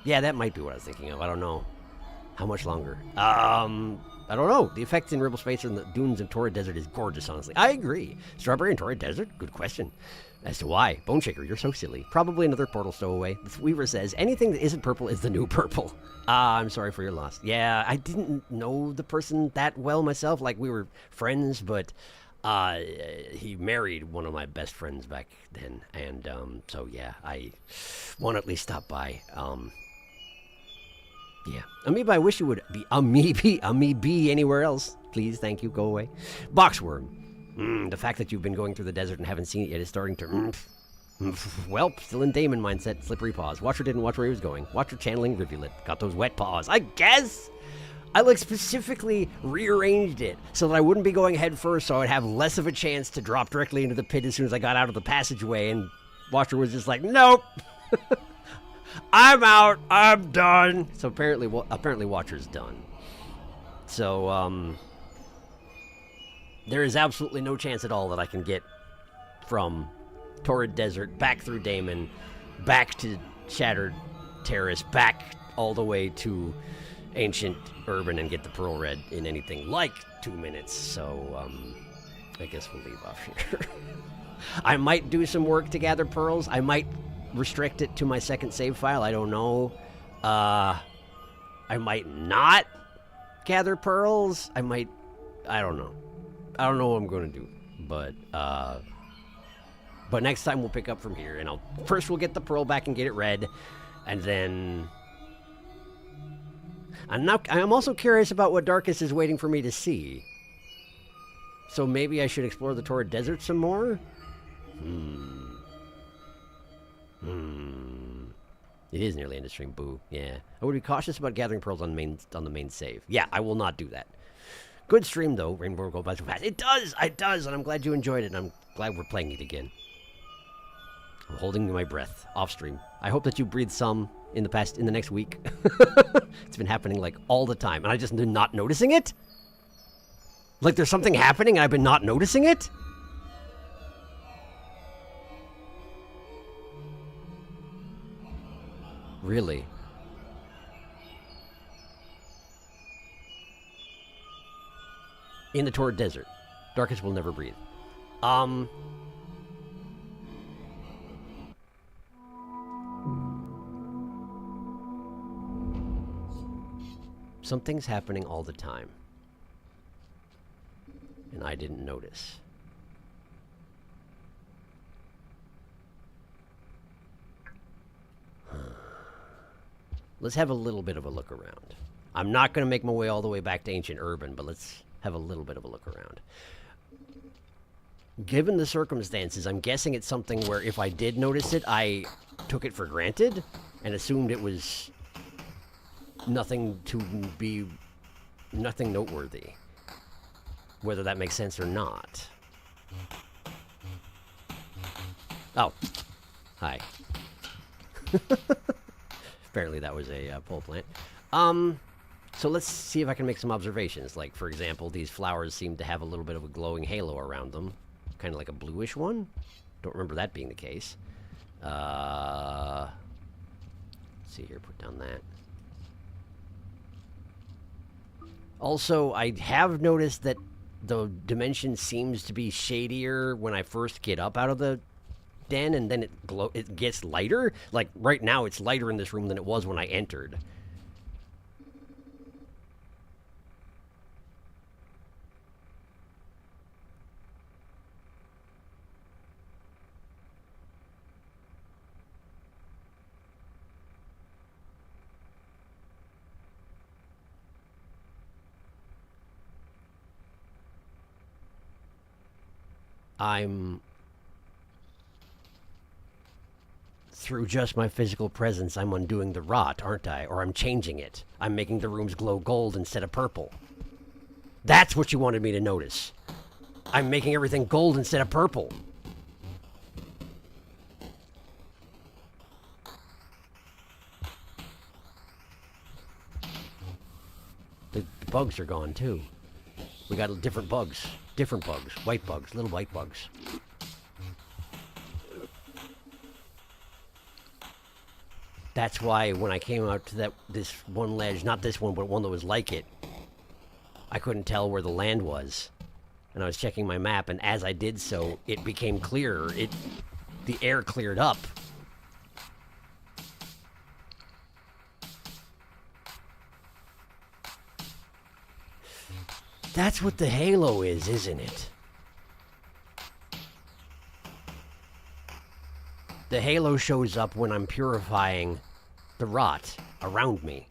yeah, that might be what I was thinking of. I don't know. How much longer? I don't know. The effect in Ribble Space and the dunes of Torrid Desert is gorgeous, honestly. I agree. Strawberry and Torrid Desert? Good question. As to why. Bone Shaker, you're so silly. Probably another portal stowaway. This Weaver says, anything that isn't purple is the new purple. I'm sorry for your loss. Yeah, I didn't know the person that well myself. Like, we were friends, but he married one of my best friends back then. And so, yeah, I want to at least stop by. Yeah. Amoeba, I wish you would be amoeba anywhere else. Please, thank you, go away. Boxworm. The fact that you've been going through the desert and haven't seen it yet is starting to... Well, still in Damon mindset. Slippery paws. Watcher didn't watch where he was going. Watcher channeling rivulet. Got those wet paws. I guess! I, like, specifically rearranged it so that I wouldn't be going head first, so I'd have less of a chance to drop directly into the pit as soon as I got out of the passageway, and Watcher was just like, nope! I'm out. I'm done. So apparently Watcher's done. So, there is absolutely no chance at all that I can get from Torrid Desert back through Damon, back to Shattered Terrace, back all the way to Ancient Urban and get the Pearl Red in anything like 2 minutes. So, I guess we'll leave off here. I might do some work to gather pearls. I might restrict it to my second save file. I don't know. I might not gather pearls. I don't know. I don't know what I'm going to do. But next time we'll pick up from here. And first we'll get the pearl back and get it red. And then... I'm also curious about what Darkus is waiting for me to see. So maybe I should explore the Torrid Desert some more? It is nearly end of stream. Boo. Yeah. I would be cautious about gathering pearls on the main save. Yeah, I will not do that. Good stream, though. Rainbow will go by so fast. It does! It does! And I'm glad you enjoyed it, and I'm glad we're playing it again. I'm holding my breath off stream. I hope that you breathed some in the next week. It's been happening, like, all the time, and I just been not noticing it? Like, there's something happening, and I've been not noticing it? Really? In the Torrid Desert. Darkus will never breathe. Something's happening all the time. And I didn't notice. Let's have a little bit of a look around. I'm not going to make my way all the way back to Ancient Urban, but let's have a little bit of a look around. given the circumstances, I'm guessing it's something where if I did notice it, I took it for granted and assumed it was nothing noteworthy. Whether that makes sense or not. Oh. Hi. Apparently that was a pole plant. So let's see if I can make some observations. Like, for example, these flowers seem to have a little bit of a glowing halo around them. Kind of like a bluish one. Don't remember that being the case. Let's see here, put down that. Also, I have noticed that the dimension seems to be shadier when I first get up out of the den, and then it gets lighter. Like, right now, it's lighter in this room than it was when I entered. Through just my physical presence, I'm undoing the rot, aren't I? Or I'm changing it. I'm making the rooms glow gold instead of purple. That's what you wanted me to notice. I'm making everything gold instead of purple. The bugs are gone, too. We got different bugs. Different bugs. White bugs. Little white bugs. That's why when I came out to this one ledge, not this one, but one that was like it, I couldn't tell where the land was. And I was checking my map, and as I did so, it became clearer. The air cleared up. That's what the halo is, isn't it? The halo shows up when I'm purifying the rot around me.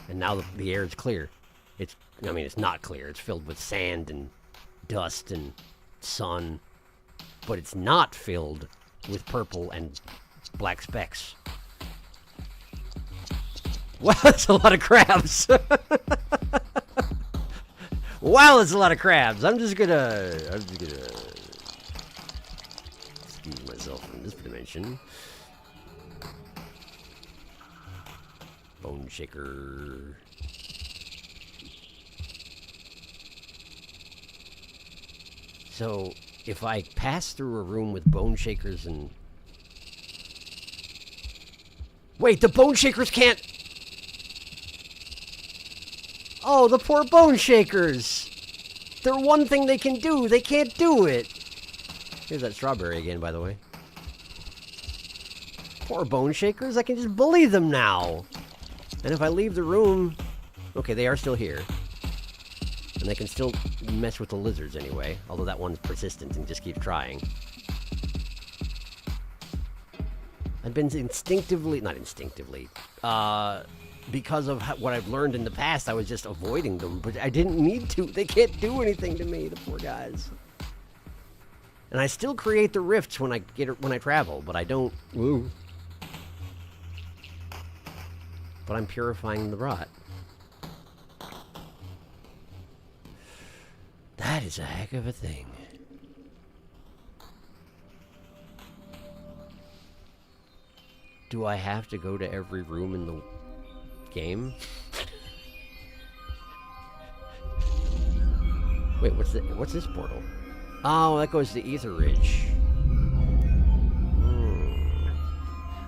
And now the air is clear. It's not clear. It's filled with sand and dust and sun. But it's not filled with purple and black specks. Wow, that's a lot of crabs. Wow, that's a lot of crabs. I'm just gonna excuse myself from this dimension. Bone shaker. So, if I pass through a room with bone shakers and... Wait, the bone shakers can't... Oh, the poor bone shakers! They're one thing they can do. They can't do it. Here's that strawberry again, by the way. Poor bone shakers. I can just bully them now. And if I leave the room... Okay, they are still here. And they can still mess with the lizards anyway. Although that one's persistent and just keeps trying. I've been instinctively... Not instinctively. Because of what I've learned in the past, I was just avoiding them. But I didn't need to. They can't do anything to me, the poor guys. And I still create the rifts when I travel, but I don't... Woo. But I'm purifying the rot. That is a heck of a thing. Do I have to go to every room in the game? Wait, what's this portal? Oh, that goes to Ether Ridge.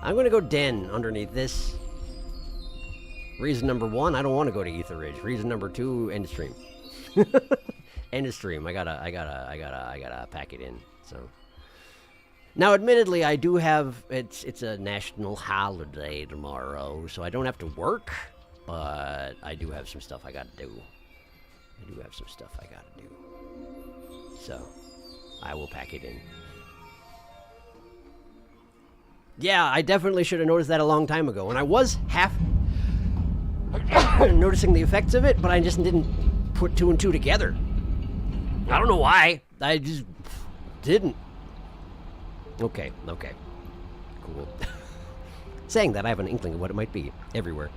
I'm gonna go Den underneath this. Reason number 1, I don't want to go to Ether Ridge. Reason number 2, end of stream. End of stream. I gotta pack it in. So now, admittedly, I do have it's a national holiday tomorrow, so I don't have to work, but I do have some stuff I gotta do. So I will pack it in. Yeah, I definitely should have noticed that a long time ago, and I was half noticing the effects of it, but I just didn't put two and two together. I don't know why. I just didn't. Okay. Cool. Saying that, I have an inkling of what it might be everywhere.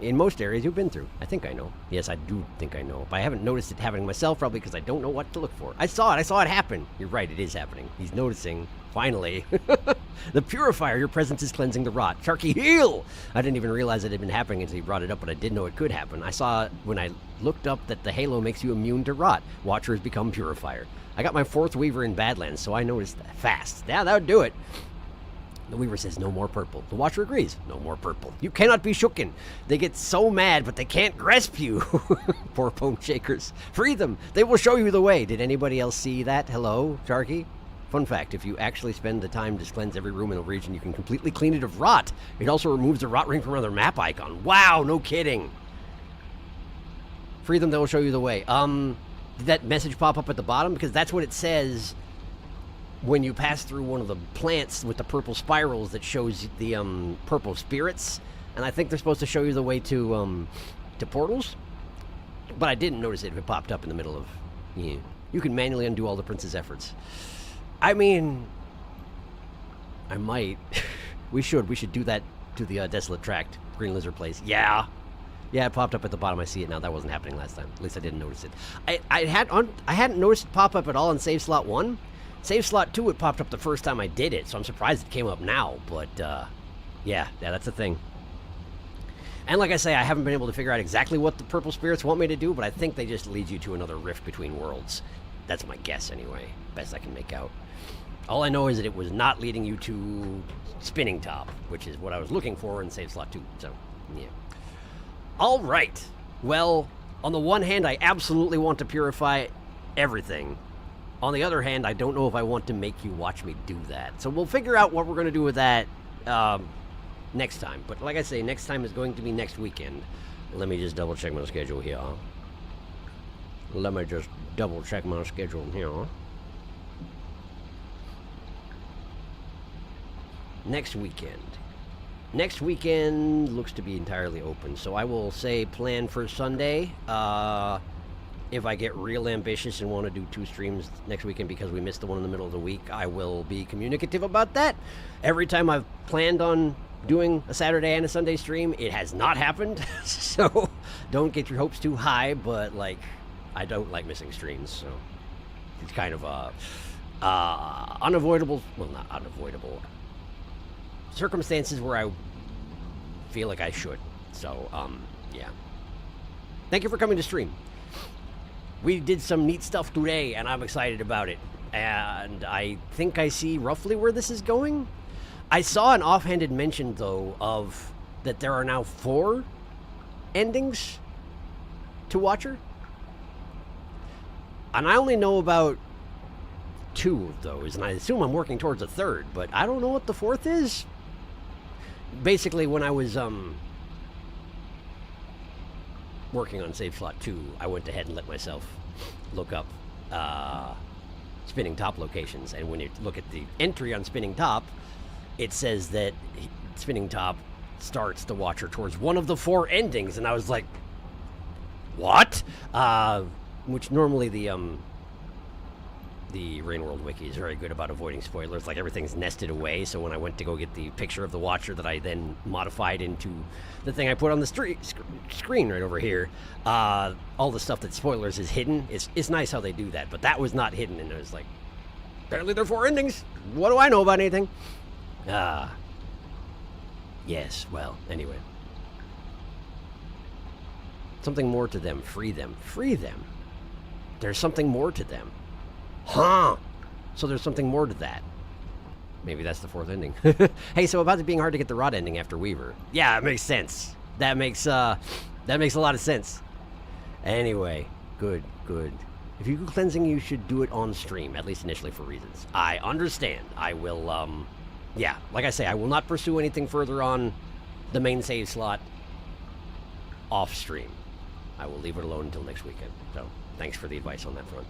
In most areas you've been through. I think I know. Yes, I do think I know. But I haven't noticed it happening myself, probably because I don't know what to look for. I saw it happen. You're right, it is happening. He's noticing. Finally. The purifier, your presence is cleansing the rot. Sharky, heal! I didn't even realize it had been happening until he brought it up, but I did know it could happen. I saw when I looked up that the halo makes you immune to rot. Watcher has become purifier. I got my 4th Weaver in Badlands, so I noticed that fast. Yeah, that would do it. The Weaver says, no more purple. The Watcher agrees, no more purple. You cannot be shooken. They get so mad, but they can't grasp you. Poor bone shakers. Free them. They will show you the way. Did anybody else see that? Hello, Sharky? Fun fact, if you actually spend the time to cleanse every room in the region, you can completely clean it of rot. It also removes the rot ring from another map icon. Wow, no kidding. Free them, they will show you the way. Did that message pop up at the bottom? Because that's what it says when you pass through one of the plants with the purple spirals that shows the purple spirits. And I think they're supposed to show you the way to portals. But I didn't notice it if it popped up in the middle of... Yeah. You can manually undo all the prince's efforts. I mean, I might. We should do that to the Desolate Tract, Green Lizard place. Yeah, it popped up at the bottom. I see it now. That wasn't happening last time. At least I didn't notice it. I hadn't noticed it pop up at all in Save Slot 1. Save Slot 2, it popped up the first time I did it, so I'm surprised it came up now. But yeah, that's the thing. And like I say, I haven't been able to figure out exactly what the purple spirits want me to do, but I think they just lead you to another rift between worlds. That's my guess, anyway. Best I can make out. All I know is that it was not leading you to Spinning Top, which is what I was looking for in Save Slot 2. So, yeah. All right. Well, on the one hand, I absolutely want to purify everything. On the other hand, I don't know if I want to make you watch me do that. So we'll figure out what we're going to do with that next time. But like I say, next time is going to be next weekend. Let me just double check my schedule here. Next weekend looks to be entirely open, so I will say plan for Sunday. If I get real ambitious and want to do 2 streams next weekend because we missed the one in the middle of the week, I will be communicative about that. Every time I've planned on doing a Saturday and a Sunday stream, it has not happened. So don't get your hopes too high, but like, I don't like missing streams, so it's kind of unavoidable, well, not unavoidable, circumstances where I feel like I should. So, yeah. Thank you for coming to stream. We did some neat stuff today, and I'm excited about it. And I think I see roughly where this is going. I saw an offhanded mention, though, of that there are now 4 endings to Watcher. And I only know about 2 of those, and I assume I'm working towards a 3rd, but I don't know what the 4th is. Basically, when I was working on Save Slot 2, I went ahead and let myself look up Spinning Top locations, and when you look at the entry on Spinning Top, it says that Spinning Top starts the Watcher towards one of the 4 endings, and I was like, what? Which normally the Rain World Wiki is very good about avoiding spoilers. Like, everything's nested away, so when I went to go get the picture of the Watcher that I then modified into the thing I put on the screen right over here, all the stuff that spoilers is hidden. It's nice how they do that, but that was not hidden, and I was like, apparently there are 4 endings. What do I know about anything? Yes, well, anyway. Something more to them. Free them. Free them. There's something more to them. Huh. So there's something more to that. Maybe that's the 4th ending. Hey, so about it being hard to get the rod ending after Weaver. Yeah, it makes sense. That makes a lot of sense. Anyway, good. If you go cleansing, you should do it on stream, at least initially for reasons. I understand. I will, yeah, like I say, I will not pursue anything further on the main save slot off stream. I will leave it alone until next weekend. So, thanks for the advice on that front.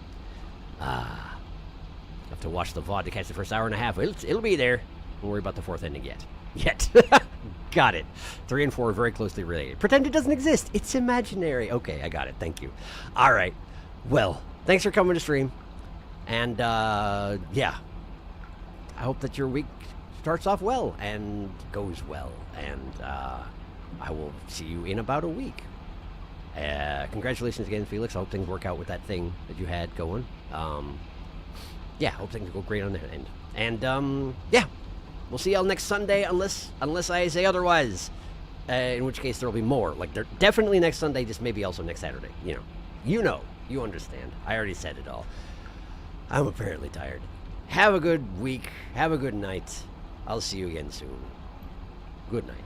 I have to watch the VOD to catch the first hour and a half. It'll be there. Don't worry about the 4th ending yet. Got it. 3 and 4 are very closely related. Pretend it doesn't exist. It's imaginary. Okay, I got it. Thank you. All right. Well, thanks for coming to stream. And, yeah. I hope that your week starts off well and goes well. And, I will see you in about a week. Congratulations again, Felix. I hope things work out with that thing that you had going. Yeah, I hope things go great on that end. And, yeah. We'll see y'all next Sunday, unless I say otherwise. In which case, there'll be more. Like, they're definitely next Sunday, just maybe also next Saturday. You understand. I already said it all. I'm apparently tired. Have a good week. Have a good night. I'll see you again soon. Good night.